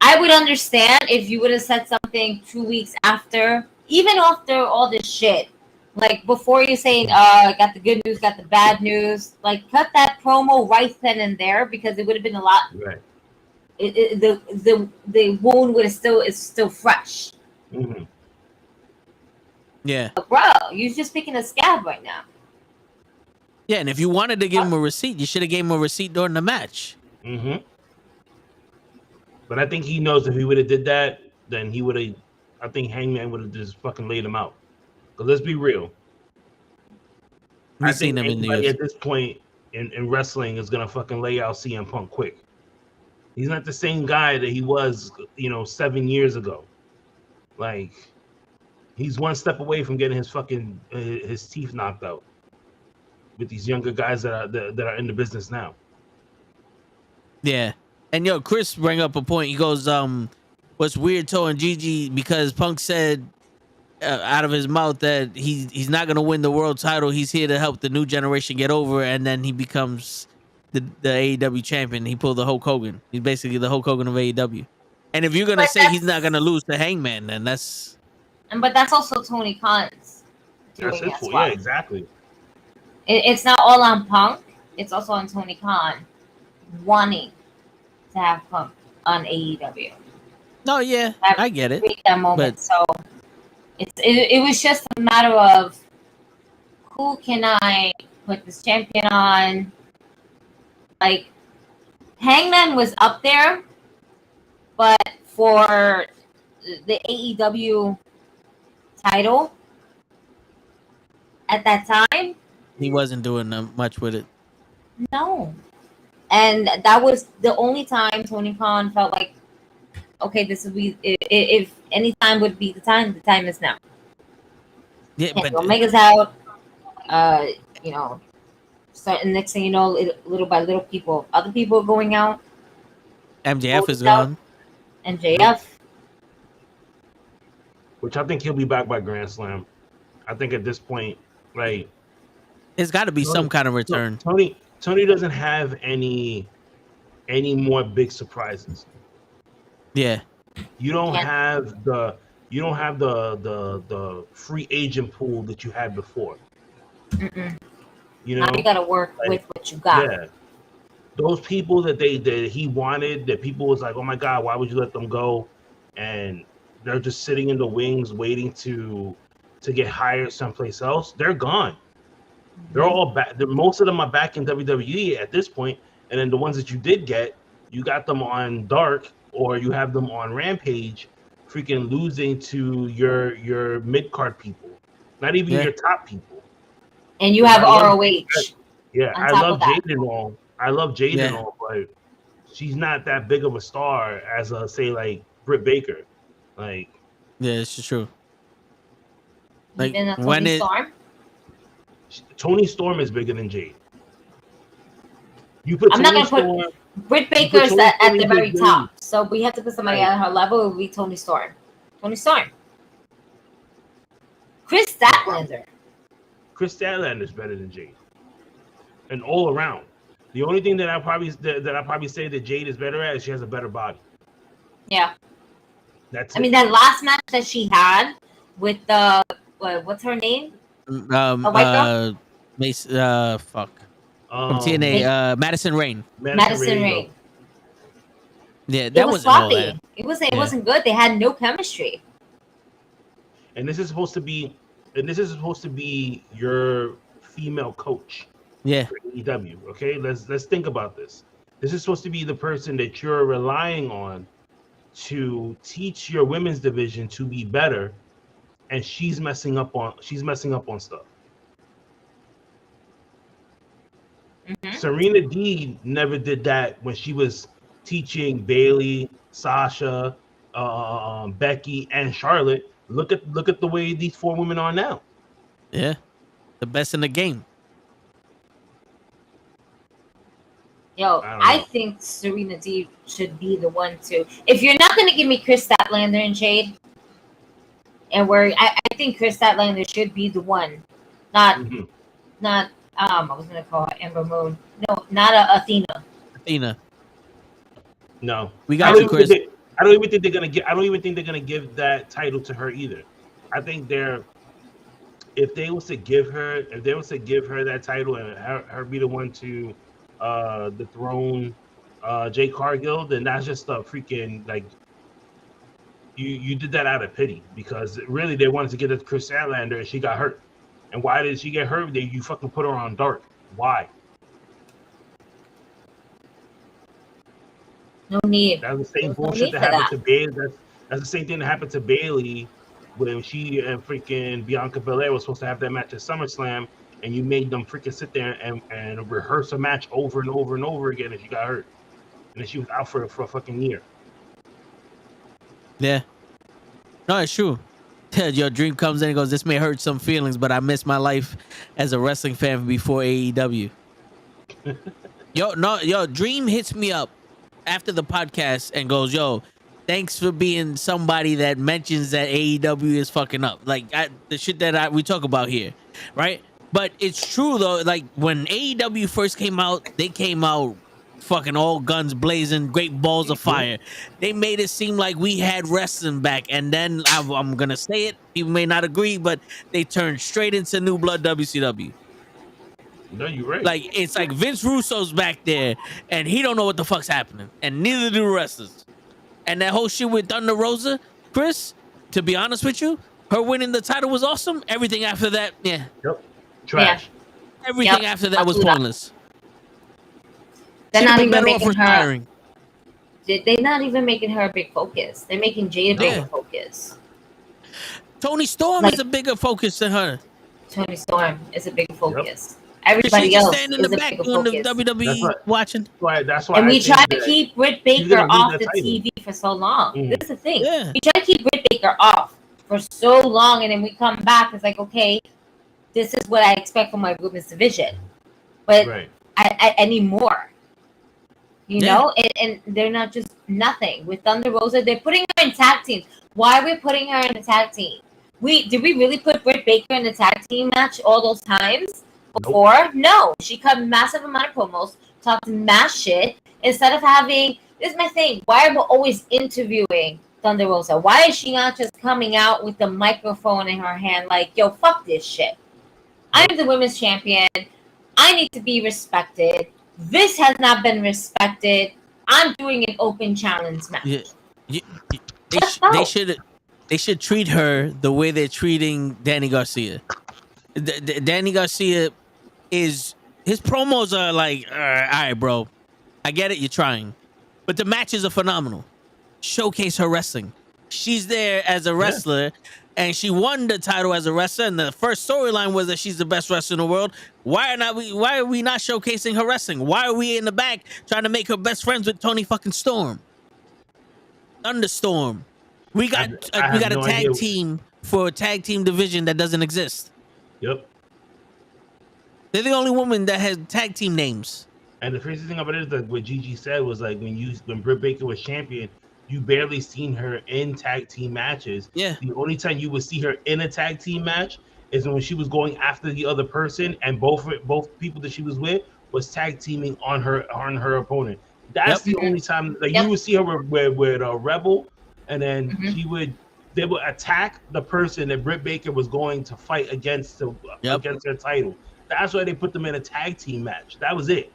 I would understand if you would have said something 2 weeks after, even after all this shit. Like before you're saying, got the good news, got the bad news. Like cut that promo right then and there because it would have been a lot. Right. The wound would have is still fresh. Mm-hmm. Yeah. But bro, you're just picking a scab right now. Yeah, and if you wanted to give him a receipt, you should have gave him a receipt during the match. Mm-hmm. But I think he knows if he would have did that, then he would have. I think Hangman would have just fucking laid him out. Because let's be real. I think anybody at this point in wrestling is gonna fucking lay out CM Punk quick. He's not the same guy that he was, 7 years ago. Like, he's one step away from getting his fucking his teeth knocked out with these younger guys that are in the business now. Yeah. And Chris bring up a point. He goes, what's weird towing Gigi because Punk said out of his mouth that he's not gonna win the world title. He's here to help the new generation get over, and then he becomes the AEW champion. He pulled the Hulk Hogan. He's basically the Hulk Hogan of AEW. And if you're gonna say he's not gonna lose to Hangman, then that's. But that's also Tony Khan's doing that's it as for, well. Yeah, exactly. It's not all on Punk. It's also on Tony Khan wanting to have Punk on AEW. No, yeah, I get it. That moment, so it was just a matter of who can I put this champion on. Like, Hangman was up there, but for the AEW title at that time, he wasn't doing much with it. No. And that was the only time Tony Khan felt like, okay, this would be, if any time would be the time is now. Yeah, but Omega's out, starting next thing you know, little by little other people are going out. MJF is gone. MJF. Which I think he'll be back by Grand Slam. I think at this point, like, there's got to be some kind of return. Tony doesn't have any more big surprises. Yeah. You don't have the free agent pool that you had before. Mm-mm. Now you got to work with what you got. Yeah. Those people that he wanted, that people was like, oh my God, why would you let them go? And they're just sitting in the wings waiting to get hired someplace else. They're gone. They're all back. Most of them are back in WWE at this point. And then the ones that you did get, you got them on Dark or you have them on Rampage, freaking losing to your mid-card people, not even your top people. And you have ROH. Yeah, I love Jade and all. And all, but she's not that big of a star as say like Britt Baker. Like, yeah, it's true. Like Tony Storm? Tony Storm is bigger than Jade. You put I'm not gonna put Britt Baker's at the very top, so we have to put somebody at her level. It would be Tony Storm. Chris Statlander. Chris Statlander is better than Jade, and all around. The only thing that I probably say that Jade is better at is she has a better body. Yeah. That's. I mean, that last match that she had with the what's her name? From TNA, Madison Rain. Madison Rain. Yeah, that wasn't all that. It wasn't good. They had no chemistry. And this is supposed to be your female coach. Yeah. For AEW. Okay, let's think about this. This is supposed to be the person that you're relying on to teach your women's division to be better, and she's messing up on stuff. Mm-hmm. Serena Deeb never did that when she was teaching Bayley, Sasha, Becky, and Charlotte. Look at the way these four women are now. Yeah, the best in the game. Yo, I think Serena Deeb should be the one to. If you're not gonna give me Chris Statlander and Jade, and I think Chris Statlander should be the one, not I was gonna call her Ember Moon. No, not Athena. No, we got you, Chris. I don't even think they're gonna give that title to her either. I think if they was to give her that title and her be the one to dethrone Jade Cargill, then that's just a freaking like you did that out of pity, because really they wanted to get it to Chris Statlander and she got hurt. And why did she get hurt? You fucking put her on Dark. Why? No need. That's the same bullshit that happened to Bayley. That's the same thing that happened to Bayley when she and freaking Bianca Belair was supposed to have that match at SummerSlam, and you made them freaking sit there and rehearse a match over and over and over again, and she got hurt. and then she was out for a fucking year. Yeah. No, it's true. Your dream comes in and goes, this may hurt some feelings, but I miss my life as a wrestling fan before AEW. Yo, Dream hits me up after the podcast and goes, yo, thanks for being somebody that mentions that AEW is fucking up. Like the shit that we talk about here, right? But it's true though. Like when AEW first came out, they came out fucking all guns blazing, great balls of fire. They made it seem like we had wrestling back, and then I'm gonna say it. People may not agree, but they turned straight into New Blood WCW. No, you're right. Like it's like Vince Russo's back there, and he don't know what the fuck's happening, and neither do the wrestlers. And that whole shit with Thunder Rosa, Chris, to be honest with you, her winning the title was awesome. Everything after that, yeah. Yep. Trash. Yeah. Everything after that was pointless. They're not even making her. They're not even making her a big focus. They're making Jade a bigger focus. Tony Storm is a bigger focus than her. Tony Storm is a bigger focus. Everybody else is in the back doing the WWE watching. That's why. And we try to keep Britt Baker off the TV for so long. This is the thing. Yeah. We try to keep Britt Baker off for so long, and then we come back. It's like, okay, this is what I expect from my women's division, but I need more. You know, and they're not just nothing with Thunder Rosa. They're putting her in tag teams. Why are we putting her in a tag team? Did we really put Britt Baker in the tag team match all those times before? Nope. No, she cut massive amount of promos, talked mass shit instead of having. This is my thing. Why are we always interviewing Thunder Rosa? Why is she not just coming out with the microphone in her hand like, yo, fuck this shit? I'm the women's champion. I need to be respected. This has not been respected. I'm doing an open challenge match. They should treat her the way they're treating Danny Garcia. Danny Garcia his promos are like, all right, bro, I get it, you're trying, but the matches are phenomenal. Showcase her wrestling. She's there as a wrestler, and she won the title as a wrestler. And the first storyline was that she's the best wrestler in the world. Why are we not showcasing her wrestling? Why are we in the back trying to make her best friends with Tony fucking Storm? Thunderstorm. We got a tag team for a tag team division that doesn't exist. Yep. They're the only woman that has tag team names. And the crazy thing about it is that what Gigi said was like when Britt Baker was champion, you barely seen her in tag team matches. Yeah. The only time you would see her in a tag team match is when she was going after the other person, and both people that she was with was tag teaming on her opponent. That's the only time you would see her with a Rebel, and then they would attack the person that Britt Baker was going to fight against against their title. That's why they put them in a tag team match. That was it.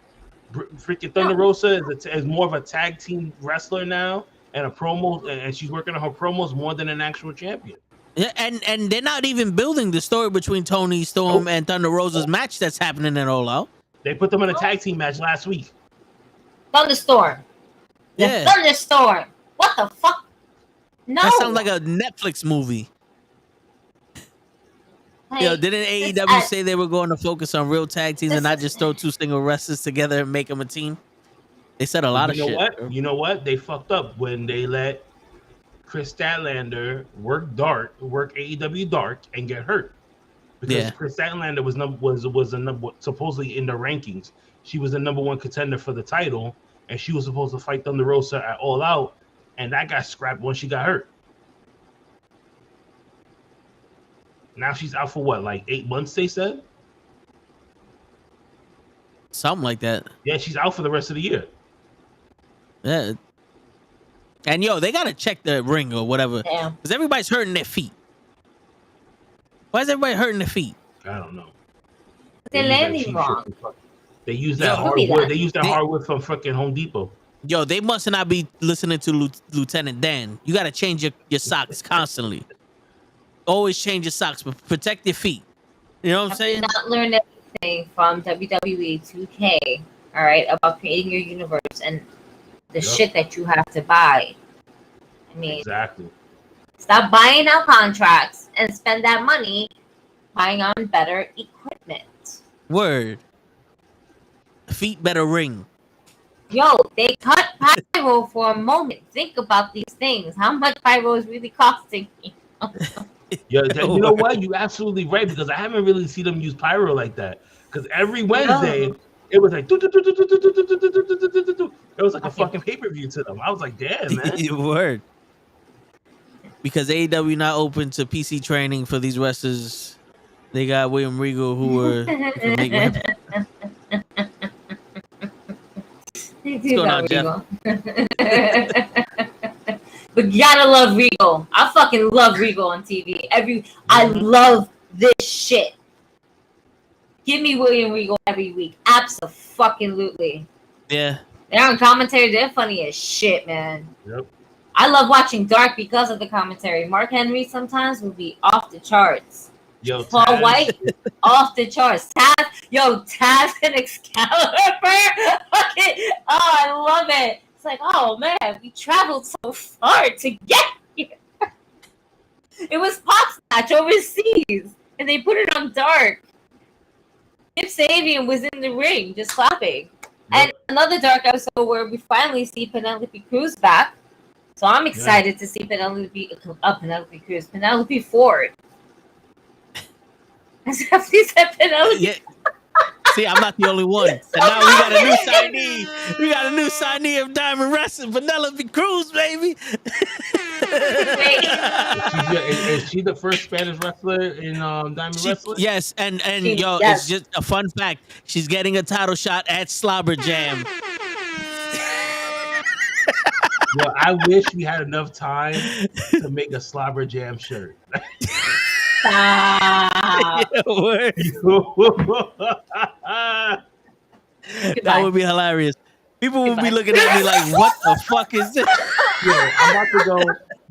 Freaking Thunder Rosa is more of a tag team wrestler now, and a promo, and she's working on her promos more than an actual champion. Yeah, and they're not even building the story between Tony Storm and Thunder Rosa's match that's happening at All Out. They put them in a tag team match last week. Thunderstorm. Yeah. Thunderstorm. What the fuck? No. That sounds like a Netflix movie. Yo, didn't AEW say they were going to focus on real tag teams and not just throw two single wrestlers together and make them a team? They said a lot of shit. You know what? They fucked up when they let Chris Statlander work AEW Dark and get hurt. Because Chris Statlander was supposedly in the rankings. She was the number one contender for the title, and she was supposed to fight Thunder Rosa at All Out, and that got scrapped when she got hurt. Now she's out for what, like 8 months, they said? Something like that. Yeah, she's out for the rest of the year. Yeah. And yo, they gotta check the ring or whatever. Because everybody's hurting their feet. Why is everybody hurting their feet? I don't know. They're landing wrong. They use that hardwood. They use that hardwood from fucking Home Depot. Yo, they must not be listening to Lieutenant Dan. You gotta change your socks constantly. Always change your socks, but protect your feet. You know what I'm saying? Not learn anything from WWE 2K, all right, about creating your universe and the shit that you have to buy. I mean, exactly. Stop buying out contracts and spend that money buying on better equipment. Word. Feet better ring. Yo, they cut pyro for a moment. Think about these things. How much pyro is really costing me? Yeah, you know what? You're absolutely right, because I haven't really seen them use pyro like that. Because every Wednesday, it was like, it was like a fucking pay-per-view to them. I was like, damn, man. Word. Because AEW not open to PC training for these wrestlers. They got William Regal, who were What's going on, Jeff? But you gotta love Regal. I fucking love Regal on TV. I love this shit. Give me William Regal every week. Absolutely. Yeah. They're on commentary. They're funny as shit, man. Yep. I love watching Dark because of the commentary. Mark Henry sometimes will be off the charts. Yo, Paul White, off the charts. Taz and Excalibur. Okay. Oh, I love it. It's like, oh man, we traveled so far to get here. It was Pop's match overseas, and they put it on Dark. Kip Sabian was in the ring just clapping. And another Dark episode where we finally see Penelope Cruz back. So I'm excited to see Penelope Ford. Please said Penelope. Yeah. See, I'm not the only one. And now we got a new signee. We got a new signee of Diamond Wrestling, Penelope Cruz, baby. Is she the first Spanish wrestler in Diamond Wrestling? Yes, and it's just a fun fact. She's getting a title shot at Slobber Jam. Well, I wish we had enough time to make a Slobber Jam shirt. That would be hilarious. People would be looking at me like, what the fuck is this? Yeah, I'm about to go.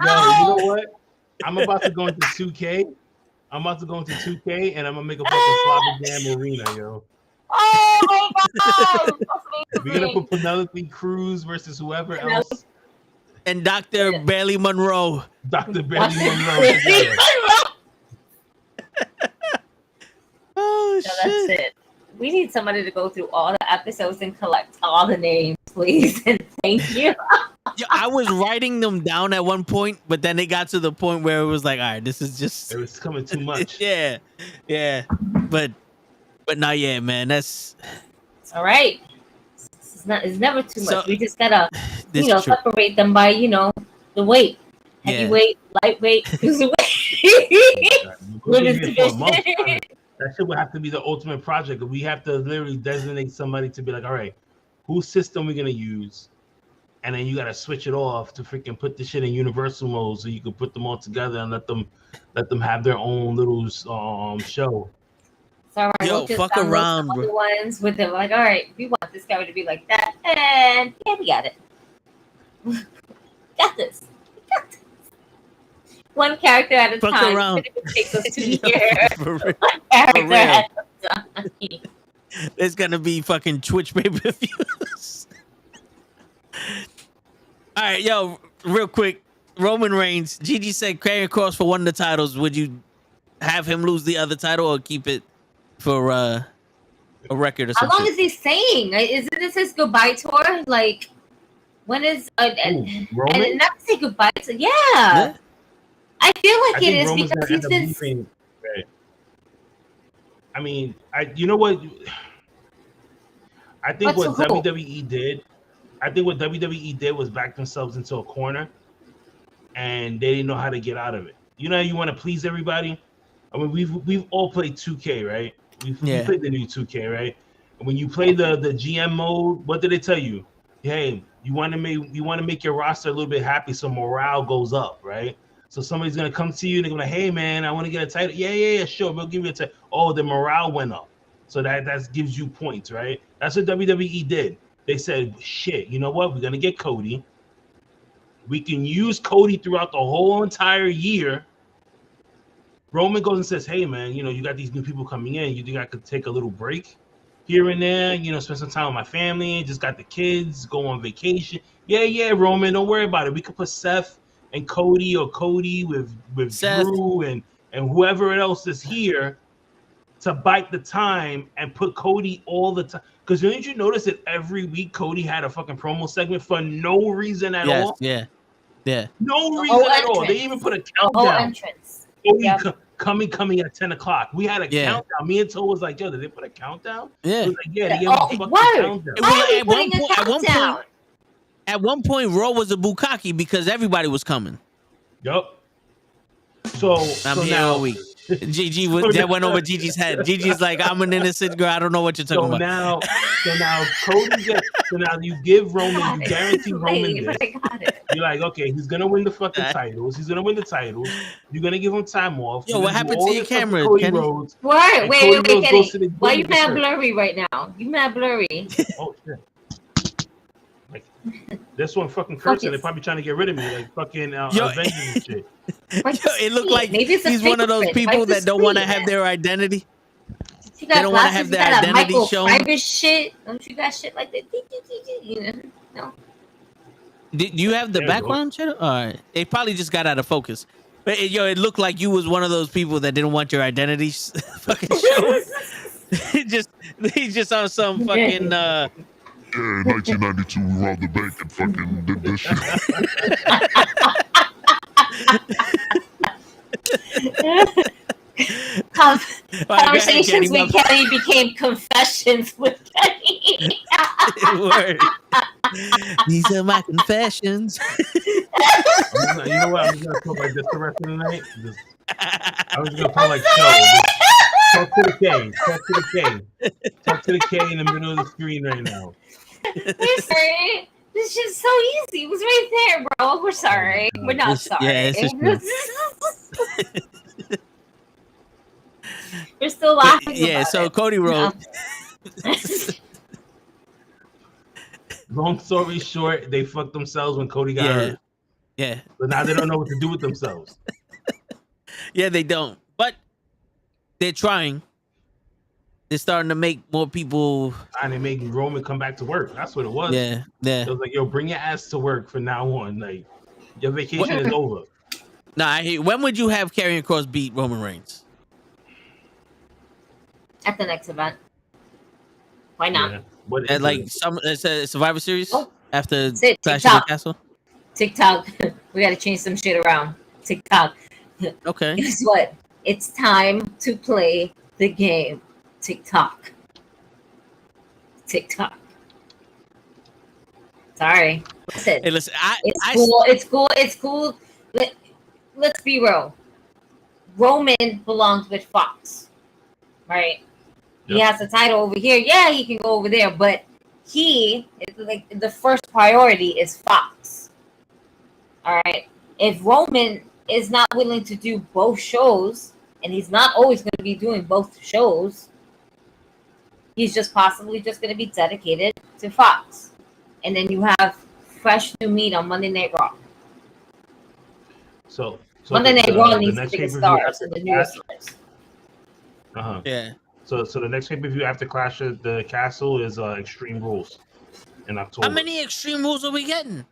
Yo, you know what? I'm about to go into 2K. And I'm gonna make a fucking Slobber Jam arena, yo. Oh my god! We're gonna put Penelope Cruz versus whoever else. And Dr. Bailey Monroe. Dr. Bailey Monroe. Oh, shit. That's it. We need somebody to go through all the episodes and collect all the names, please. And thank you. I was writing them down at one point, but then it got to the point where it was like, all right, this is just... It was coming too much. Yeah. But not yet, man. It's all right. It's never too much. We just gotta, separate them by, the weight. Heavyweight, lightweight, cruiserweight. Women's division. That shit would have to be the ultimate project. We have to literally designate somebody to be like, all right, whose system we're gonna use, and then you gotta switch it off to freaking put the shit in universal mode so you can put them all together and let them have their own little show. So we'll fuck around, bro. Ones with them, like, all right, we want this guy to be like that, and yeah, we got it. Got this. One character at a fuck time. Around. It takes us 2 years. One character at a time. There's gonna be fucking Twitch pay-per-views. All right, yo, real quick. Roman Reigns. Gigi said Karrion Kross for one of the titles. Would you have him lose the other title or keep it for a record or something? How long is he saying? Is this his goodbye tour? Like, when is Roman? And not to say goodbye to yeah. I feel like it is Roman's because he's been. Right. I mean, you know what? I think what WWE did was back themselves into a corner, and they didn't know how to get out of it. You know, you want to please everybody. I mean, we've all played 2K, right? We played the new 2K, right? And when you play the GM mode, what did they tell you? Hey, you want to make your roster a little bit happy, so morale goes up, right? So somebody's gonna come to you and they're gonna, hey man, I want to get a title. Yeah, sure, we'll give you a title. Oh, the morale went up, so that gives you points, right? That's what WWE did. They said, shit, you know what? We're gonna get Cody. We can use Cody throughout the whole entire year. Roman goes and says, hey man, you got these new people coming in. You think I could take a little break here and there? Spend some time with my family. Just got the kids. Go on vacation. Yeah, Roman, don't worry about it. We could put Seth and Cody, or Cody with Drew and whoever else is here to bite the time and put Cody all the time. Because didn't you notice that every week Cody had a fucking promo segment for no reason at all? Yeah. No reason at all. They even put a countdown. Entrance. Cody coming at 10 o'clock. We had a countdown. Me and Toe was like, yo, did they put a countdown? Yeah. It was like, yeah, they gave a fucking countdown. At one point, Raw was a bukkake because everybody was coming. Yup. So I'm here all week. Gigi that went over Gigi's head. Gigi's like, I'm an innocent girl. I don't know what you're talking about. So now Cody so now you give Roman, you guarantee Roman this. You're like, okay, he's gonna win the fucking titles. He's gonna win the titles. You're gonna give him time off. Yo, what happened to your camera, Kenny? Wait, Kenny. Why you mad blurry right now? You mad blurry. Oh shit. Like, this one fucking cursing. They're probably trying to get rid of me, like fucking Avengers and shit. Yo, it looked like he's one of those people that don't want to have their identity. They don't want to have their identity shown. Shit. Don't you got shit like that? You know? No. Did you have the background shit? All right. It probably just got out of focus. But it looked like you was one of those people that didn't want your identity fucking shown. He just on some fucking. Yeah, in 1992, we robbed the bank and fucking did this shit. Conversations with Kenny became confessions with Kenny. Word. These are my confessions. You know what? I'm just gonna talk like this the rest of the night. I was gonna talk like talk to the K. Talk to the K in the middle of the screen right now. We're sorry. This is just so easy. It was right there, bro. We're sorry. We're not sorry. Yeah, it's just we're still laughing. Yeah, so Cody Rhodes. Long story short, they fucked themselves when Cody got hurt. Yeah. But now they don't know what to do with themselves. Yeah, they don't. But they're trying. They're starting to make more people. And they make Roman come back to work. That's what it was. Yeah. It was like, yo, bring your ass to work from now on. Like, your vacation is over. Nah, when would you have Karrion Kross beat Roman Reigns? At the next event. Why not? Yeah. At like Survivor Series after Clash of the Castle? TikTok. We got to change some shit around. TikTok. Okay. Guess what? It's time to play the game. TikTok. Sorry. Listen. Hey, listen. It's cool. Let's be real. Roman belongs with Fox, right? Yep. He has the title over here. Yeah, he can go over there, but the first priority is Fox. All right. If Roman is not willing to do both shows, and he's not always going to be doing both shows, he's just possibly just going to be dedicated to Fox. And then you have fresh new meat on Monday Night Raw. So Monday Night Raw needs to pick stars and the newest stars. Yeah. So the next pay-per-view after Clash of the Castle is Extreme Rules in October. How many Extreme Rules are we getting?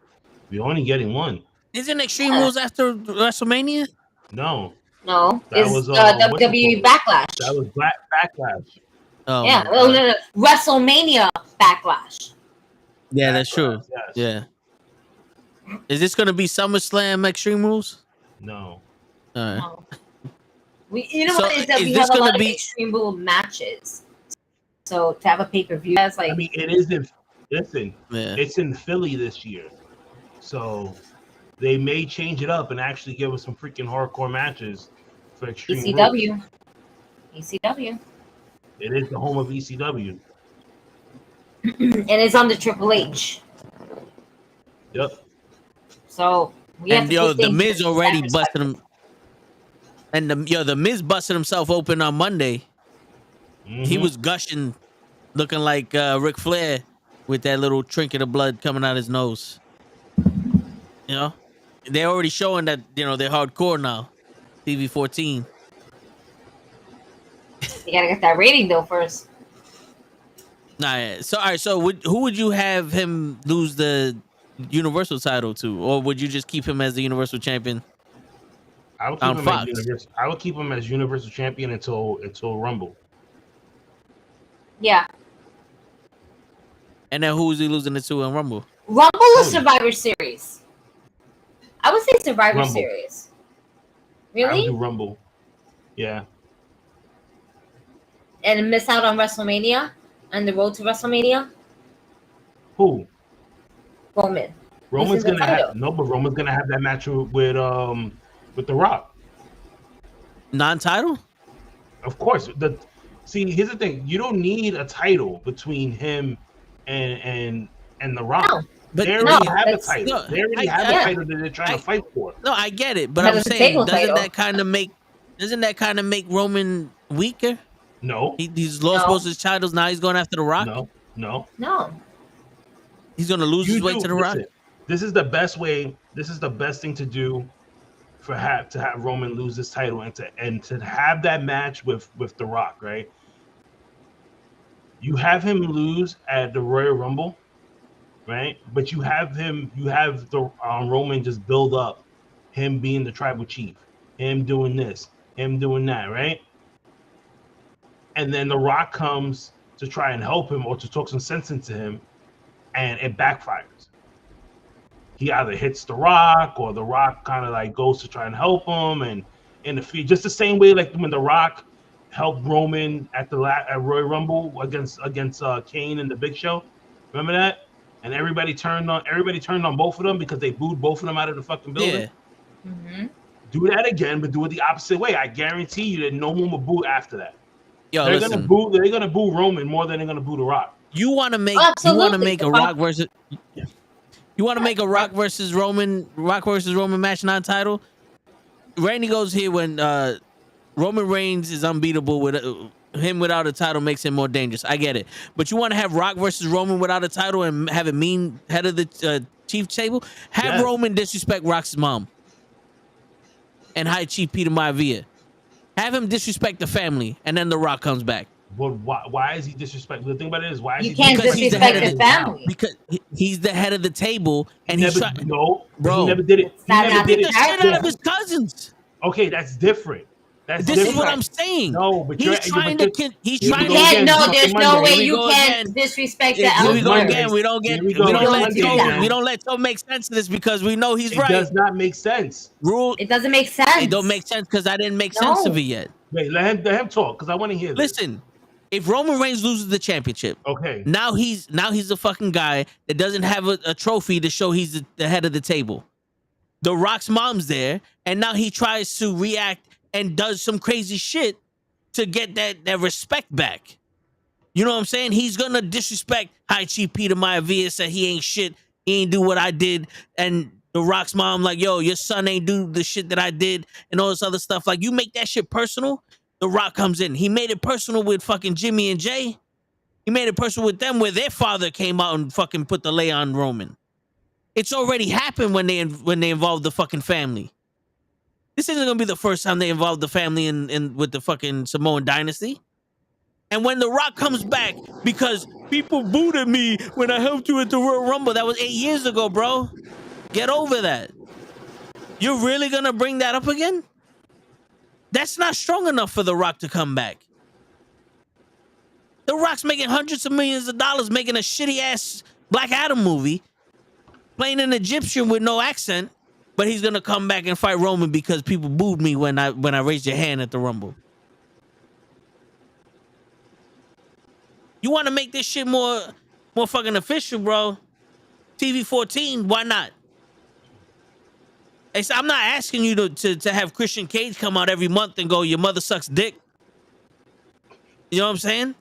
We're only getting one. Isn't Extreme Rules after WrestleMania? No. That was WWE Backlash. That was Backlash. Oh, yeah. No. WrestleMania Backlash. Yeah, that's true. Yes. Yeah. Is this going to be SummerSlam Extreme Rules? No. All right. No. We have a lot of Extreme Rule matches. So to have a pay-per-view, that's like. I mean, it is in. Listen, it's in Philly this year, so they may change it up and actually give us some freaking hardcore matches for Extreme ECW. Rules. ECW. It is the home of ECW. And it's under Triple H. Yep. So the Miz already busted him. And the Miz busted himself open on Monday. Mm-hmm. He was gushing, looking like Ric Flair with that little trinket of blood coming out his nose. You know, they're already showing that they're hardcore now. TV-14. You gotta get that rating though first. Nah. So all right. So who would you have him lose the Universal title to, or would you just keep him as the Universal Champion? I would keep him as Universal Champion until Rumble. Yeah. And then who is he losing it to in Rumble? Rumble or Survivor Series? I would say Survivor Rumble. Series. I Really? would do Rumble. Yeah. And miss out on WrestleMania and the road to WrestleMania? Who? Roman. Roman's gonna have but Roman's gonna have that match with The Rock. Non-title? Of course. Here's the thing. You don't need a title between him and The Rock. No. But they already have a title. No, they already have a title that they're trying to fight for. No, I get it, but I'm saying, doesn't that kind of make Roman weaker? No. He's lost both his titles. Now he's going after The Rock. No. He's going to lose his way to The Rock. This is the best way. This is the best thing to do to have Roman lose his title and to have that match with The Rock, right? You have him lose at the Royal Rumble, right? But you have the Roman just build up him being the tribal chief, him doing this, him doing that, right? And then The Rock comes to try and help him or to talk some sense into him, and it backfires. He either hits The Rock or The Rock kind of like goes to try and help him and interfere. Just the same way like when The Rock helped Roman at Royal Rumble against Kane and the Big Show. Remember that? And everybody turned on both of them because they booed both of them out of the fucking building. Yeah. Mm-hmm. Do that again, but do it the opposite way. I guarantee you that no one will boo after that. Yo, they're gonna boo Roman more than they're gonna boo The Rock. You want to make a Rock versus Roman match non-title? Randy goes here when Roman Reigns is unbeatable with him without a title makes him more dangerous. I get it, but you want to have Rock versus Roman without a title and have it mean head of the chief table? Have Roman disrespect Rock's mom and High Chief Peter Maivia. Have him disrespect the family, and then The Rock comes back. But why is he disrespectful? The thing about it is, why is he can't disrespect the family? Because he's the head of the table, and he never did it. He never did it. The shit out of his cousins. Okay, that's different. This is what I'm saying. No, but he's trying to. There's no way you can disrespect the elders. We go again. We don't let Joe make sense of this because we know he's right. It does not make sense. It doesn't make sense. It don't make sense because I didn't make sense of it yet. Wait, let him talk because I want to hear this. Listen, if Roman Reigns loses the championship, okay, now he's a fucking guy that doesn't have a trophy to show he's the head of the table. The Rock's mom's there, and now he tries to react and does some crazy shit to get that respect back. You know what I'm saying? He's gonna disrespect High Chief Peter Maivia, said he ain't shit, he ain't do what I did, and The Rock's mom like, yo, your son ain't do the shit that I did, and all this other stuff. Like, you make that shit personal, The Rock comes in. He made it personal with fucking Jimmy and Jay. He made it personal with them where their father came out and fucking put the lay on Roman. It's already happened when they involved the fucking family. This isn't gonna be the first time they involved the family in with the fucking Samoan dynasty. And when The Rock comes back, because people booed at me when I helped you at the Royal Rumble, that was 8 years ago, bro. Get over that. You're really gonna bring that up again? That's not strong enough for The Rock to come back. The Rock's making hundreds of millions of dollars making a shitty ass Black Adam movie, playing an Egyptian with no accent. But he's gonna come back and fight Roman because people booed me when I raised your hand at the Rumble. You want to make this shit more fucking official, bro? TV 14, why not? I'm not asking you to have Christian Cage come out every month and go, your mother sucks dick. You know what I'm saying?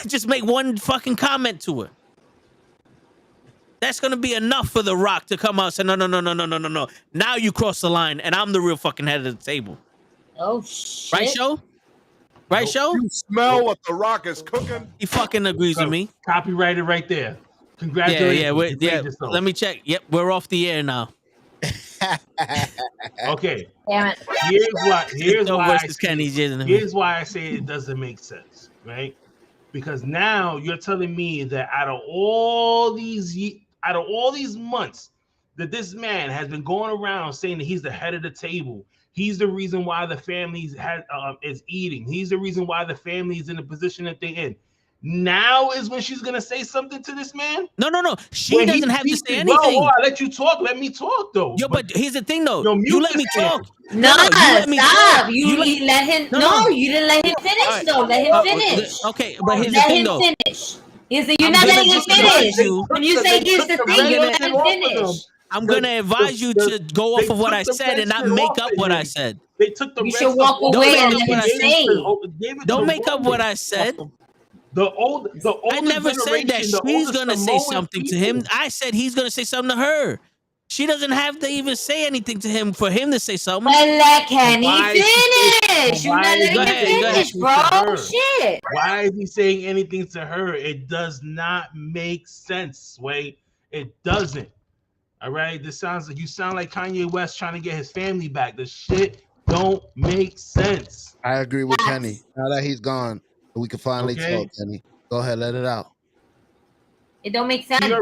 Just make one fucking comment to her. That's going to be enough for The Rock to come out and say, no. Now you cross the line, and I'm the real fucking head of the table. Oh, shit. Right, Show? Right, Show? You smell what The Rock is cooking? He fucking agrees with me. Copyrighted right there. Congratulations. Yeah. Let me check. Yep, we're off the air now. Okay. Damn it. Here's why I say it doesn't make sense, right? Because now you're telling me that out of all these months that this man has been going around saying that he's the head of the table, he's the reason why the family is eating, he's the reason why the family is in the position that they're in, now is when she's gonna say something to this man? No. She doesn't have to say anything. Well, I let you talk. Let me talk though. Yo, but here's the thing though. Yo, You let me talk. No, you let me stop. talk. You let him. No, you didn't let him finish Right. though. Let him finish. Okay, but here's the thing though. Let him finish. You're not letting him finish. When you say here's the thing, you let him finish. I'm gonna advise you to go off of what I said and not make up what I said. They took the You should walk away and let him say. Don't make up what I said. I never said that she's gonna say something to him. I said he's gonna say something to her. She doesn't have to even say anything to him for him to say something. But let Kenny finish. You're not letting him finish, bro. Shit. Why is he saying anything to her? It does not make sense, Sway. It doesn't. All right. This sounds like you sound like Kanye West trying to get his family back. The shit don't make sense. I agree with Kenny. Now that he's gone, we can finally talk, Kenny. Go ahead, let it out. It don't make sense. He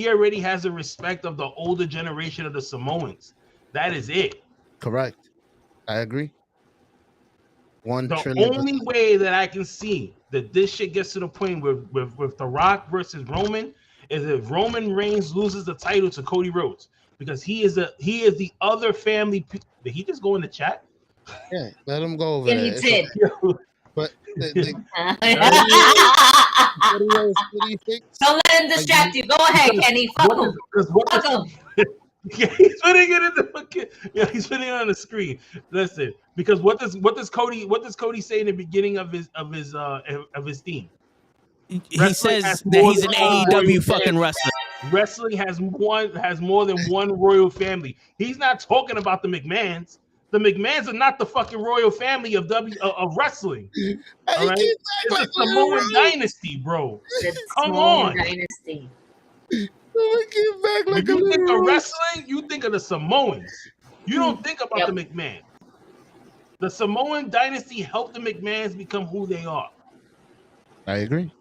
already has the respect of the older generation of the Samoans. That is it. Correct. I agree. The only way that I can see that this shit gets to the point with The Rock versus Roman is if Roman Reigns loses the title to Cody Rhodes, because he is the other family. Did he just go in the chat? Yeah, let him go over Yeah, there. he did. But Don't let him distract you. Go ahead, Kenny. Fuck him. Fuck him. Yeah, he's putting it in the fucking. Yeah, he's putting it on the screen. Listen, because what does Cody say in the beginning of his theme? He says that he's an AEW fucking wrestler. Wrestling has more than one royal family. He's not talking about the McMahons. The McMahons are not the fucking royal family of wrestling. All right, it's a Samoan dynasty, bro. Come on. Dynasty. When you think of wrestling, you think of the Samoans. You don't think about the McMahons. The Samoan dynasty helped the McMahons become who they are. I agree.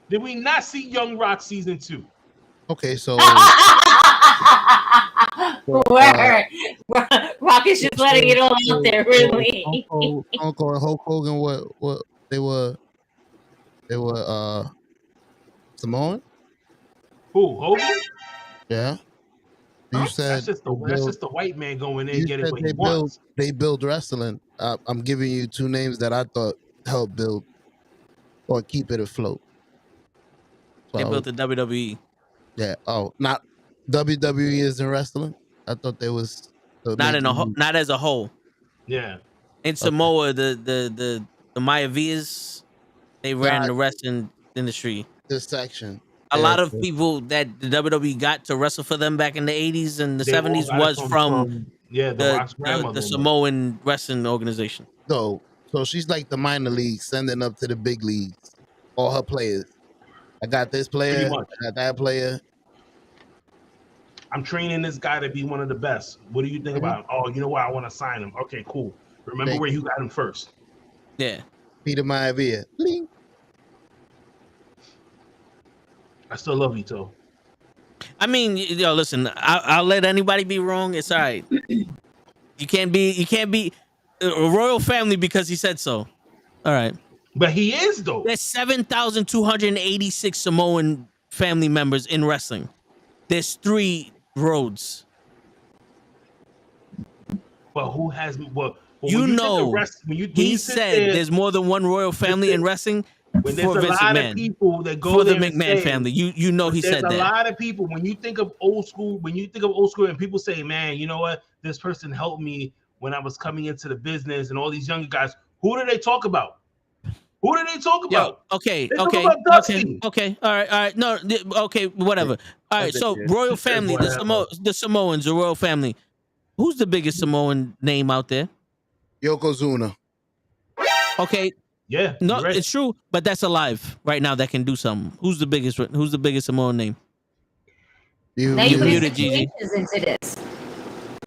Did we not see Young Rock season 2? Okay, so Rock is just letting it all out there, really. Uncle and Hulk Hogan, what they were Samoan? Who, Hogan? Yeah. You said that's just the white man going in and getting what he wants. They build wrestling. I'm giving you two names that I thought helped build or keep it afloat. So They built the WWE. Yeah. Oh, not WWE is in wrestling. I thought there was not as a whole. Yeah. In Samoa, the Mayavias, they ran the wrestling industry. This section. A lot of people that the WWE got to wrestle for them back in the 80s and the 70s was from the Samoan wrestling organization. So she's like the minor league sending up to the big leagues. All her players. I got this player. I got that player. I'm training this guy to be one of the best. What do you think about him? Oh, you know what? I want to sign him. Okay, cool. Remember where you got him first. Yeah. Peter Maivia. I still love you, Toe. I mean, yo, listen, I'll let anybody be wrong. It's all right. You can't be a royal family because he said so. All right. But he is, though. There's 7,286 Samoan family members in wrestling. There's 3 roads. But who has what? He said there's more than one royal family in wrestling. When there's a lot of people that go for the there McMahon family, you know he said that. There's a lot of people when you think of old school, and people say, "Man, you know what? This person helped me when I was coming into the business," and all these younger guys. Who do they talk about? Who do they talk about? Okay, they talk about Dusty. Okay, all right. No, okay, whatever. All right, so royal family, the Samoans, the royal family. Who's the biggest Samoan name out there? Yokozuna. Okay. Yeah. No, it's true, but that's alive right now that can do something. Who's the biggest Samoan name? You're putting stipulations into this.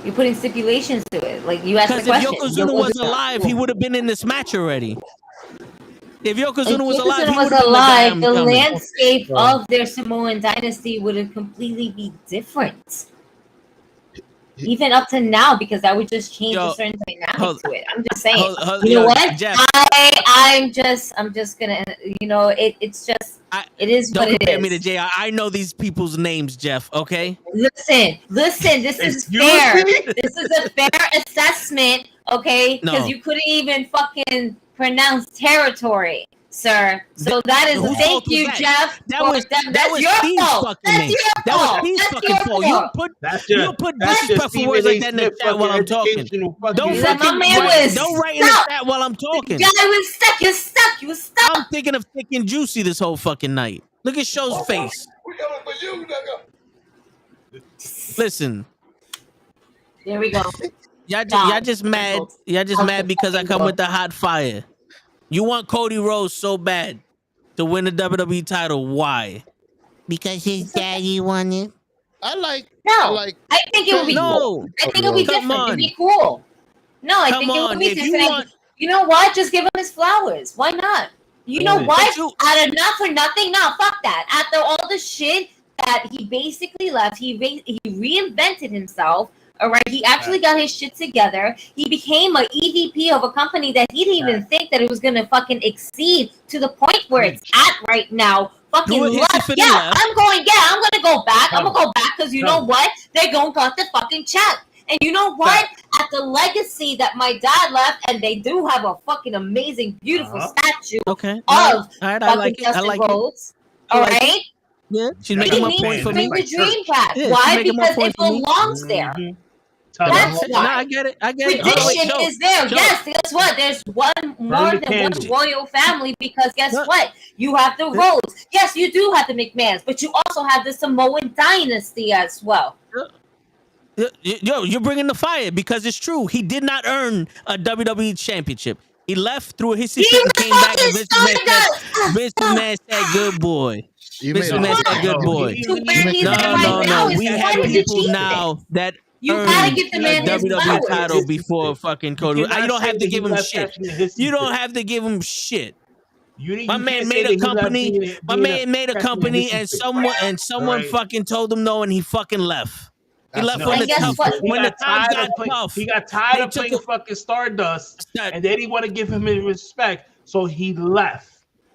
You're putting stipulations to it. Like you asked the question. Because if Yokozuna was alive, he would have been in this match already. If Yokozuna was alive, he would have been the landscape of their Samoan dynasty would have completely be different. even up to now, because I would just change a certain dynamic to it. I'm just saying. You know what? Jeff, I'm just gonna, you know, it's just, it is what it is. Don't compare me to JR. I know these people's names, Jeff. Okay. Listen. This is fair. This is a fair assessment. Okay, because you couldn't even fucking pronounce territory, sir. So that is thank you, Jeff. That was your fault. That's your fault. That was Steve's fucking fault. You put disrespectful words like that in the chat while I'm talking. Don't write in the chat while I'm talking. You was stuck. You're stuck. You was stuck. I'm thinking of thick and juicy this whole fucking night. Look at Show's face. We coming for you, nigga. Listen. There we go. Y'all just mad. Y'all just mad because I come with the hot fire. You want Cody Rhodes so bad to win the WWE title. Why? Because his daddy won it. I think it would be cool. I think it would be different. It'd be cool. No, I think it would be different. You know what? Just give him his flowers. Why not? You know what? Out of not for nothing. No, fuck that. After all the shit that he basically left, he reinvented himself. All right, he actually got his shit together. He became an EVP of a company that he didn't even think that it was gonna fucking exceed to the point where it's at right now. Fucking left. Yeah, I'm gonna go back. I'm gonna go back because you know what? They're gonna got the fucking check. And you know what? At the legacy that my dad left, and they do have a fucking amazing, beautiful statue of fucking Justin Rhodes. All right. Yeah, she's making my point for me. The dream back. Why? Because it belongs there. That's why. No, I get it. Tradition is there. Yes, guess what? There's more than one royal family because guess what? You have the Rhodes. Yes, you do have the McMahons, but you also have the Samoan dynasty as well. Yo, you're bringing the fire because it's true. He did not earn a WWE championship. He left through a hissy fit and came back. And Vince McMahon said, "Good boy." Vince McMahon said, "Good boy." No. We have people now that earned the WWE title before fucking Cody. You don't have to give him shit. You don't have to give him shit. My man made a company. My man made a company, and someone fucking told him no, and he fucking left. He left when the times got tough. He got tired of playing fucking Stardust, and they didn't want to give him his respect, so he left.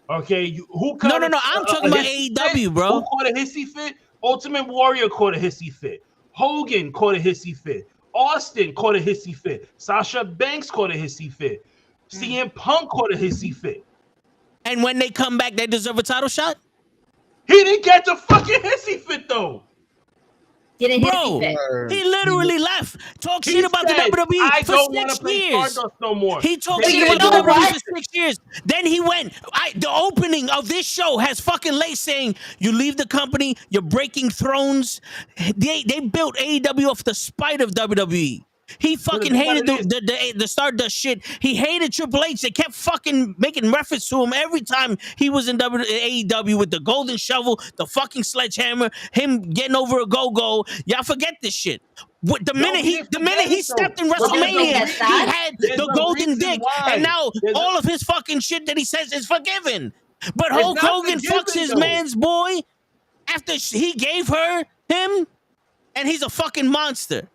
Okay, who? No. I'm talking about AEW, bro. Who caught a hissy fit? Ultimate Warrior caught a hissy fit. Hogan caught a hissy fit. Austin caught a hissy fit. Sasha Banks caught a hissy fit. CM Punk caught a hissy fit. And when they come back, they deserve a title shot? He didn't get the fucking hissy fit though. Bro, he literally left. Talk shit about the WWE for 6 years. No more. He talked shit about the WWE for 6 years. Then he went. The opening of this show has fucking Lay saying, "You leave the company, you're breaking thrones." They built AEW off the spite of WWE. He fucking hated the Stardust shit. He hated Triple H. They kept fucking making reference to him every time he was in AEW with the golden shovel, the fucking sledgehammer, him getting over a go-go. Y'all forget this shit. The minute he stepped in WrestleMania, he had the golden dick, and now all of his fucking shit that he says is forgiven. But Hulk Hogan fucks his man's boy after he gave her him, and he's a fucking monster.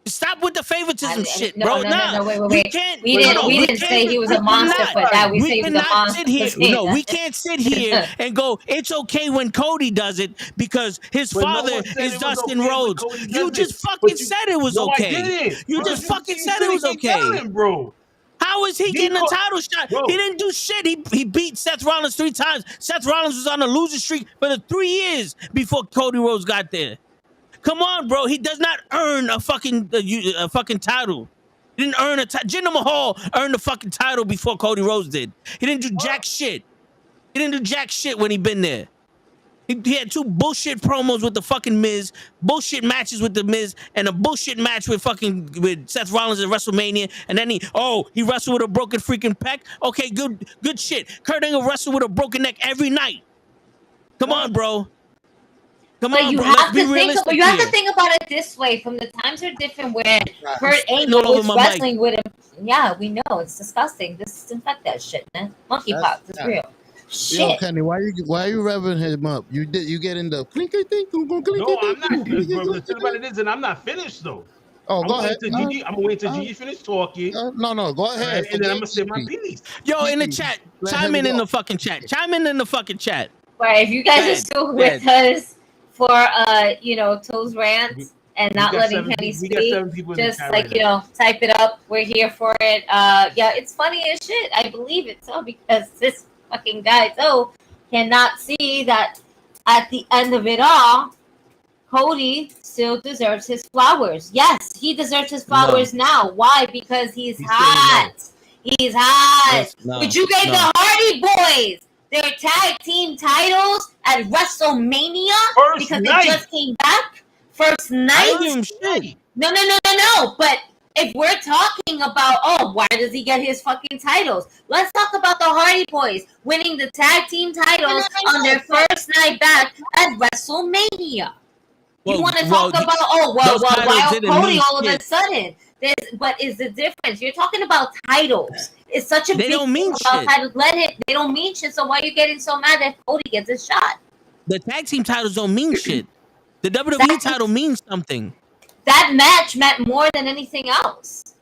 Stop with the favoritism shit, bro. No, wait. We didn't say he was a monster for that. We say he was a monster. No, we can't sit here and go, it's okay when Cody does it because his father is Dustin Rhodes. You just fucking said it was okay. You just fucking said it was okay. Bro. How is he getting a title shot? He didn't do shit. He beat Seth Rollins 3 times. Seth Rollins was on a losing streak for the 3 years before Cody Rhodes got there. Come on, bro. He does not earn a fucking title. He didn't earn a title. Jinder Mahal earned the fucking title before Cody Rhodes did. He didn't do jack shit. He didn't do jack shit when he been there. He had 2 bullshit promos with the fucking Miz, bullshit matches with the Miz, and a bullshit match with Seth Rollins at WrestleMania. And then he wrestled with a broken freaking pec. Okay, good shit. Kurt Angle wrestled with a broken neck every night. Come on, bro. Come on, you bro. have to think about it this way. From the times are different where Kurt Angle was wrestling with him. Yeah, we know it's disgusting. Disinfect that shit, man. Monkeypox, it's real. Shit. Yo, Kenny, why are you revving him up? You get in the clink. No, I'm not. The thing about it is, and I'm not finished though. Oh, I'm go gonna ahead. wait till Gigi finish talking. No, go ahead. Right, and then I'm gonna say my piece. Yo, in the chat, chime in the fucking chat. Chime in the fucking chat. Right, if you guys are still with us for Toes rant and not letting Kenny speak, just like type it up. We're here for it. Yeah, it's funny as shit. I believe it so because this fucking guy cannot see that at the end of it all, Cody still deserves his flowers. Yes, he deserves his flowers now. Why? Because he's hot. He's hot. But you gave the Hardy Boys their tag team titles at WrestleMania because they just came back. First night. No. But if we're talking about, why does he get his fucking titles? Let's talk about the Hardy Boys winning the tag team titles on their first night back at WrestleMania. You want to talk about, why Cody all of a sudden? What is the difference? You're talking about titles. It's such a big thing about titles. They don't mean shit. So why are you getting so mad that Cody gets a shot? The tag team titles don't mean shit. The WWE title means something. That match meant more than anything else.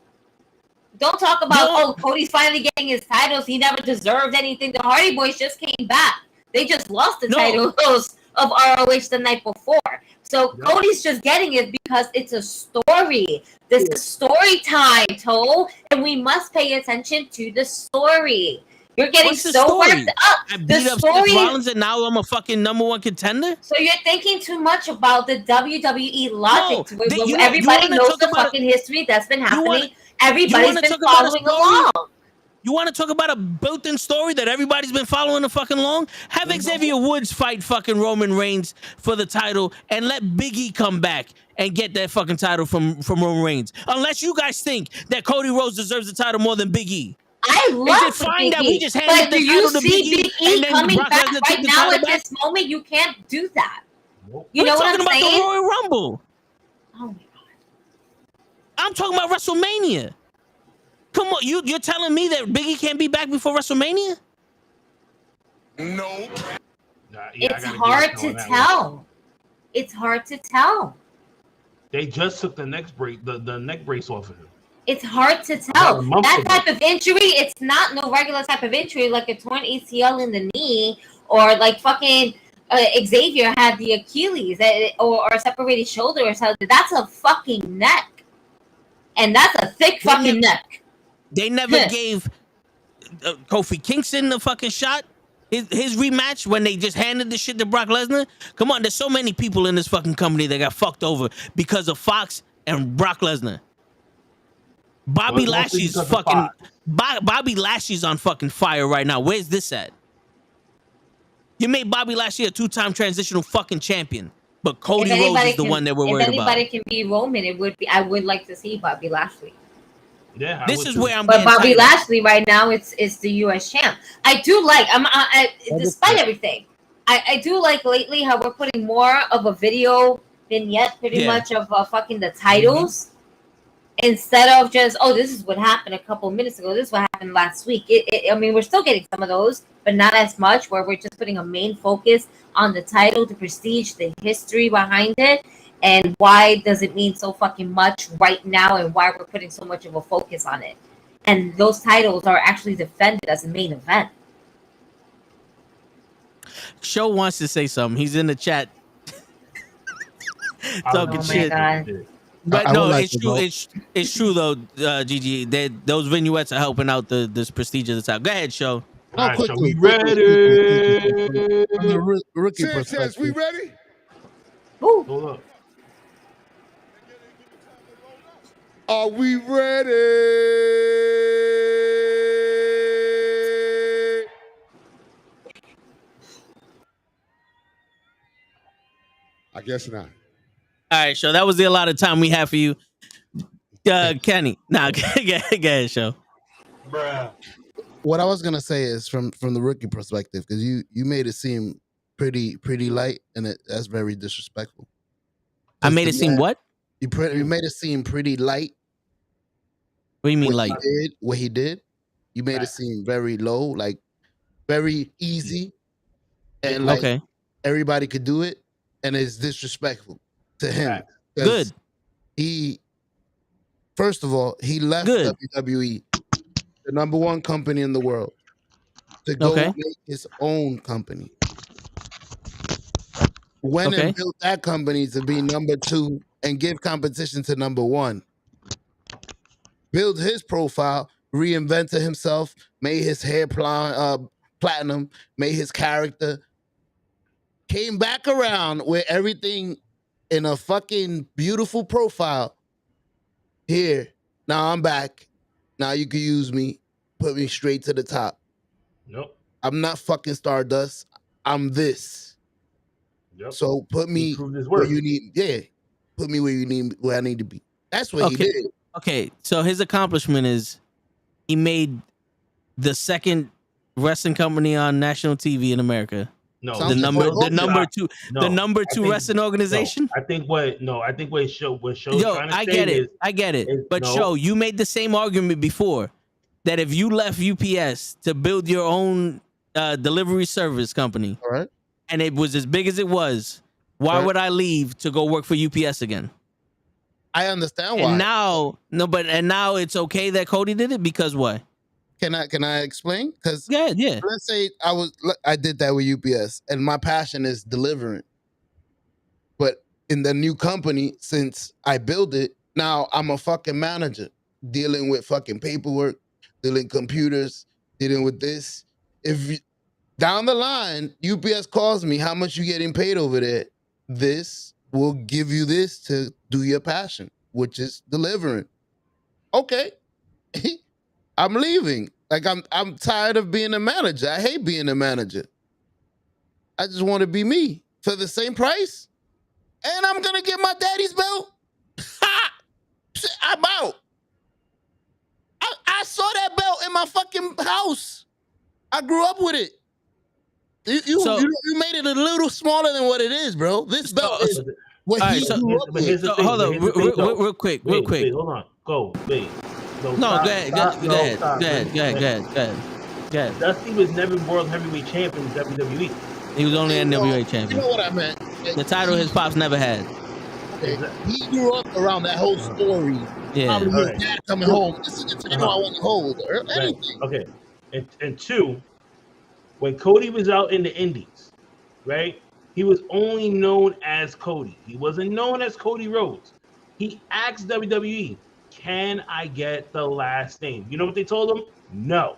Don't talk about, Cody's finally getting his titles. He never deserved anything. The Hardy Boys just came back. They just lost the titles of ROH the night before. So Cody's just getting it because it's a story. This is story time, Toe, and we must pay attention to the story. You're getting so worked up. I beat up Seth Rollins and now I'm a fucking #1 contender? So you're thinking too much about the WWE logic. Everybody knows the fucking history that's been happening. Everybody's been following along. You want to talk about a built-in story that everybody's been following the fucking long? Have Xavier Woods fight fucking Roman Reigns for the title and let Big E come back and get that fucking title from Roman Reigns. Unless you guys think that Cody Rhodes deserves the title more than Big E. I love Big E, but do you see Big E coming back right now at this moment? You can't do that. You know what I'm saying? We're talking about the Royal Rumble. Oh my God. I'm talking about WrestleMania. Come on, you're telling me that Big E can't be back before WrestleMania? No. It's hard to tell. It's hard to tell. They just took the neck brace, the neck brace off of him. It's hard to tell. That type of injury, it's not no regular type of injury like a torn ACL in the knee or like fucking Xavier had the Achilles or a separated shoulder or something. That's a fucking neck. And that's a thick fucking neck. They never gave Kofi Kingston the fucking shot. His rematch when they just handed the shit to Brock Lesnar. Come on, there's so many people in this fucking company that got fucked over because of Fox and Brock Lesnar. Bobby Lashley's fucking Bobby Lashley's on fucking fire right now. Where's this at? You made Bobby Lashley a 2-time transitional fucking champion, but Cody Rhodes is the one that we're worried about. If anybody can be Roman, it would be. I would like to see Bobby Lashley. Yeah, this is where I'm. But Bobby Lashley right now, it's the U.S. champ. I do like. Despite everything, I do like lately how we're putting more of a video vignette, pretty much of fucking the titles. Instead of just, this is what happened a couple minutes ago. This is what happened last week. I mean, we're still getting some of those, but not as much. Where we're just putting a main focus on the title, the prestige, the history behind it. And why does it mean so fucking much right now and why we're putting so much of a focus on it? And those titles are actually defended as a main event. Show wants to say something. He's in the chat. Talking shit. God. But no, it's true. It's true though, Gigi. Those vignettes are helping out this prestige of the title. Go ahead, Show. All right, so we ready? From the rookie Sanchez, we ready? Ooh. Hold up. Are we ready? I guess not. All right, Show. That was the allotted time we have for you. Kenny. Nah, go ahead, Show. Bruh. What I was gonna say is from the rookie perspective, because you made it seem pretty light, and that's very disrespectful. I made it seem what? You made it seem pretty light. What do you mean light? What he did, you made it seem very low, like very easy, and like everybody could do it, and it's disrespectful to him. Good. He First of all, he left WWE, the #1 company in the world, to go make his own company. Went and built that company to be #2 and give competition to #1. Built his profile, reinvented himself, made his hair platinum, made his character, came back around with everything in a fucking beautiful profile. Here, now I'm back. Now you can use me, put me straight to the top. Nope. I'm not fucking Stardust. I'm this. Yep. So put me where you need. Yeah, put me where I need to be. That's what he did. Okay, so his accomplishment is he made the second wrestling company on national TV in America. No, the number two wrestling organization. I think what show trying to say I get it. But Show, you made the same argument before that if you left UPS to build your own delivery service company, all right, and it was as big as it was, why would I leave to go work for UPS again? I understand why. And now it's okay that Cody did it because what? Can I explain? Because yeah. Let's say I did that with UPS, and my passion is delivering. But in the new company, since I built it, now I'm a fucking manager, dealing with fucking paperwork, dealing computers, dealing with this. Down the line, UPS calls me, how much you getting paid over there? This will give you this to do your passion, which is delivering. Okay. I'm leaving. Like I'm tired of being a manager. I hate being a manager. I just want to be me for the same price. And I'm gonna get my daddy's belt. I'm out. I saw that belt in my fucking house. I grew up with it. You made it a little smaller than what it is, bro. This belt is what he grew up with. Hold on, real quick. Wait, hold on. Go, wait. No, go ahead. Dusty was never world heavyweight champion in WWE. He was only NWA champion. You know what I meant? The title his pops never had. Okay. He grew up around that whole story. Yeah. Probably his dad coming home. This is the title I want to hold. Or anything. Okay. And two, when Cody was out in the Indies, right? He was only known as Cody. He wasn't known as Cody Rhodes. He asked WWE, can I get the last name? You know what they told him? No.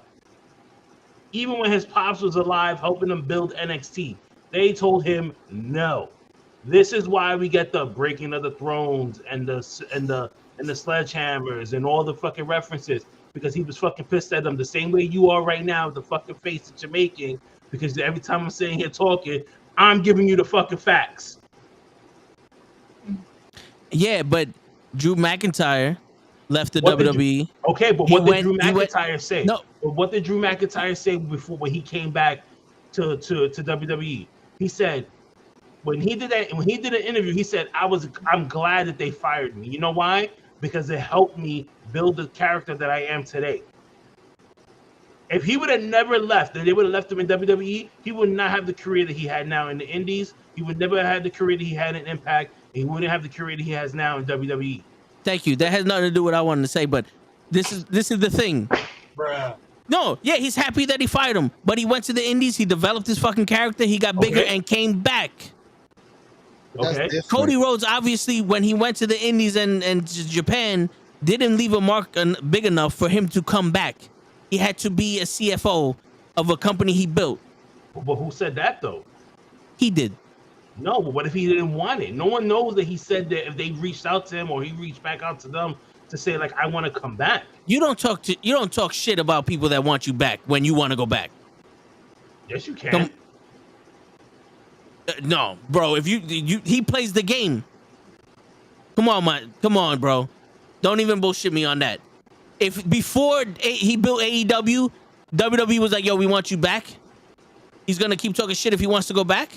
Even when his pops was alive helping him build NXT, they told him no. This is why we get the breaking of the thrones and the sledgehammers and all the fucking references, because he was fucking pissed at them the same way you are right now with the fucking face that you're making, because every time I'm sitting here talking, I'm giving you the fucking facts. Yeah, but Drew McIntyre left the WWE. Okay, but what did Drew McIntyre say? No. But what did Drew McIntyre say before when he came back to WWE? He said when he did an interview, he said, I'm glad that they fired me. You know why? Because it helped me build the character that I am today. If he would have never left and they would have left him in WWE, he would not have the career that he had now in the Indies. He would never have the career that he had in Impact. And he wouldn't have the career that he has now in WWE. Thank you. That has nothing to do with what I wanted to say, but this is the thing. Bruh. No, yeah, he's happy that he fired him, but he went to the Indies, he developed his fucking character, he got bigger and came back. Okay. Cody Rhodes, obviously, when he went to the Indies and to Japan, didn't leave a mark big enough for him to come back. He had to be a CFO of a company he built. But who said that, though? He did. No, but what if he didn't want it? No one knows that he said that if they reached out to him or he reached back out to them to say, like, I want to come back. You don't talk shit about people that want you back when you want to go back. Yes, you can. No, bro. If he plays the game. Come on, bro. Don't even bullshit me on that. If before he built AEW, WWE was like, yo, we want you back. He's gonna keep talking shit if he wants to go back.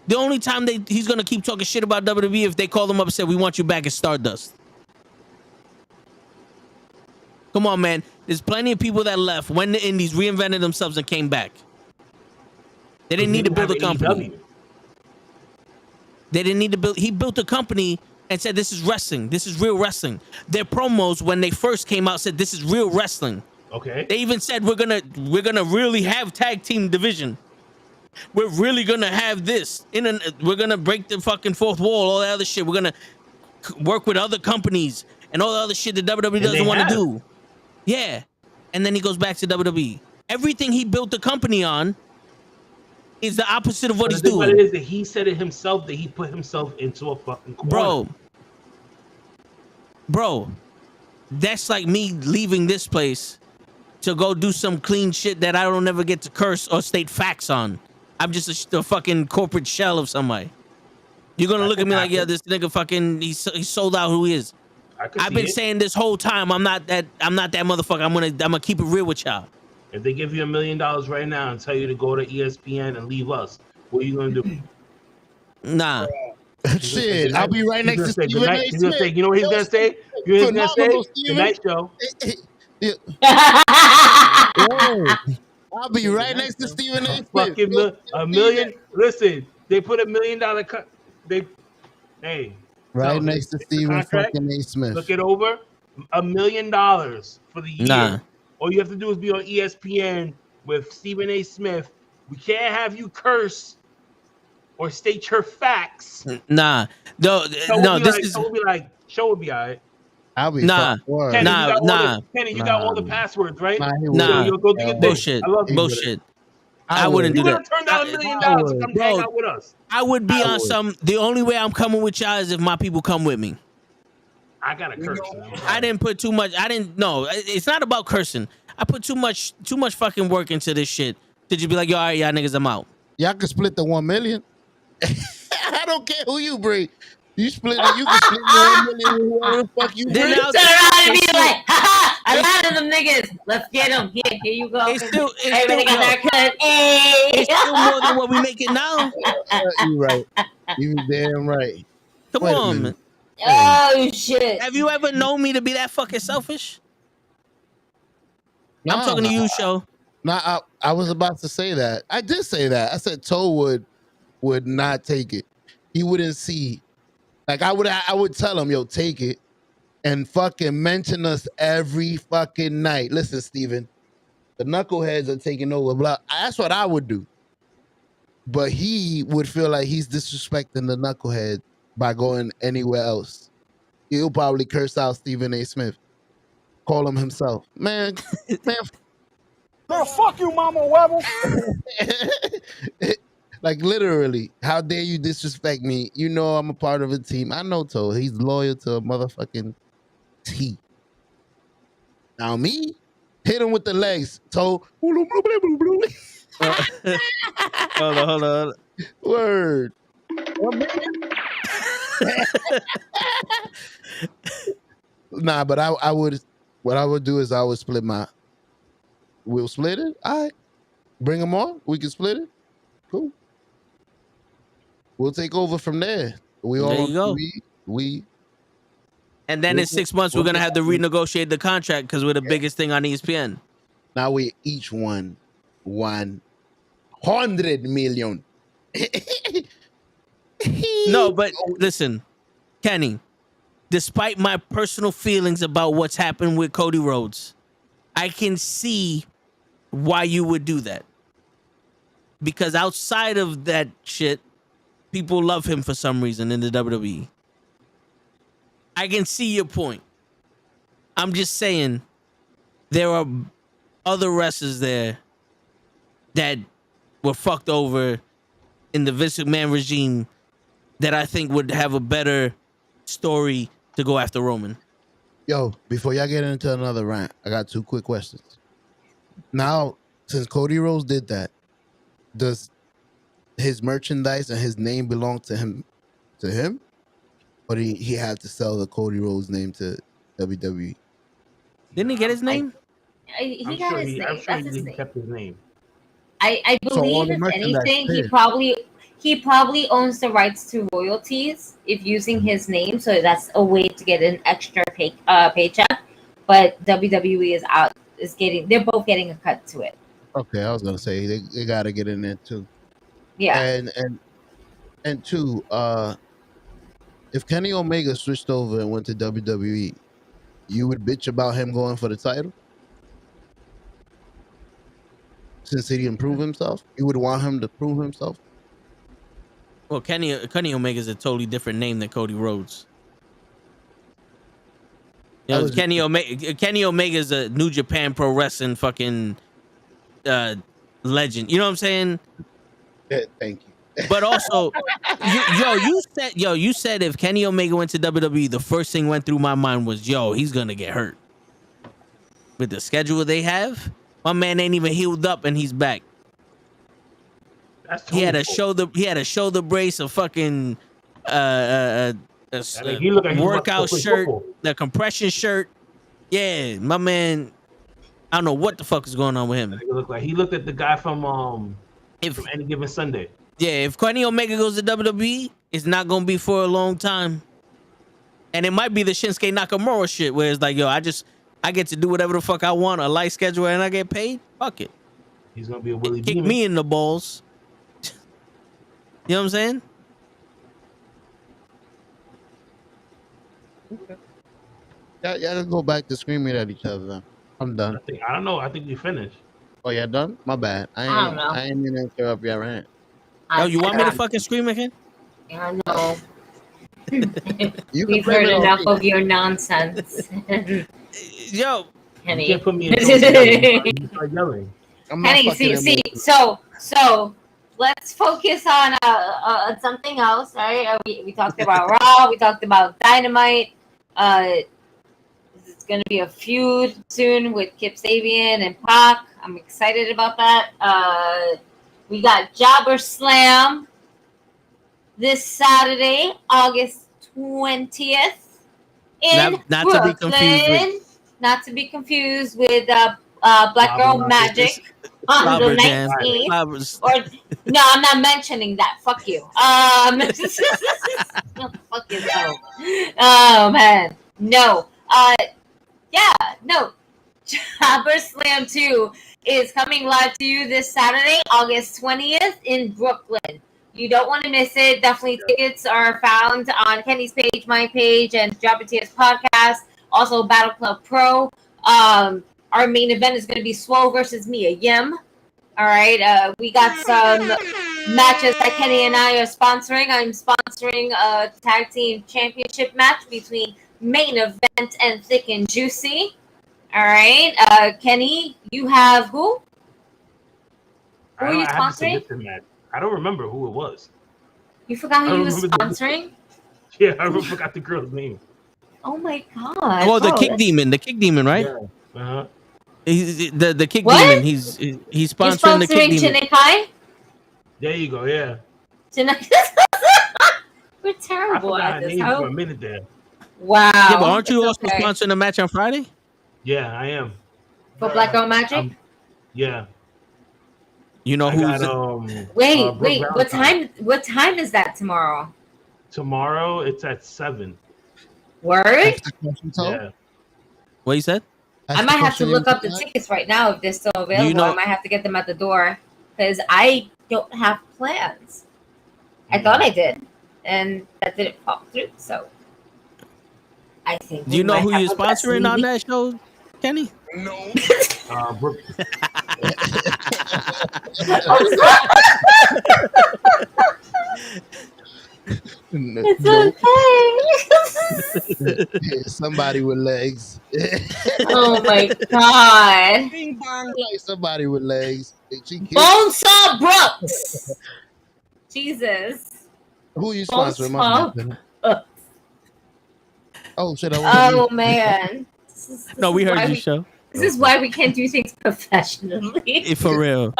The only time he's gonna keep talking shit about WWE if they call him up and say, we want you back, is Stardust. Come on, man. There's plenty of people that left when the Indies reinvented themselves and came back. They didn't need to build a company. They didn't need to build. He built a company and said this is wrestling. This is real wrestling. Their promos when they first came out said this is real wrestling. Okay. They even said we're gonna really have tag team division. We're really gonna have this. We're gonna break the fucking fourth wall, all that other shit. We're gonna work with other companies and all the other shit that WWE doesn't want to do. Yeah. And then he goes back to WWE. Everything he built the company on is the opposite of what he's doing. What it is that he said it himself, that he put himself into a fucking corner. Bro, that's like me leaving this place to go do some clean shit that I don't ever get to curse or state facts on. I'm just a fucking corporate shell of somebody. You're gonna look at me like, yeah, this nigga fucking he sold out who he is. I've been saying this whole time I'm not that motherfucker. I'm gonna keep it real with y'all. If they give you $1 million right now and tell you to go to ESPN and leave us, what are you gonna do? Nah. Shit, I'll be right next to Stephen A. He's gonna say, you know what he's gonna say? He's gonna say, Tonight Show. I'll be right next to Stephen A. Fucking $1 million. Listen, they put $1 million cut. Right next to Stephen fucking A. Smith. Look it over. $1 million for the year. Nah. All you have to do is be on ESPN with Stephen A. Smith. We can't have you curse or state your facts. Nah. No, show will be all right. I'll be Kenny, you got all the passwords, right? Bullshit. Bullshit. I wouldn't do that. Turn down $1 million to come hang out with us. I would be on some. The only way I'm coming with y'all is if my people come with me. I gotta curse. I didn't put too much. No, it's not about cursing. I put too much fucking work into this shit. Did you be like, yo, all right, y'all niggas, I'm out. Y'all can split the 1 million. I don't care who you bring. You split it. You can split the 1 million with whoever the fuck you bring. Turn around and be like, ha ha, a lot of them niggas. Let's get them. Here you go. Everybody got their cut. Hey. It's still more than what we make it now. You right. You damn right. Come on, man. Oh shit! Have you ever known me to be that fucking selfish? I'm talking to you, Show. Nah, I was about to say that. I did say that. I said Toe would not take it. He wouldn't see. Like I would tell him, yo, take it, and fucking mention us every fucking night. Listen, Steven, the knuckleheads are taking over. Blah. That's what I would do. But he would feel like he's disrespecting the knucklehead by going anywhere else. He'll probably curse out Stephen A. Smith. Call him himself. Man. Girl, fuck you, Mama Webble. Like literally, how dare you disrespect me? You know I'm a part of a team. I know Toe. He's loyal to a motherfucking T. Now me, hit him with the legs. Toe. Hold on. Word. Nah, but I would. What I would do is I would split we'll split it. All right. Bring them on. We can split it. Cool. We'll take over from there. There you go. And then in 6 months, we're going to have to renegotiate the contract because we're the biggest thing on ESPN. Now we each won 100 million. No, but listen, Kenny, despite my personal feelings about what's happened with Cody Rhodes, I can see why you would do that. Because outside of that shit, people love him for some reason in the WWE. I can see your point. I'm just saying there are other wrestlers there that were fucked over in the Vince McMahon regime that I think would have a better story to go after Roman. Yo, before y'all get into another rant, I got 2 quick questions. Now, since Cody Rhodes did that, does his merchandise and his name belong to him? Or he had to sell the Cody Rhodes name to WWE? Didn't he get his name? He got his name. That's his name. Kept his name. I believe if anything, he probably owns the rights to royalties if using his name. So that's a way to get an extra paycheck. But WWE they're both getting a cut to it. Okay, I was gonna say they gotta get in there too. Yeah. And 2, If Kenny Omega switched over and went to WWE, you would bitch about him going for the title? Since he didn't prove himself? You would want him to prove himself? Well, Kenny Omega is a totally different name than Cody Rhodes. You know, Kenny Omega is a New Japan Pro Wrestling fucking legend. You know what I'm saying? Yeah, thank you. But also, you said if Kenny Omega went to WWE, the first thing went through my mind was, he's gonna get hurt. With the schedule they have, my man ain't even healed up and he's back. He had a shoulder brace, a fucking workout shirt, the compression shirt. Yeah, my man. I don't know what the fuck is going on with him. He looked at the guy from Any Given Sunday. Yeah, if Kenny Omega goes to WWE, it's not gonna be for a long time. And it might be the Shinsuke Nakamura shit, where it's like, I get to do whatever the fuck I want, a light schedule, and I get paid. Fuck it. He's gonna be a Willie Kick Demon. me in the balls. You know what I'm saying? Y'all can go back to screaming at each other. Then. I'm done. I don't know. I think we finished. Oh, yeah, done? My bad. I ain't mean to interrupt your rant. You want me to fucking scream again? I know. We've heard enough of your nonsense. Yo, Kenny. You can't put me in you start yelling. Kenny, see. So let's focus on something else. Right? We talked about Raw. We talked about Dynamite. It's going to be a feud soon with Kip Sabian and Pac. I'm excited about that. We got Jobber Slam this Saturday, August 20th in Brooklyn. Not to be confused with Black Girl Magic on the 19th. No, I'm not mentioning that. Fuck you. No, fuck you. Oh man, no. No. Jobber Slam 2 is coming live to you this Saturday, August 20th in Brooklyn. You don't want to miss it. Definitely tickets are found on Kenny's page, my page, and Jobber TS podcast. Also, Battle Club Pro. Our main event is going to be Swole versus Mia Yim. All right. We got some matches that Kenny and I are sponsoring. I'm sponsoring a tag team championship match between Main Event and Thick and Juicy. All right. Kenny, you have who? Who are you sponsoring? I don't remember who it was. You forgot who you was sponsoring? Yeah, I forgot the girl's name. Oh my god! Oh, the Kick Demon, right? Yeah. Uh-huh. He's the Kick Demon. He's sponsoring the Kick Demon. Chinikai? There you go. Yeah. We're terrible at this. For a minute there. Wow. Yeah, but aren't you also sponsoring a match on Friday? Yeah, I am. For Black Girl Magic? Yeah. You know who's wait. What time is that tomorrow? Tomorrow it's at 7. Word? Yeah. What you said? I might have to look up the tickets right now if they're still available. I might have to get them at the door because I don't have plans. I thought I did, and that didn't fall through. So I think. Do you know who you're sponsoring on that show, Kenny? No. It's okay. Somebody with legs. Oh my god. Like somebody with legs. Bonesaw Brooks. Jesus. Who are you sponsoring? Oh shit! Oh man. No, we heard your show. This is why we can't do things professionally. For real.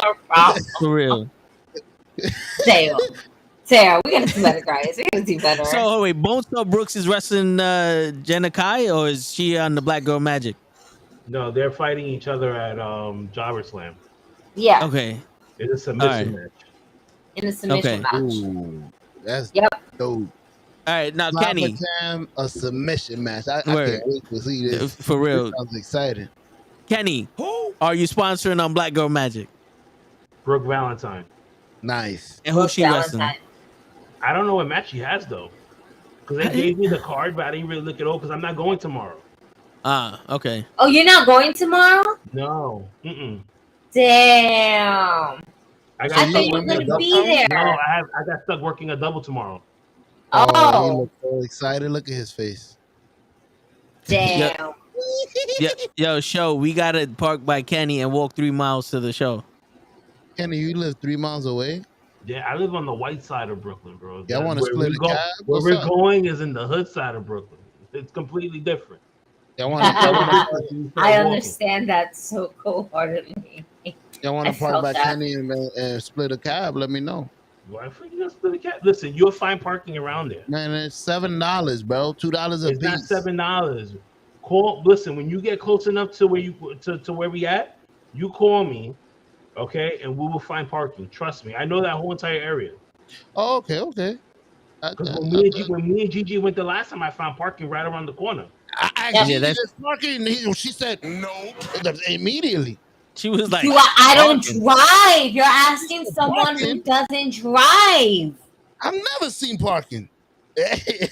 For real. Sarah, we gotta do better, guys. We gotta do better. So wait, Bonesaw Brooks is wrestling Jenna Kai, or is she on the Black Girl Magic? No, they're fighting each other at Jobber Slam. Yeah. Okay. It's a submission match. In a submission match. Ooh, that's dope. All right, now Kenny. A submission match. I can't wait to see this. For real. Sounds exciting. Kenny, who are you sponsoring on Black Girl Magic? Brooke Valentine. Nice. And who's she wrestling? I don't know what match she has though. Because they gave me the card, but I didn't really look it over because I'm not going tomorrow. Okay. Oh, you're not going tomorrow? No. Damn. I thought you were going to be there. No, I got stuck working a double tomorrow. Oh, he looked so excited. Look at his face. Damn. Yo, show, we gotta park by Kenny and walk 3 miles to the show. Kenny, you live 3 miles away? Yeah, I live on the white side of Brooklyn, bro. Y'all want to split a cab? Where we're going is in the hood side of Brooklyn. It's completely different. Y'all want to I understand that so cold-heartedly. Y'all want to park by Kenny and split a cab? Let me know. Why for you to split a cab? Listen, you'll find parking around there. Man, it's $7, bro. $2 a piece. It's not $7. Listen, when you get close enough to where to where we at, you call me, okay, and we will find parking. Trust me, I know that whole entire area. Oh, okay. Because when me and Gigi went the last time, I found parking right around the corner. That's parking. She said no immediately. She was like, I don't drive. You're asking someone who doesn't drive. I've never seen parking. I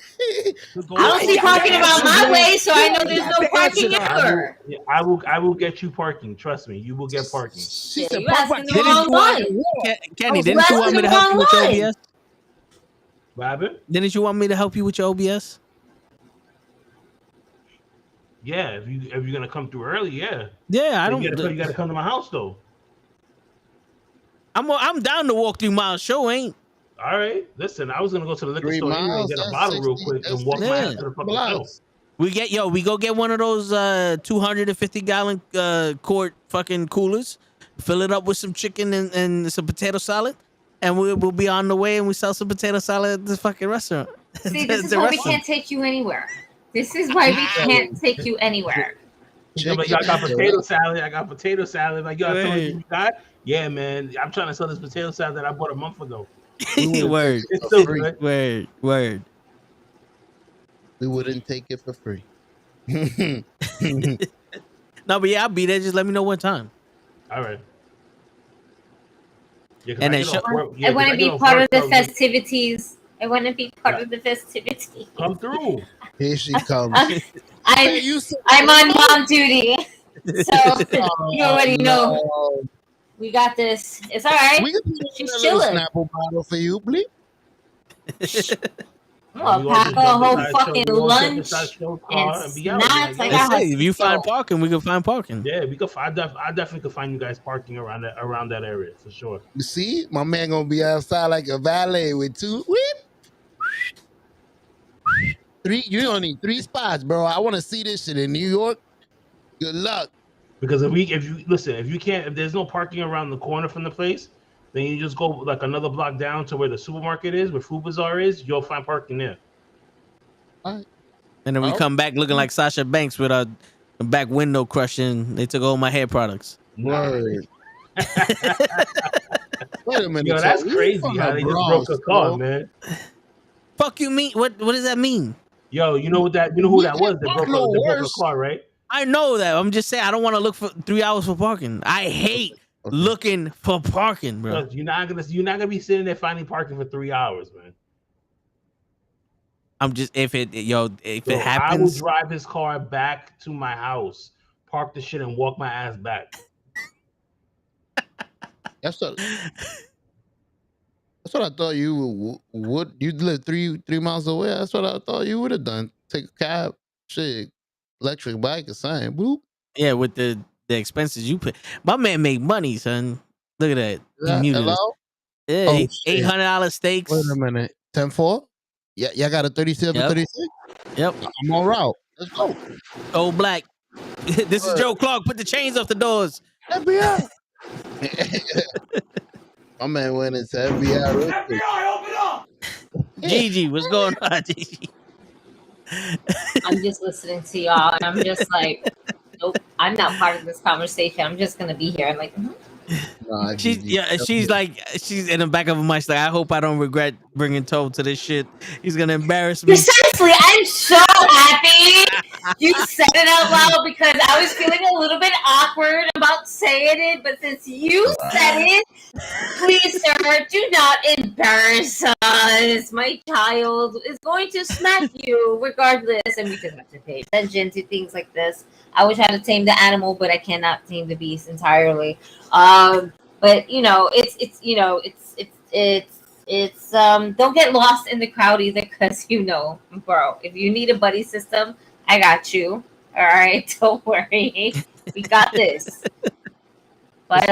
don't see parking around my way, so I know there's no parking ever. I will get you parking. Trust me, you will get parking. She said, you asking the wrong one. Kenny, didn't you want me to help you with your OBS? What happened? Didn't you want me to help you with your OBS? Yeah, if you're gonna come through early, yeah. Yeah, I don't. You gotta come to my house though. I'm down to walk 3 miles. Show ain't. All right, listen. I was gonna go to the liquor store anyway and get a bottle real quick and walk my ass to the fucking show. We go get one of those 250-gallon quart fucking coolers, fill it up with some chicken and some potato salad, and we'll be on the way and we sell some potato salad at this fucking restaurant. See, this is why we can't take you anywhere. This is why we can't take you anywhere. I got potato salad. I got potato salad. Like, yo, I told you got? Yeah, man. I'm trying to sell this potato salad that I bought a month ago. Word. It's so good. Word. We wouldn't take it for free. No, but yeah, I'll be there. Just let me know what time. All right. Yeah, and then I want to be part of the festivities. I want to be part of the festivities. Come through. Here she comes. I'm on mom duty, so you already know. We got this. It's all right. We can put She's a chilling. Snapple bottle for you, please. I'm gonna pack a whole fucking lunch and snacks. If you find parking, we can find parking. Yeah, we could. I definitely could find you guys parking around that area for sure. You see, my man gonna be outside like a valet with two. You don't need 3 spots, bro. I want to see this shit in New York. Good luck. Because if there's no parking around the corner from the place, then you just go like another block down to where the supermarket is, where Food Bazaar is. You'll find parking there. All right. And then we come back looking like Sasha Banks with a back window crushing. They took all my hair products. Word. Wait a minute. Yo, that's crazy how they just broke a car, man. Fuck you mean? What does that mean? Yo, you know who that was? They broke a car, right? I know that. I'm just saying I don't want to look for 3 hours for parking. I hate looking for parking, bro. Look, you're not gonna be sitting there finding parking for 3 hours, man. I'm just if it happens, I will drive his car back to my house, park the shit, and walk my ass back. That's what I thought you would. You live 3 miles away. That's what I thought you would have done. Take a cab, shit, electric bike or something. Boop. Yeah, with the expenses you pay. My man make money, son. Look at that. Hello? Yeah, $800 steaks. Wait a minute. 10-4? Yeah, y'all got a 37, 36? Yep. I'm on route. Let's go. Old Black. This is Joe Clark. Put the chains off the doors. FBI. My man went into FBI. FBI, open up! Gigi, what's going on, Gigi? I'm just listening to y'all, and I'm just like, nope, I'm not part of this conversation. I'm just gonna be here. I'm like, she's like, she's in the back of her mind. She's like, I hope I don't regret bringing Toe to this shit. He's gonna embarrass me. Precisely, I'm so happy you said it out loud because I was feeling a little bit awkward about saying it, but since you said it, Please, sir, do not embarrass us. My child is going to smack you regardless, and we just have to pay attention to things like this. I wish I had to tame the animal, but I cannot tame the beast entirely. But you know, it's don't get lost in the crowd either, because you know, bro, if you need a buddy system, I got you. All right, don't worry, we got this. But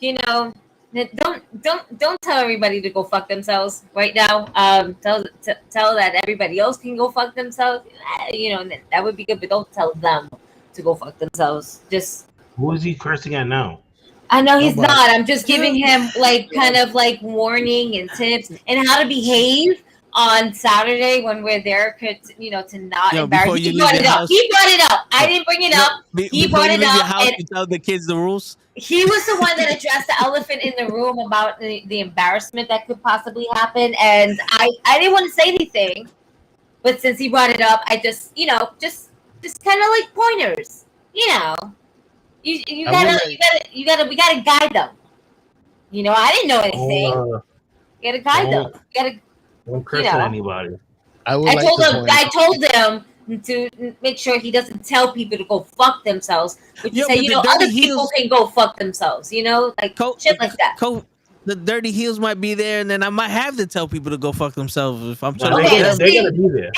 you know, don't tell everybody to go fuck themselves right now. Tell that everybody else can go fuck themselves. You know, that would be good, but don't tell them to go fuck themselves. Just who is he cursing at now? I know he's not. I'm just giving him like kind of like warning and tips and how to behave on Saturday when we're there, you know, to not embarrass. He brought it up. I didn't bring it up. He brought it up. And you tell the kids the rules. He was the one that addressed the elephant in the room about the embarrassment that could possibly happen, and I didn't want to say anything, but since he brought it up, I just just kind of like pointers, you know. We gotta guide them. You know, I didn't know anything. You gotta guide them. Don't curse at anybody. I told them to make sure he doesn't tell people to go fuck themselves, but you say, you know, other people can go fuck themselves, you know, like shit like that. The dirty heels might be there, and then I might have to tell people to go fuck themselves if I'm trying to get them. They're gonna be there.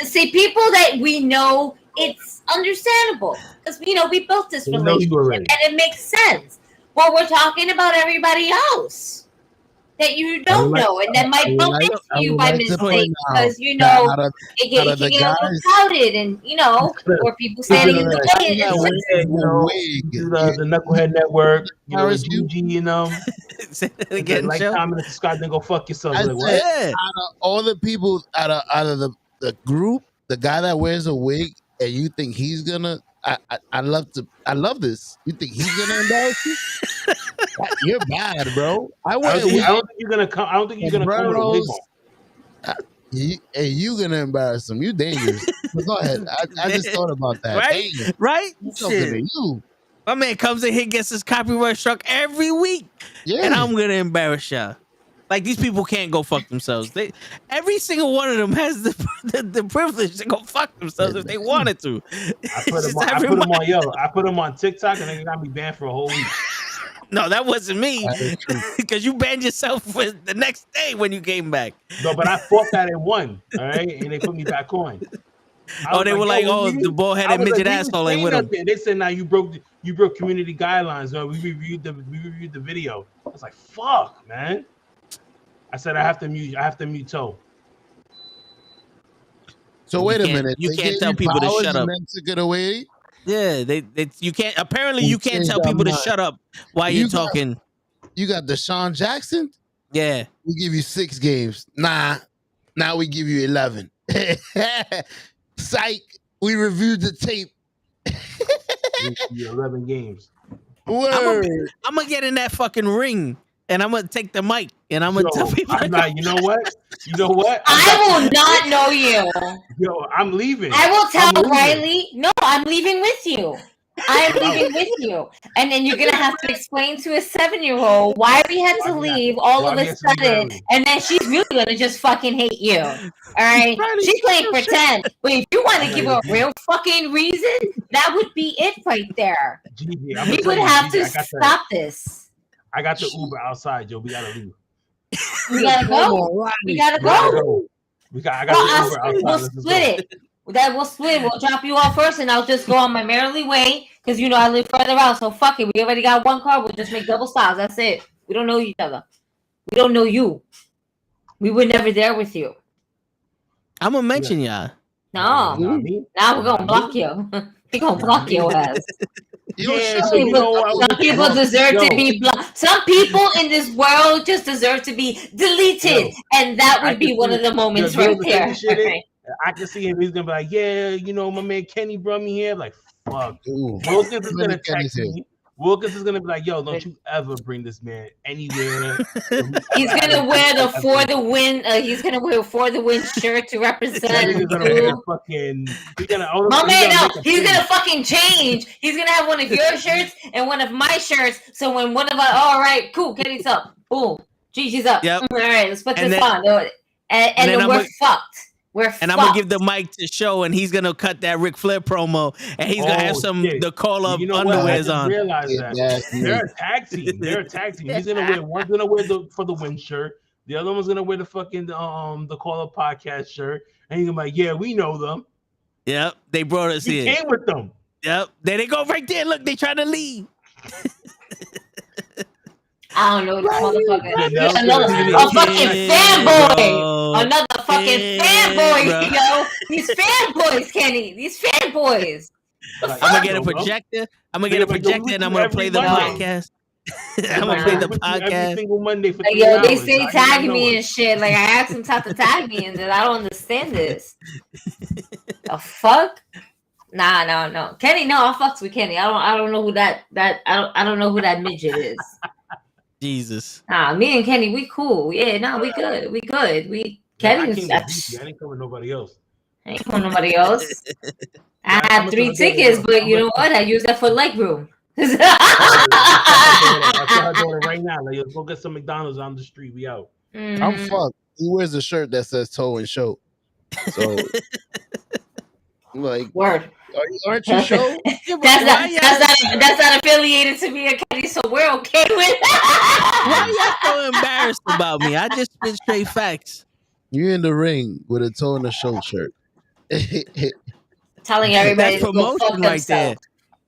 See, people that we know, it's understandable because you know we built this relationship and it makes sense. But we're talking about everybody else that you don't know and that might bump into you by mistake because you know it can get a little crowded and you know or people standing in the way. The Knucklehead Network, you know, GG, you know. Like comment and subscribe, then go fuck yourself. Out of all the people, out of the group, the guy that wears a wig, and you think he's gonna? I love this. You think he's gonna embarrass you? You're bad, bro. I don't think you're gonna come. I don't think you're gonna come with a wig on. You gonna embarrass him? You dangerous. But go ahead. I just thought about that. Right? Dang. Right? Shit. You. My man comes in here, gets his copyright struck every week, and I'm gonna embarrass y'all. Like these people can't go fuck themselves. Every single one of them has the privilege to go fuck themselves if they wanted to. I put them on TikTok, and they got me banned for a whole week. No, that wasn't me. Because you banned yourself for the next day when you came back. No, but I fought that and won. All right, and they put me back on. They were like, the bald-headed midget asshole ain't with him. They said, "Now you broke community guidelines." No, we reviewed the video. I was like, "Fuck, man." I said I have to mute Toe. So wait a minute. You can't tell people to shut up. To get away? Yeah, you can't. Apparently, you can't tell people to shut up while you're talking. You got Deshaun Jackson? Yeah. We give you 6 games. Nah. Now we give you 11. Psych. We reviewed the tape. 11 games. Word. I'm gonna get in that fucking ring. And I'm gonna take the mic, and I'm gonna tell people. You know what? I will not know you. Yo, I'm leaving. I will tell Riley. No, I'm leaving with you. I'm leaving with you, and then you're gonna have to explain to a 7-year-old why we had to leave all of a sudden, and then she's really gonna just fucking hate you. All right, she's playing pretend, but if you want to give her a real fucking reason, that would be it right there. We would have to stop this. I got the Uber outside, Joe. We gotta leave. We gotta go. We gotta go. I got the Uber outside. We'll split it. We'll split. We'll drop you off first, and I'll just go on my merrily way because you know I live further out. So fuck it. We already got one car. We'll just make double stops. That's it. We don't know each other. We don't know you. We were never there with you. I'm gonna mention y'all. No. Now we're gonna block you. We're gonna block your ass. Some people deserve to be blocked. Some people in this world just deserve to be deleted, and that would be one of the moments right there. I can see him. He's gonna be like, "Yeah, you know, my man Kenny brought me here." Like, fuck. Those niggas gonna text me. Wilkins is gonna be like, "Yo, don't you ever bring this man anywhere." He's gonna wear the For the Win. He's gonna wear For the Win shirt to represent. He's gonna fucking. He's gonna fucking change. He's gonna have one of your shirts and one of my shirts. So when one of us, all right, cool, Kenny's up, boom, Gigi's up. Yep. All right, let's put this on, and then we're fucked. I'm gonna give the mic to Show, and he's gonna cut that Ric Flair promo, and he's gonna have the call-up underwears on. Realize that they're a tag team. They're a tag team. He's gonna wear. One's gonna wear the For the Win shirt. The other one's gonna wear the fucking the call-up podcast shirt, and he's gonna be like, "Yeah, we know them." Yep, they brought us here. He came with them. Yep, there they go right there. Look, they trying to leave. I don't know this motherfucker. A fucking fanboy. Another fucking fanboy, yo. These fanboys, Kenny. These fanboys. I'm gonna get a projector. I'm gonna get a projector, and I'm gonna play the podcast. I'm gonna play the podcast every single Monday for 3 yo, hours. they say tag me and shit. Like I asked them to tag me, and I don't understand this. The fuck? Nah, no. Kenny, no, I fucks with Kenny. I don't know who that I don't know who that midget is. Jesus. Nah, me and Kenny, we cool. Yeah, no, we good. We good. Kenny, I ain't coming with nobody else. I ain't coming with nobody else. I had 3 tickets, but you know what? I use that for leg room. I tell her daughter right now, like, let's go get some McDonald's on the street. We out. Mm-hmm. I'm fucked. He wears a shirt that says Toe and Show. So, like, word. Aren't you Show? That's not affiliated to me and Kenny, so we're okay with that. Why y'all so embarrassed about me? I just spit straight facts. You in the ring with a Toe and a Show shirt. Telling everybody that's promotion right there.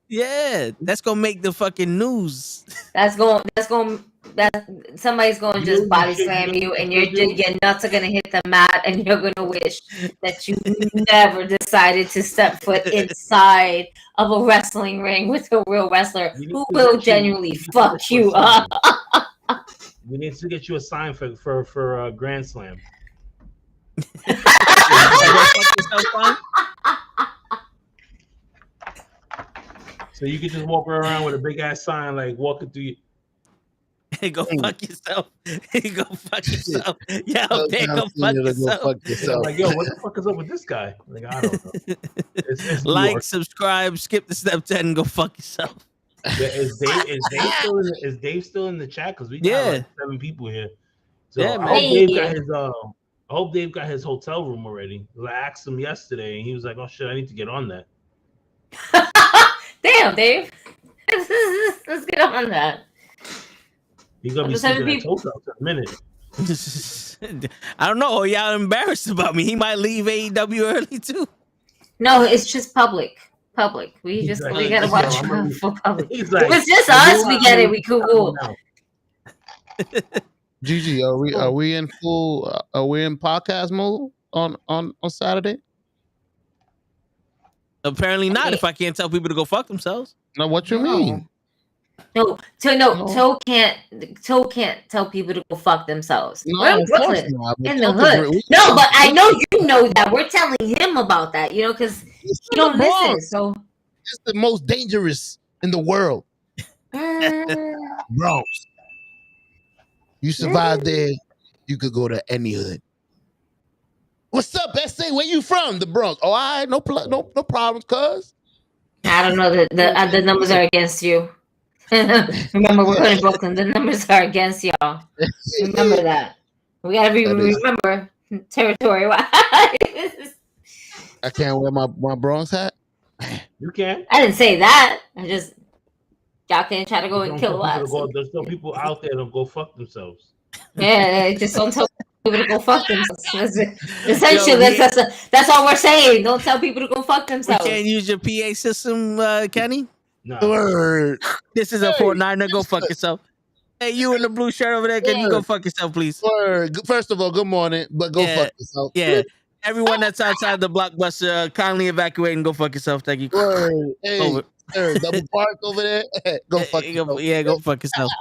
Yeah, that's gonna make the fucking news. Somebody's gonna just body slam you, and your nuts are gonna hit the mat, and you're gonna wish that you never decided to step foot inside of a wrestling ring with a real wrestler who will genuinely fuck you up. We need to get you a sign for Grand Slam. So you can just walk around with a big ass sign, like walking through you. Hey, go fuck yourself. Hey, go fuck yourself. Yeah, okay, go fuck yourself. Like, yo, what the fuck is up with this guy? Like, I don't know. It's like, subscribe, skip the step 10, and go fuck yourself. Yeah, is Dave still in the chat? Because we got like 7 people here. So yeah, I hope Dave got his hotel room already. I asked him yesterday, and he was like, "Oh shit, I need to get on that." Damn, Dave. Let's get on that. He's gonna be sleeping at hotel in a minute. I don't know. Y'all embarrassed about me. He might leave AEW early too. No, it's just public. We gotta watch for public. If it's just us, we get it. We cool. Gigi, are we in full? Are we in podcast mode on Saturday? Apparently not. If I can't tell people to go fuck themselves. No, what you mean? No. Toe can't tell people to go fuck themselves. No, we're in Brooklyn, in the hood. No, but I know you know that. We're telling him about that, you know, because you don't listen. So it's the most dangerous in the world. Bronx. You survive there, you could go to any hood. What's up, SA? Where you from? The Bronx. Oh, all right, no problems, cuz. I don't know. The numbers are against you. Remember, we're in Brooklyn. The numbers are against y'all. Remember that. We gotta remember territory. I can't wear my Bronx hat. You can. I didn't say that. I just y'all can try to go and kill us. There's still people out there that go fuck themselves. Yeah, just don't tell people to go fuck themselves. Essentially, that's all we're saying. Don't tell people to go fuck themselves. You can't use your PA system, Kenny. No. Word. This is a Fortnite. Go fuck yourself. Hey, you in the blue shirt over there, can you go fuck yourself, please? Word. First of all, good morning, but go fuck yourself. Yeah. Everyone that's outside the Blockbuster, kindly evacuate and go fuck yourself. Thank you. Word. Hey, double park over there. Go fuck yourself. Yeah, go fuck yourself.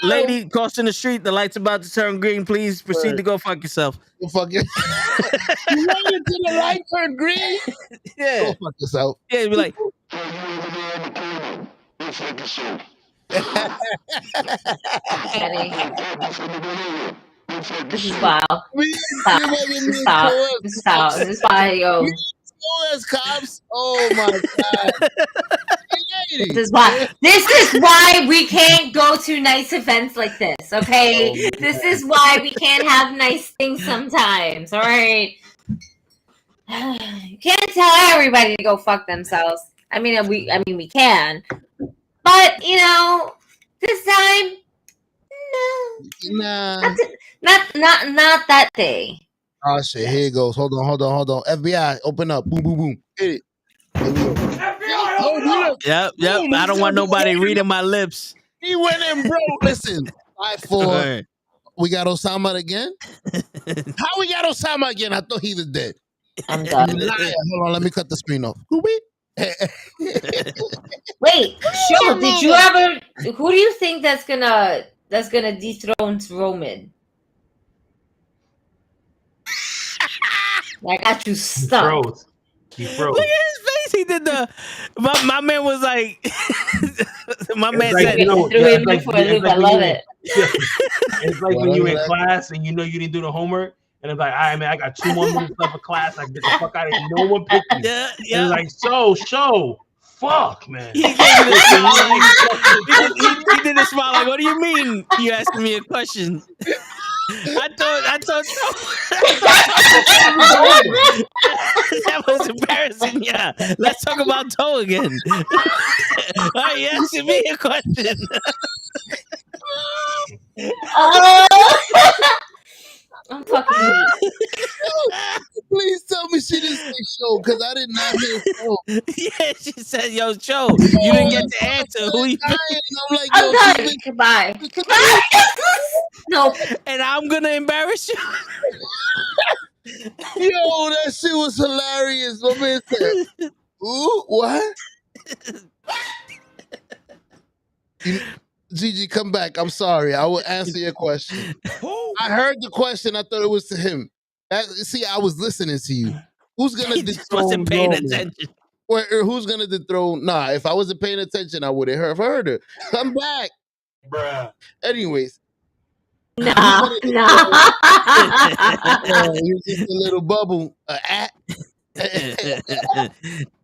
Lady crossing the street, the light's about to turn green. Please proceed to go fuck yourself. Go fuck yourself. You waited till the light turned green? Yeah. Go fuck yourself. Yeah, be like, This is wild. Stop. This is why, yo. As cops. Oh my god. This is why we can't go to nice events like this, okay? This is why we can't have nice things sometimes, all right? You can't tell everybody to go fuck themselves. I mean we can. But, you know, this time no. Not that day. Oh shit, here it goes. Hold on. FBI, open up. Boom, boom, boom. Hit it. Yep. Boom, I don't want nobody reading my lips. He went in, bro. Listen. 5-4. We got Osama again? How we got Osama again? I thought he was dead. I'm done. Hold on, let me cut the screen off. Wait, sure. Did you ever? Who do you think that's gonna dethrone Roman? I got you stuck. He froze. Look at his face. He did the. My man was like. My man said. I love it. It's like when you're in class and you know you didn't do the homework. And it's like, all right, man, I got 2 more minutes left for class. I can get the fuck out of here. No one picked me. Yeah. And it's like, so, fuck, man. He gave me the smile. He did a smile like, what do you mean? You asking me a question? I thought that was embarrassing. Yeah, let's talk about Toe again. Are you asking me a question? I'm fucking. Please tell me she didn't say show because I did not hear show. Yeah, she said, "Yo, show." You didn't get to answer. Who you? I'm like, I'm done. Goodbye. No. And I'm gonna embarrass you. Yo, that shit was hilarious. My man said, "Ooh, what?" Gigi, come back. I'm sorry. I will answer your question. I heard the question. I thought it was to him. See, I was listening to you. Who's gonna dethrone wasn't paying Roman? attention. Or who's gonna dethrone? Nah, if I wasn't paying attention, I would have heard her. Come back, bruh. Anyways. Nah. He was just a little bubble.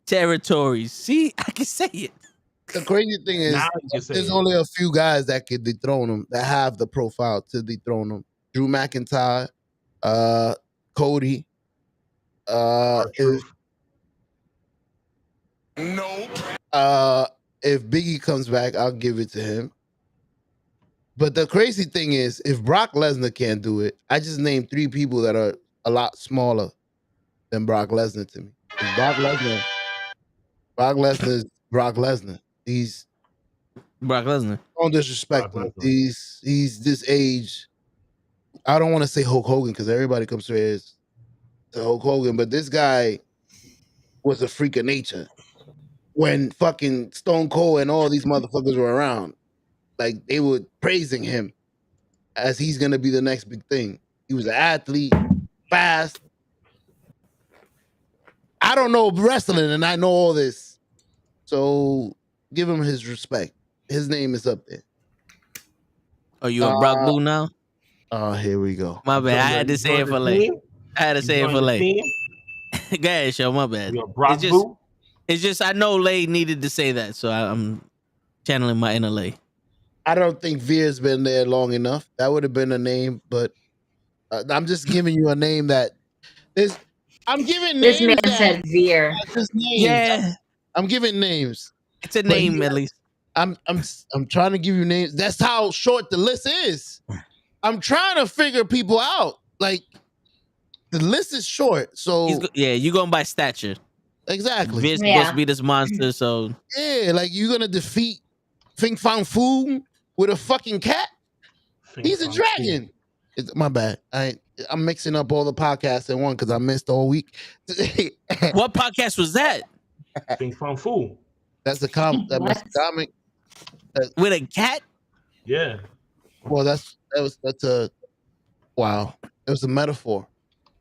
Territories. See, I can say it. The crazy thing is, there's only a few guys that could dethrone him, that have the profile to dethrone him. Drew McIntyre, Cody. If Biggie comes back, I'll give it to him. But the crazy thing is, if Brock Lesnar can't do it, I just named 3 people that are a lot smaller than Brock Lesnar to me. Brock Lesnar is Brock Lesnar. He's Brock Lesnar. Don't disrespect him. He's this age. I don't want to say Hulk Hogan because everybody comes to Hulk Hogan, but this guy was a freak of nature when fucking Stone Cold and all these motherfuckers were around. Like, they were praising him as he's gonna be the next big thing. He was an athlete, fast. I don't know wrestling, and I know all this. So give him his respect. His name is up there. Oh, you a Brock Boo now? Oh, here we go. My bad. I had to say it for late. Go ahead, show. My bad. You're a Brock Boo? It's just I know Lay needed to say that, so I'm channeling my inner Lay. I don't think Veer's been there long enough. That would have been a name, but I'm just giving you a name that is. I'm giving this names. Man said Veer. Yeah, I'm giving names. It's a name at least. I'm trying to give you names. That's how short the list is. I'm trying to figure people out. Like, the list is short, so you going by stature. Exactly. Vince supposed to be this monster, so yeah, like you're gonna defeat Fing Fang Foom with a fucking cat. He's a dragon. My bad. I'm mixing up all the podcasts in one because I missed all week. What podcast was that? Fing Fang Foom. That's a comic. With a cat? Yeah. Well, that's a wow. It was a metaphor.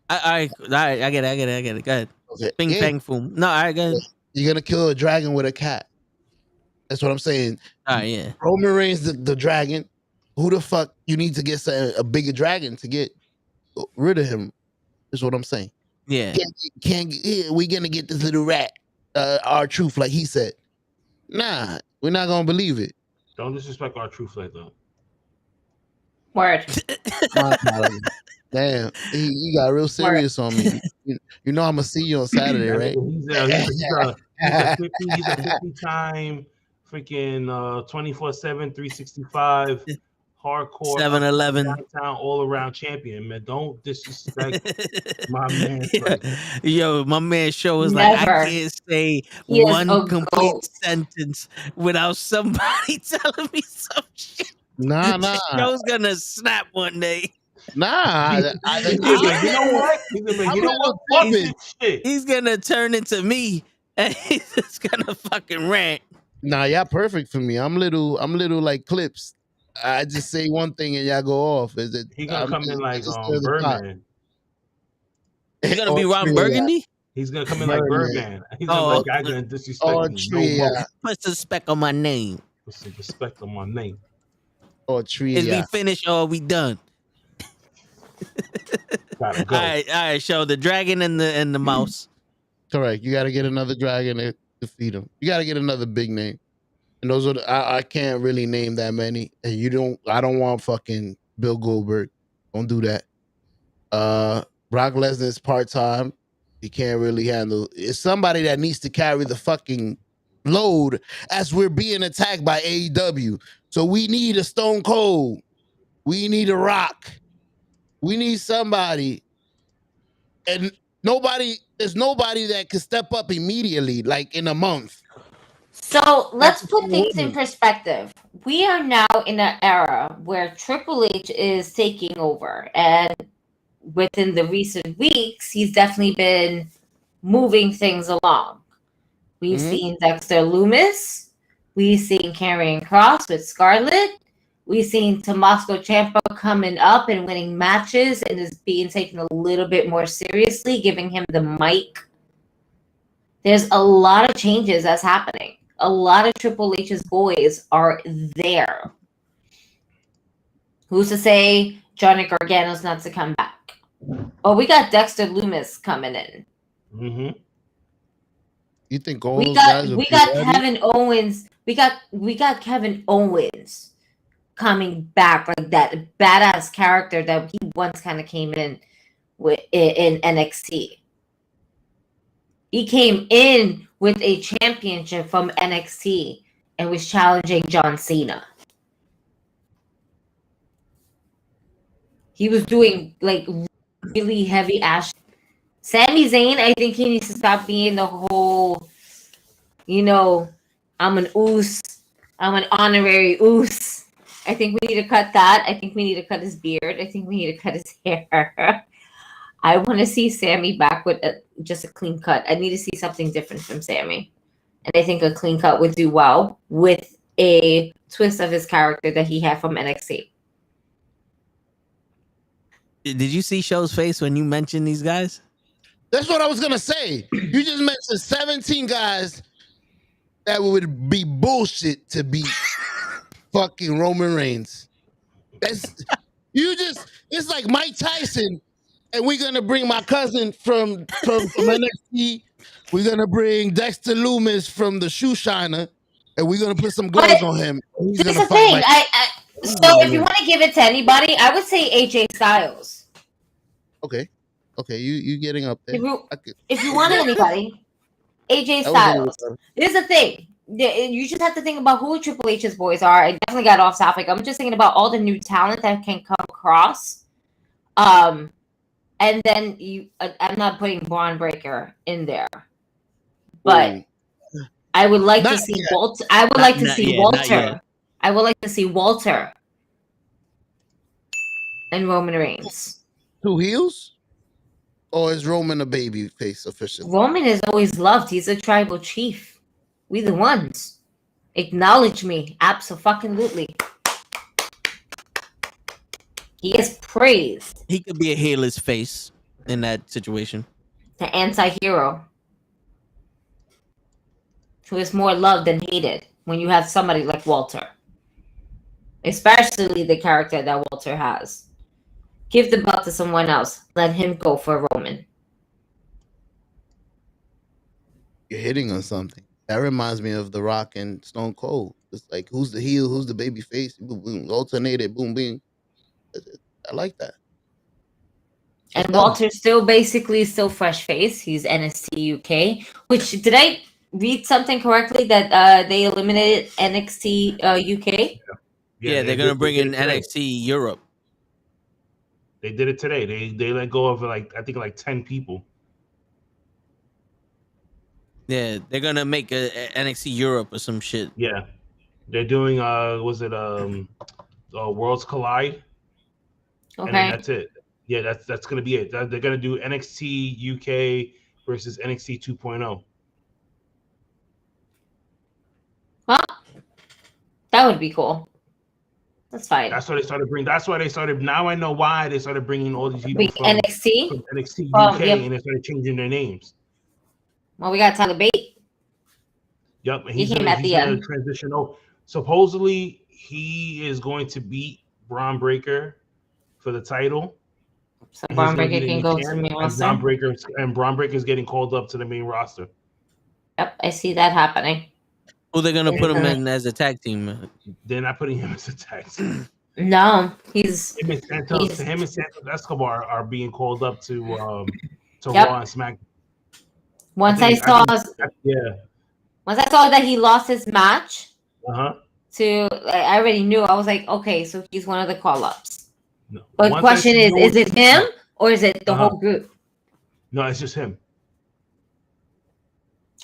I get it. Go ahead. Okay. Bing Bang Foom. No, all right, go ahead. You're gonna kill a dragon with a cat. That's what I'm saying. Yeah. Roman Reigns, the dragon. Who the fuck you need to get a bigger dragon to get rid of him? Is what I'm saying. Yeah. We gonna get this little rat, R-Truth, like he said. Nah, we're not gonna believe it. Don't disrespect R-Truth like that. Word. Damn, he got real serious on me. You know I'm gonna see you on Saturday, right? He's a 50-time freaking 24/7, 365 hardcore 7-Eleven downtown all around champion, man. Don't disrespect my man. Yo, my man show is like, I can't say one complete sentence without somebody telling me some shit. Nah. Show's gonna snap one day. Nah, you know what? He's gonna turn into me, and he's just gonna fucking rant. Nah, y'all perfect for me. I'm little like Clips. I just say one thing and y'all go off. Is it? He's gonna come in like Birdman. He's gonna be Ron Burgundy. He's gonna come in like Birdman. He's gonna be like, I'm gonna disrespect me. Put some respect on my name. Put some respect on my name. Is we finished or are we done? Gotta go. All right. Show the dragon and the mouse. Correct. You got to get another dragon to defeat him. You got to get another big name. And those are I can't really name that many. And I don't want fucking Bill Goldberg. Don't do that. Brock Lesnar's part-time. He can't really handle. It's somebody that needs to carry the fucking load as we're being attacked by AEW. So we need a Stone Cold. We need a Rock. We need somebody. And there's nobody that can step up immediately, like in a month. So let's put things in perspective. We are now in an era where Triple H is taking over. And within the recent weeks, he's definitely been moving things along. We've seen Dexter Lumis. We've seen Karrion Kross with Scarlett. We've seen Tommaso Ciampa coming up and winning matches and is being taken a little bit more seriously, giving him the mic. There's a lot of changes that's happening. A lot of Triple H's boys are there. Who's to say Johnny Gargano's not to come back? Oh, we got Dexter Lumis coming in. Mm-hmm. You think we got Kevin Owens? We got Kevin Owens coming back, like that badass character that he once kind of came in with in NXT. He came in with a championship from NXT and was challenging John Cena. He was doing like really heavy ass. Sami Zayn, I think he needs to stop being the whole, I'm an oos, I'm an honorary oos. I think we need to cut that. I think we need to cut his beard. I think we need to cut his hair. I want to see Sammy back with just a clean cut. I need to see something different from Sammy. And I think a clean cut would do well with a twist of his character that he had from NXT. Did you see Show's face when you mentioned these guys? That's what I was going to say. You just mentioned 17 guys that would be bullshit to beat fucking Roman Reigns. It's like Mike Tyson, and we're gonna bring my cousin from NXT. We're gonna bring Dexter Lumis from the Shoe Shiner, and we're gonna put some gloves on him. He's gonna fight. So if you want to give it to anybody, I would say AJ Styles. Okay, you getting up there? If you want anybody, AJ Styles. Here's the thing. You just have to think about who Triple H's boys are. I definitely got off topic. I'm just thinking about all the new talent that can come across. And then I'm not putting Braun Breaker in there, but I would like to see Walter. I would like to see Walter. I would like to see Walter and Roman Reigns. 2 heels? Or is Roman a baby face officially? Roman is always loved. He's a tribal chief. We the ones. Acknowledge me. Abso-fucking-lutely. He is praised. He could be a heeless face in that situation. The anti-hero. Who is more loved than hated. when you have somebody like Walter, especially the character that Walter has. Give the belt to someone else. Let him go for Roman. You're hitting on something. That reminds me of The Rock and Stone Cold. It's like, who's the heel? Who's the baby face? Boom, boom, alternated, boom, boom. I like that. And Walter's still fresh face. He's NXT UK. Which, did I read something correctly that they eliminated NXT UK? Yeah, they're gonna bring in NXT Europe. They did it today. They let go of I think 10 people. Yeah, they're gonna make a NXT Europe or some shit. Yeah, they're doing Worlds Collide. Okay, and then that's it. Yeah, that's gonna be it. They're gonna do NXT UK versus NXT 2.0. Well, that would be cool. That's fine. That's why they started bringing. That's why they started. Now I know why they started bringing all these people from NXT, from NXT UK, and they started changing their names. Well, we got Tyler Bate. Yep, and He came at the end. Transition. Oh, supposedly he is going to beat Braun Breaker for the title. So Braun Breaker can go to the main roster. Braun Breaker's getting called up to the main roster. Yep, I see that happening. Who they're gonna put him in as a tag team? They're not putting him as a tag team. No, he's him and Santos Escobar are being called up to Raw and SmackDown. Once I saw that he lost his match, I already knew. I was like, okay, so he's one of the call-ups. No. But the question is it him or is it the whole group? No, it's just him.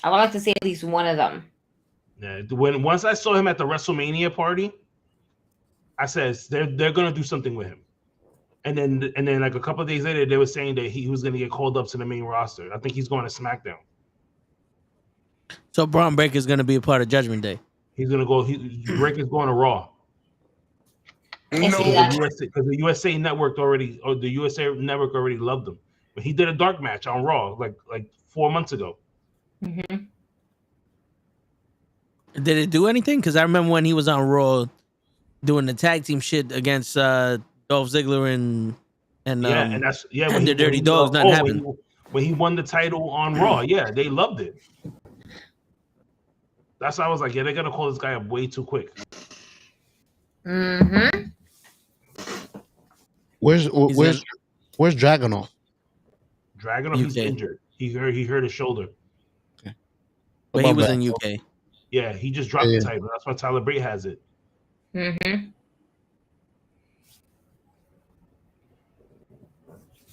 I would like to see at least one of them. Yeah, once I saw him at the WrestleMania party, I said they're gonna do something with him. And then like a couple of days later, they were saying that he was gonna get called up to the main roster. I think he's going to SmackDown. So Braun Breaker is gonna be a part of Judgment Day. He's gonna go. Breaker's going to Raw. Because the USA Network already loved him. But he did a dark match on Raw like 4 months ago. Mm-hmm. Did it do anything? Because I remember when he was on Raw doing the tag team shit against Dolph Ziggler and the Dirty Dogs. Nothing happened. When he won the title on Raw, they loved it. That's why I was like, they're gonna call this guy up way too quick. Mm-hmm. Where's Dragunov? Dragunov, he's injured. He hurt his shoulder. Okay. But he was in UK. Yeah, he just dropped the title. That's why Tyler Bate has it. Mm-hmm.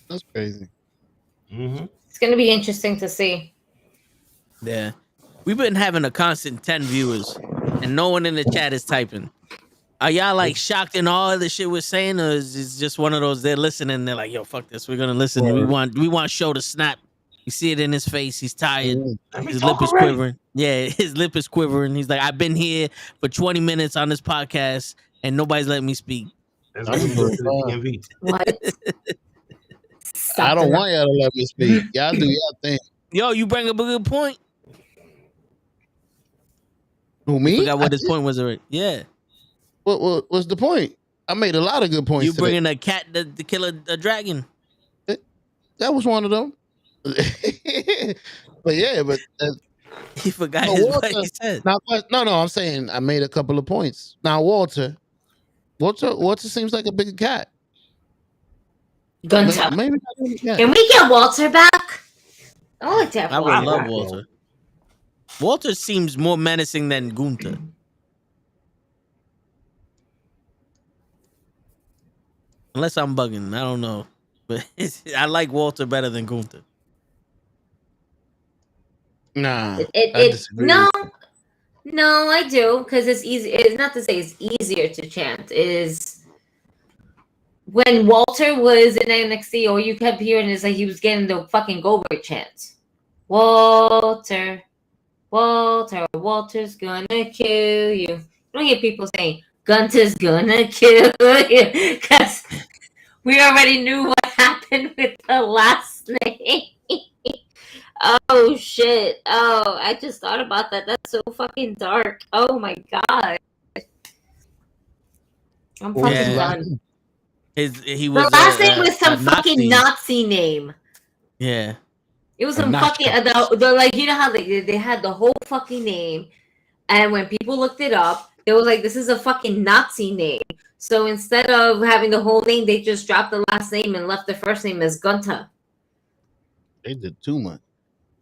That's crazy. Mm-hmm. It's gonna be interesting to see. Yeah. We've been having a constant 10 viewers, and no one in the chat is typing. Are y'all like shocked in all the shit we're saying, or is it just one of those they're listening? They're like, "Yo, fuck this, we're gonna listen. We want Show to snap." You see it in his face. He's tired. His lip is quivering. Yeah, his lip is quivering. He's like, "I've been here for 20 minutes on this podcast, and nobody's letting me speak." That's what we go to the DMV. What? I don't want y'all to let me speak. Y'all do y'all thing. Yo, you bring up a good point. Who, me? I forgot what his point was already. Yeah. What's the point? I made a lot of good points. You bringing a cat to kill a dragon. That was one of them. But he forgot what he said. No, I'm saying I made a couple of points. Now Walter seems like a bigger cat. Gunther. Maybe Can we get Walter back? I would like to have I would love Walter. Walter seems more menacing than Gunther. Unless I'm bugging. I don't know. But I like Walter better than Gunther. Nah. No, I do. Because it's easy. It's not to say it's easier to chant. Is when Walter was in NXT, or you kept hearing it's like he was getting the fucking Goldberg chant. Walter's gonna kill you. You don't hear people saying Gunther's gonna kill you, because we already knew what happened with the last name. Oh shit. Oh, I just thought about that. That's so fucking dark. Oh my god. I'm fucking done. He was the last name was some fucking Nazi name. Yeah. It was some fucking the like, you know how they had the whole fucking name, and when people looked it up, they was like, this is a fucking Nazi name. So instead of having the whole name, they just dropped the last name and left the first name as Gunther. They did too much.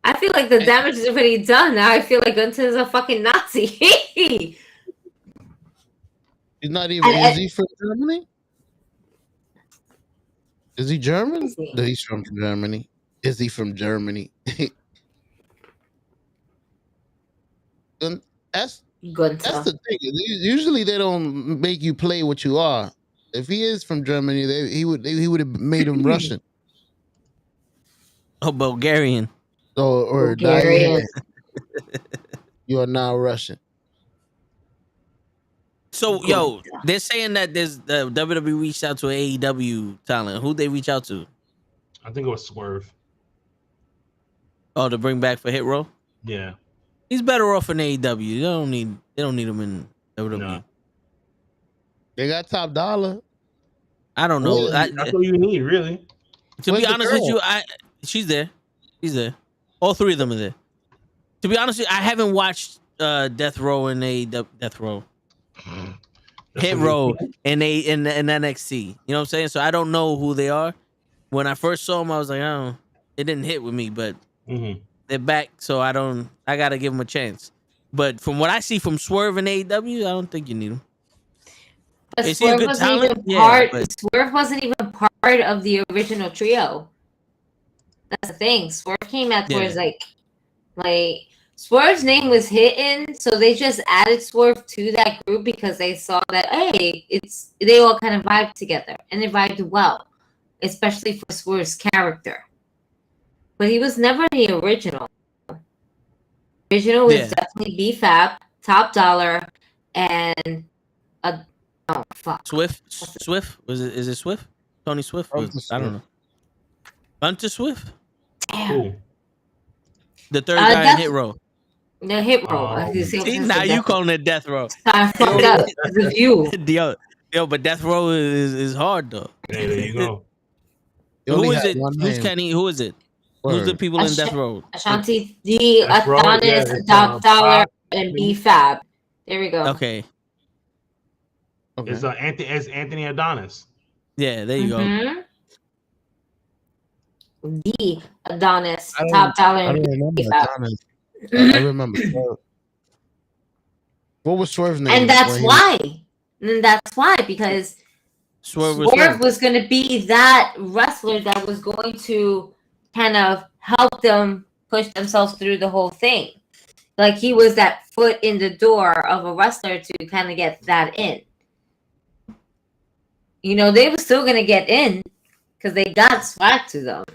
I feel like the damage is already done. Now I feel like Gunther is a fucking Nazi. He's not even. Is he from Germany? Is he German? No, he's from Germany. Is he from Germany? That's the thing. Usually they don't make you play what you are. If he is from Germany, he would have made him Russian. Oh, Bulgarian. Or Bulgarian. You are now Russian. So, yo, they're saying that there's WWE reached out to AEW talent. Who'd they reach out to? I think it was Swerve. Oh, to bring back for Hit Row? Yeah. He's better off in AEW. They don't need him in WWE. No. They got top dollar. I don't know. That's what you need, really. To be honest with you, she's there. She's there. All three of them are there. To be honest with you, I haven't watched Death Row and AEW. Death Row. Hit Row and in NXT. You know what I'm saying? So I don't know who they are. When I first saw them, I was like, oh, it didn't hit with me, but they're back, so I gotta give them a chance. But from what I see from Swerve and AEW, I don't think you need them. But Swerve wasn't even part of the original trio. That's the thing. Swerve came afterwards, like Swerve's name was hidden, so they just added Swerve to that group because they saw that, hey, they all kind of vibed together, and they vibed well, especially for Swerve's character. But he was never the original. Original was definitely B-Fab, Top Dollar, and Swift? Is it Swift? Tony Swift? I don't know. Hunter Swift? Damn. The third guy in Hit Row. The Hit Row. See, now you calling it Death Row. I fucked up. The view. Yo, but Death Row is hard though. Hey, there you go. Who is it? Who's Kenny? Who is it? Who's the people in Death Row? Ashanti D, Adonis, Top Dollar, and B-Fab. There we go. Okay. It's Anthony Adonis. Yeah, there you go. D, Adonis, Top Dollar, and B-Fab. I remember. What was Swerve's name? And that's why. Because Swerve was going to be that wrestler that was going to kind of help them push themselves through the whole thing. Like he was that foot in the door of a wrestler to kind of get that in. You know, they were still going to get in because they got swag to them.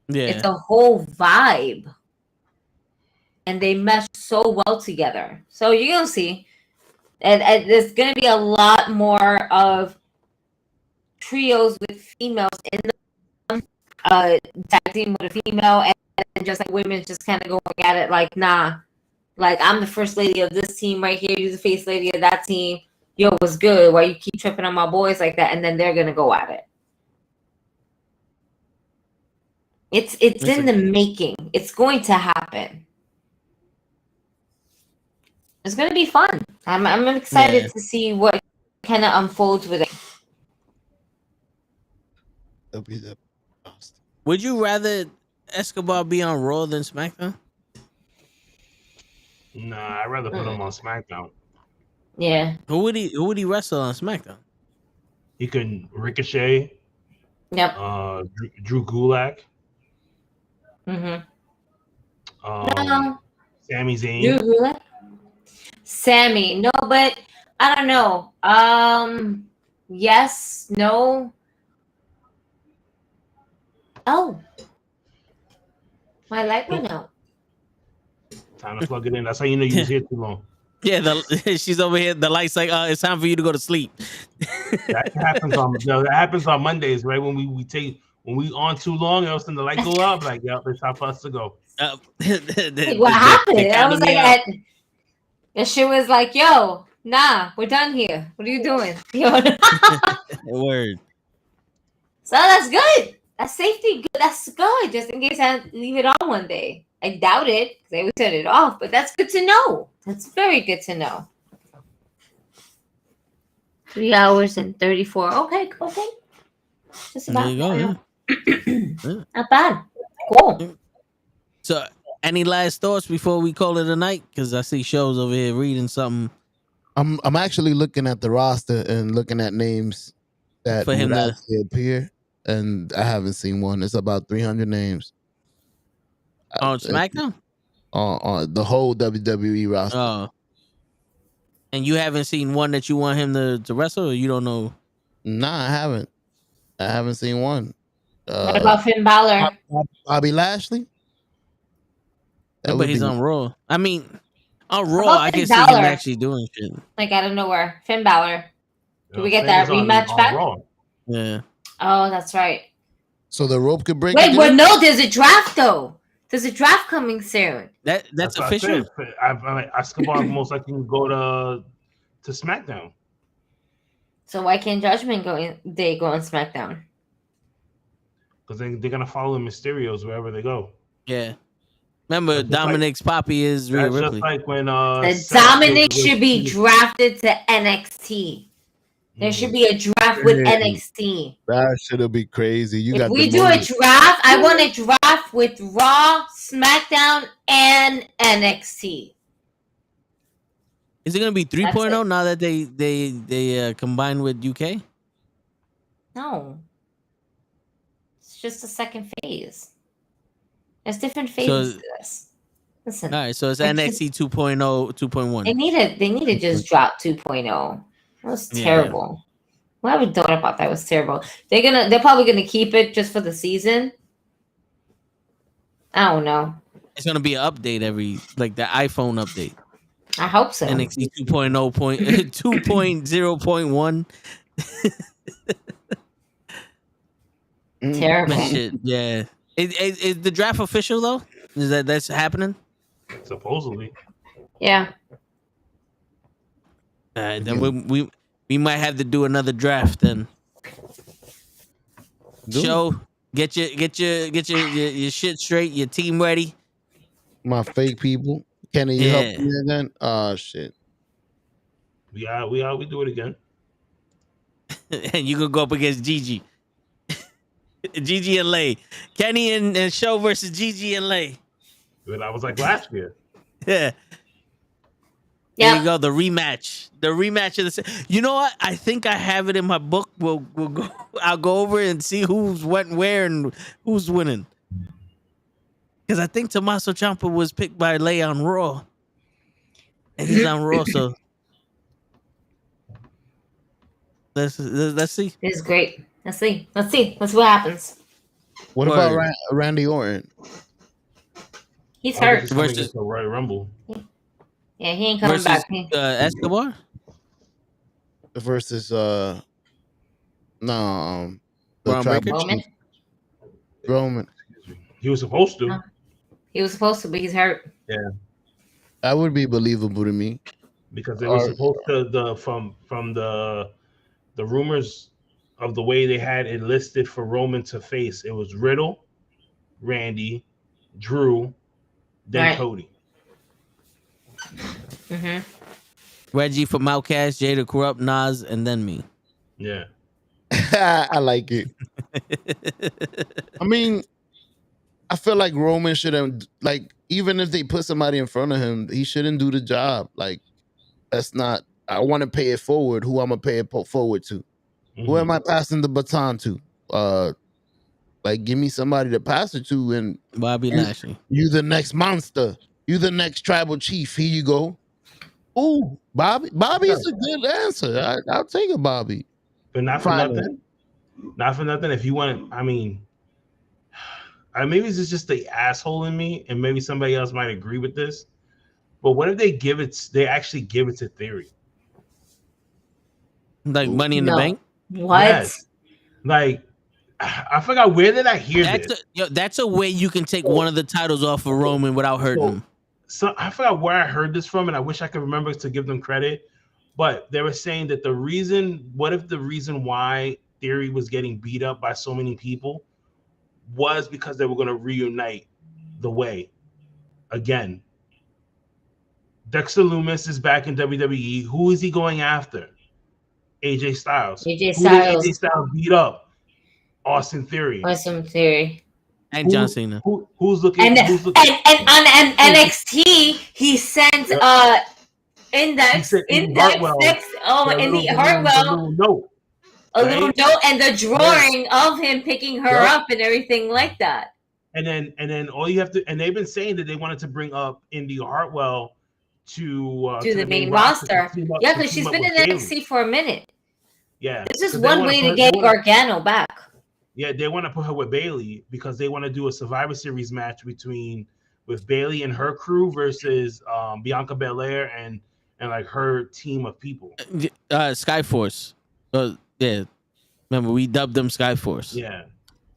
Yeah. It's a whole vibe. And they mesh so well together. So you're going to see. And there's going to be a lot more of trios with females in them. Tag team with a female. And just like women just kind of going at it like, nah. Like, I'm the first lady of this team right here. You're the face lady of that team. Yo, what's good? Why you keep tripping on my boys like that? And then they're going to go at it. It's in the making. It's going to happen. It's going to be fun. I'm excited to see what kind of unfolds with it. That'll be the best. Would you rather Escobar be on Raw than SmackDown? Nah, I'd rather put him on SmackDown. Yeah. Who would he wrestle on SmackDown? He could Ricochet. Yep. Drew Gulak. No. Sami Zayn. Drew Gulak. Sammy, no, but I don't know. Yes, no. Oh, my light went out. Time to plug it in. That's how you know you was here too long. Yeah, she's over here. The light's like, it's time for you to go to sleep. That happens on Mondays, right? When we on too long, else then the light go out. Like, yeah, it's time for us to go. What happened? I was like, the shit was like, yo, nah, we're done here. What are you doing? Word. So that's good. That's safety. Good. That's good. Just in case I leave it on one day. I doubt it because they would turn it off. But that's good to know. That's very good to know. 3 hours and 34. Okay. Just about. There you go. Yeah. Not bad. Cool. So, any last thoughts before we call it a night? Because I see shows over here reading something. I'm actually looking at the roster and looking at names that For him would to actually appear, and I haven't seen one. It's about 300 names on SmackDown. On the whole WWE roster. Oh, and you haven't seen one that you want him to wrestle, or you don't know? Nah, I haven't. I haven't seen one. What about Finn Balor? Bobby Lashley. But he's on Raw. I mean, on Raw, I can see him actually doing shit. Like out of nowhere, Finn Balor. Do we get that rematch back? Yeah. Oh, that's right. So the rope could break. Wait, well, no, there's a draft though. There's a draft coming soon. That's official. Escobar most likely can go to SmackDown. So why can't Judgment Day go on SmackDown? Because they're gonna follow the Mysterios wherever they go. Yeah. Remember, Dominic's Poppy is Rhea Ripley. Just like when Dominic should be drafted to NXT. There should be a draft with NXT. That should be crazy. If we do a draft, I want a draft with Raw, SmackDown, and NXT. Is it going to be 3.0 now that they combined with UK? No. It's just a second phase. There's different phases to this. Listen. All right, so it's NXT 2.0, 2.1. They need to just drop 2.0. That was terrible. Whoever thought about that was terrible. They're probably gonna keep it just for the season. I don't know. It's gonna be an update like the iPhone update. I hope so. NXT 2.0.1. Terrible. Shit, yeah. Is the draft official though? Is that's happening? Supposedly. Yeah. Then we might have to do another draft then. Show, get your shit straight, your team ready. My fake people. Can you help me again? Oh shit. We do it again. And you can go up against Gigi. Gigi and Lay. Kenny and Show versus Gigi and Lay. But I was like last year. Yeah. There you go. The rematch. The rematch of the. You know what? I think I have it in my book. We'll go. I'll go over and see who's went where and who's winning. Because I think Tommaso Ciampa was picked by Lay on Raw, and he's on Raw. So let's see. It's great. Let's see. Let's see what happens. What about Randy Orton? He's hurt. Versus the Royal Rumble. Yeah, he ain't coming back. Escobar? Versus Roman. Roman. He was supposed to. He was supposed to, but he's hurt. Yeah. That would be believable to me. Because they were supposed to from the rumors of the way they had it listed for Roman to face. It was Riddle, Randy, Drew, then Cody. Mm-hmm. Reggie from Outcast, Jay the Corrupt, Nas, and then me. Yeah. I like it. I mean, I feel like Roman shouldn't, like, even if they put somebody in front of him, he shouldn't do the job. Like, that's not, I want to pay it forward. Who I'm going to pay it forward to? Mm-hmm. Who am I passing the baton to? Like, give me somebody to pass it to. And Bobby Lashley. You the next monster. You the next tribal chief. Here you go. Ooh, Bobby. Bobby is a good answer. I'll take a Bobby. But not for nothing. Not for nothing. If you want, I mean, maybe it's just the asshole in me, and maybe somebody else might agree with this. But what if they actually give it to Theory? Like Money in the Bank? What? Yes. Like, I forgot where did I hear this. That's a way you can take one of the titles off of Roman without hurting him. So I forgot where I heard this from, and I wish I could remember to give them credit. But they were saying that the reason why Theory was getting beat up by so many people was because they were going to reunite the Way again. Dexter Lumis is back in WWE. Who is he going after? AJ Styles. Who did AJ Styles beat up? Austin Theory. And John Cena. Who's looking? And on NXT, he sent Index. Indy Hartwell. A little note and the drawing of him picking her up and everything like that. And then all you have to, and they've been saying that they wanted to bring up Indy Hartwell to the main roster. Yeah, because she's been in NXT for a minute. Yeah, this is one way to get Gargano back. Yeah, they want to put her with Bayley because they want to do a Survivor Series match with Bayley and her crew versus Bianca Belair and like her team of people. Skyforce. Yeah, remember we dubbed them Skyforce. Yeah.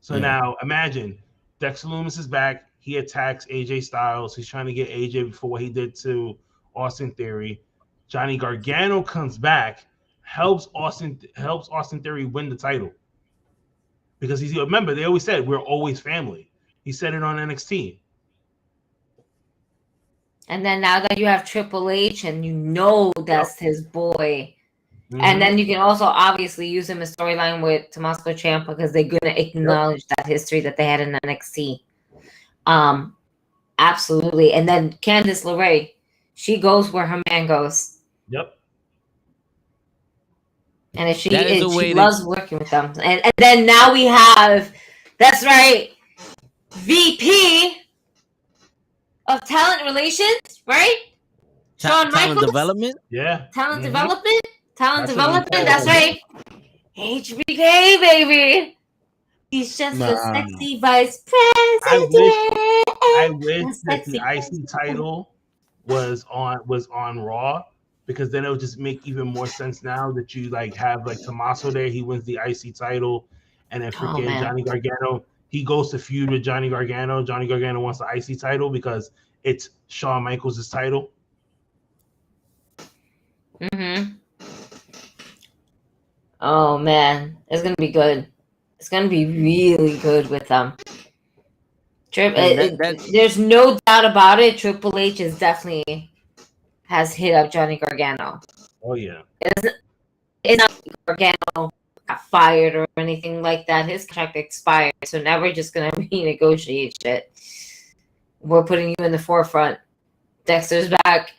So now imagine Dexter Lumis is back. He attacks AJ Styles. He's trying to get AJ before what he did to Austin Theory. Johnny Gargano comes back, helps Austin Theory win the title. Because remember, they always said we're always family. He said it on NXT. And then now that you have Triple H and you know that's his boy. Mm-hmm. And then you can also obviously use him in storyline with Tommaso Ciampa because they're going to acknowledge that history that they had in NXT. Absolutely. And then Candice LeRae, she goes where her man goes. Yep. And if she loves working with them. And then now we have, that's right, VP of Talent Relations, right? Shawn Michaels. Talent Development? Yeah. Talent Development? Talent Development, that's right. HBK, baby. He's just a sexy vice president. I wish that the IC title was on Raw, because then it would just make even more sense now that you have Tommaso there. He wins the IC title, and then freaking Johnny Gargano, he goes to feud with Johnny Gargano. Johnny Gargano wants the IC title because it's Shawn Michaels' title. Mm-hmm. Oh man, it's gonna be good. It's gonna be really good with them. There's no doubt about it. Triple H is definitely has hit up Johnny Gargano. Oh yeah. It's not Gargano got fired or anything like that. His contract expired, so now we're just gonna renegotiate shit. We're putting you in the forefront. Dexter's back.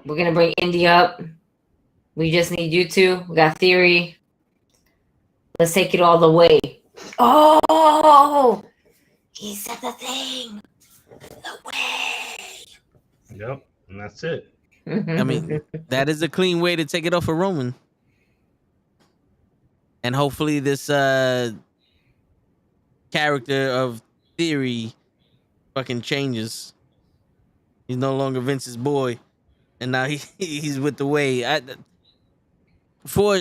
We're gonna bring Indy up. We just need you two. We got Theory. Let's take it all the way. Oh, he said the thing. The way. Yep, and that's it. I mean, that is a clean way to take it off of Roman. And hopefully this character of Theory fucking changes. He's no longer Vince's boy, and now he's with the Way. For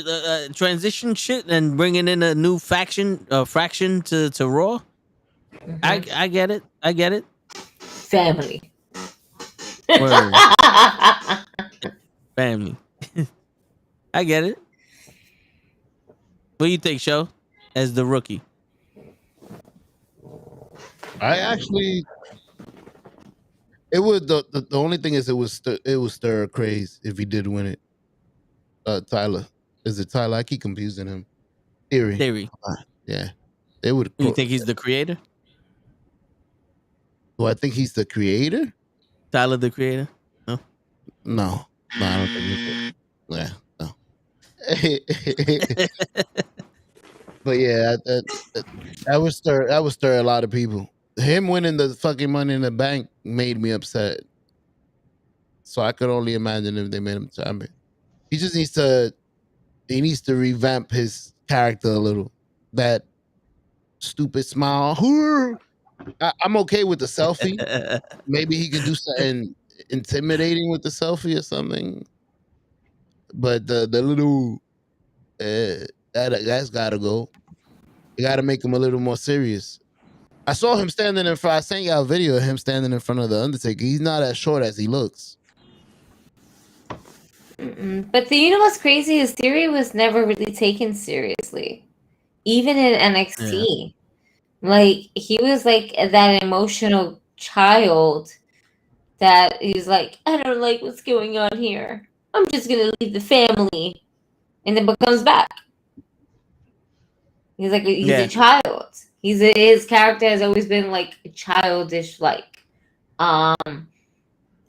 transition shit and bringing in a new fraction to Raw. Mm-hmm. I get it. Family. Family. I get it. What do you think, Sho, as the rookie? I actually, it would the only thing is it was stir craze if he did win it. Tyler, is it Tyler? I keep confusing him. Theory. Yeah, they would. You think he's the creator? Do I think he's the creator? Tyler, the creator? No, I don't think he's the, no. But yeah, that would stir a lot of people. Him winning the fucking Money in the Bank made me upset. So I could only imagine if they made him champion. He just needs to revamp his character a little. That stupid smile. I'm okay with the selfie. Maybe he could do something intimidating with the selfie or something. But the little that's gotta go. You got to make him a little more serious. I saw him standing in front. I sent you a video of him standing in front of the Undertaker. He's not as short as he looks. But you know what's crazy? His Theory was never really taken seriously, even in NXT. Yeah. Like he was like that emotional child that he's like, I don't like what's going on here. I'm just gonna leave the family, and then comes back. He's like he's a child. His character has always been like childish. Like,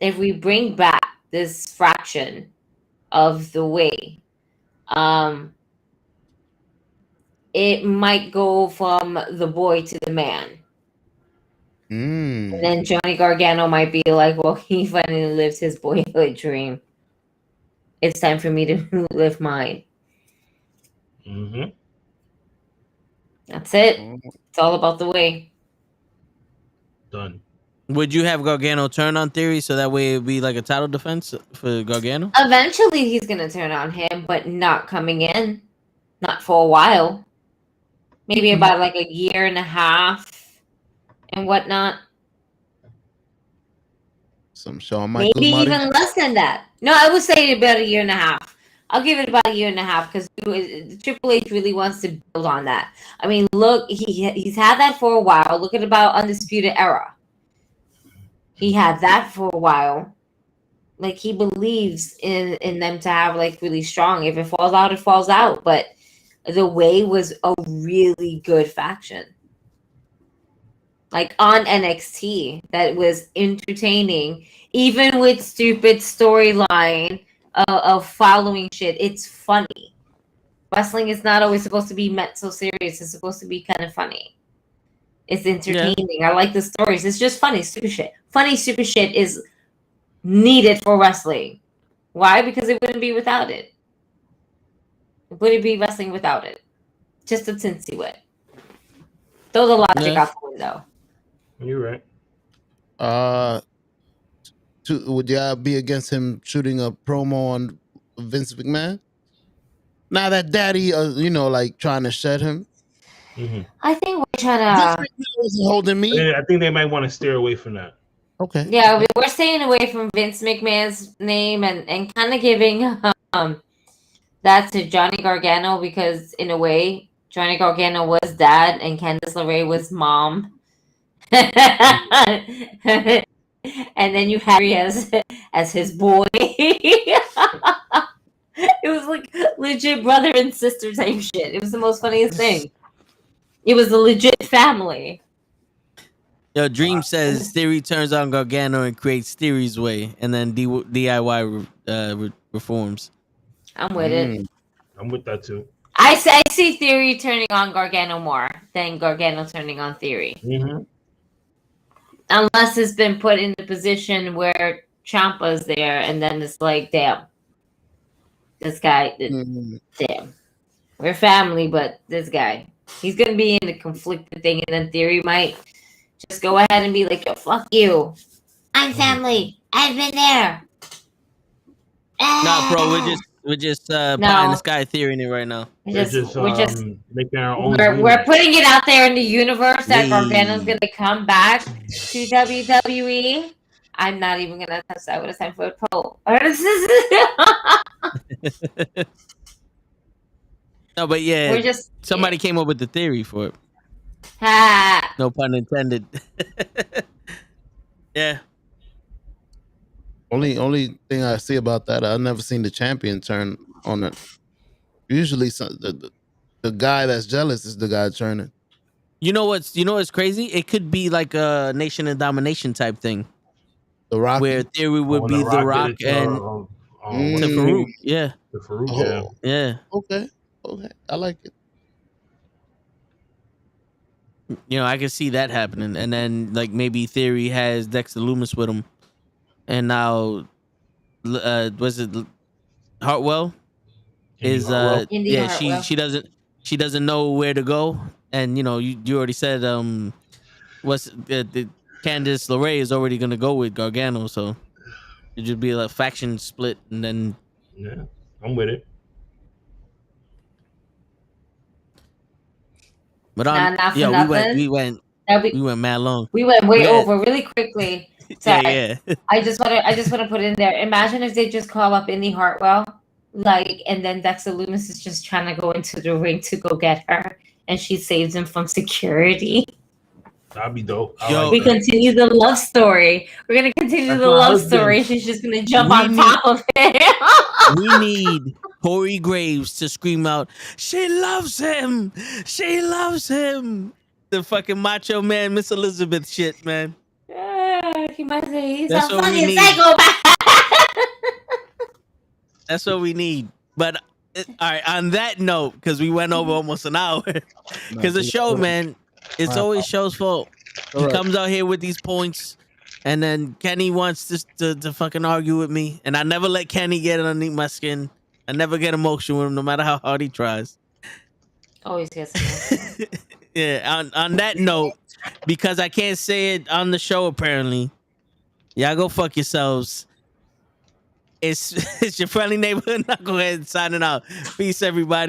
if we bring back this fraction of the way, it might go from the boy to the man. And then Johnny Gargano might be like, well, he finally lives his boyhood dream. It's time for me to live mine. That's it. It's all about the way. Done. Would you have Gargano turn on Theory so that way it'd be like a title defense for Gargano? Eventually he's going to turn on him, but not coming in. Not for a while. Maybe about like a year and a half and whatnot. Some Shawn Michaels. Maybe even less than that. No, I would say about a year and a half. I'll give it about a year and a half because Triple H really wants to build on that. I mean, look, he's had that for a while. Look at about Undisputed Era. He had that for a while. Like, he believes in them to have, like, really strong. If it falls out, it falls out. But the Way was a really good faction. Like, on NXT, that was entertaining. Even with stupid storyline of following shit, it's funny. Wrestling is not always supposed to be meant so serious. It's supposed to be kind of funny. It's entertaining. Yeah. I like the stories. It's just funny, stupid shit. Funny, stupid shit is needed for wrestling. Why? Because it wouldn't be without it. It wouldn't be wrestling without it. Just a tinsy way. Throw the logic out the window. You're right. Would y'all be against him shooting a promo on Vince McMahon? Now that Daddy, like trying to shed him. I think we're trying to. Vince McMahon isn't holding me. I think they might want to steer away from that. Okay. Yeah, we're staying away from Vince McMahon's name and kind of giving that to Johnny Gargano because in a way, Johnny Gargano was dad and Candice LeRae was mom. And then you had Harry as his boy. It was like legit brother and sister type shit. It was the most funniest thing. It was a legit family. Yo, Dream says Theory turns on Gargano and creates Theory's Way, and then DIY reforms. I'm with it. I'm with that too. I see Theory turning on Gargano more than Gargano turning on Theory. Unless it's been put in the position where Ciampa's there, and then it's like, damn, this guy, damn, we're family, but this guy, he's gonna be in a conflicted thing, and then Theory might just go ahead and be like, yo, fuck you, I'm family, I've been there. No, bro, we're just pie in the sky theorying it right now. We're just making our own. We're putting it out there in the universe that Gargano's gonna come back to WWE. I'm not even gonna touch that when it's time for a poll. No, but yeah, somebody came up with the theory for it. No pun intended. Yeah. Only thing I see about that, I've never seen the champion turn on it. Usually, the guy that's jealous is the guy turning. You know what's crazy? It could be like a Nation of Domination type thing. The Rock, where Theory would be The Rock and to Farouk. Yeah. To Farouk. Yeah. Okay. I like it. You know, I can see that happening, and then like maybe Theory has Dexter Lumis with him. And now, was it Hartwell? Hartwell. She doesn't know where to go, and you know you already said the Candice LeRae is already gonna go with Gargano, so it just be a faction split, and then I'm with it. But we went mad long. We went way over really quickly. Sorry. Yeah. I just want to put in there. Imagine if they just call up Indy Hartwell, and then Dexter Lumis is just trying to go into the ring to go get her, and she saves him from security. That'd be dope. We continue the love story. We're gonna continue the love story. She's just gonna jump on top of it. We need Corey Graves to scream out, "She loves him! She loves him!" The fucking Macho Man, Miss Elizabeth shit, man. He might say he's That's a what we fucking need. psychopath. That's what we need. But all right, on that note, because we went over almost an hour, because the show, man, it's always show's fault. He comes out here with these points, and then Kenny wants to fucking argue with me, and I never let Kenny get underneath my skin. I never get emotional with him, no matter how hard he tries. Always gets emotional. Yeah. On that note, because I can't say it on the show, apparently, y'all go fuck yourselves. It's your friendly neighborhood knucklehead signing out. Peace, everybody.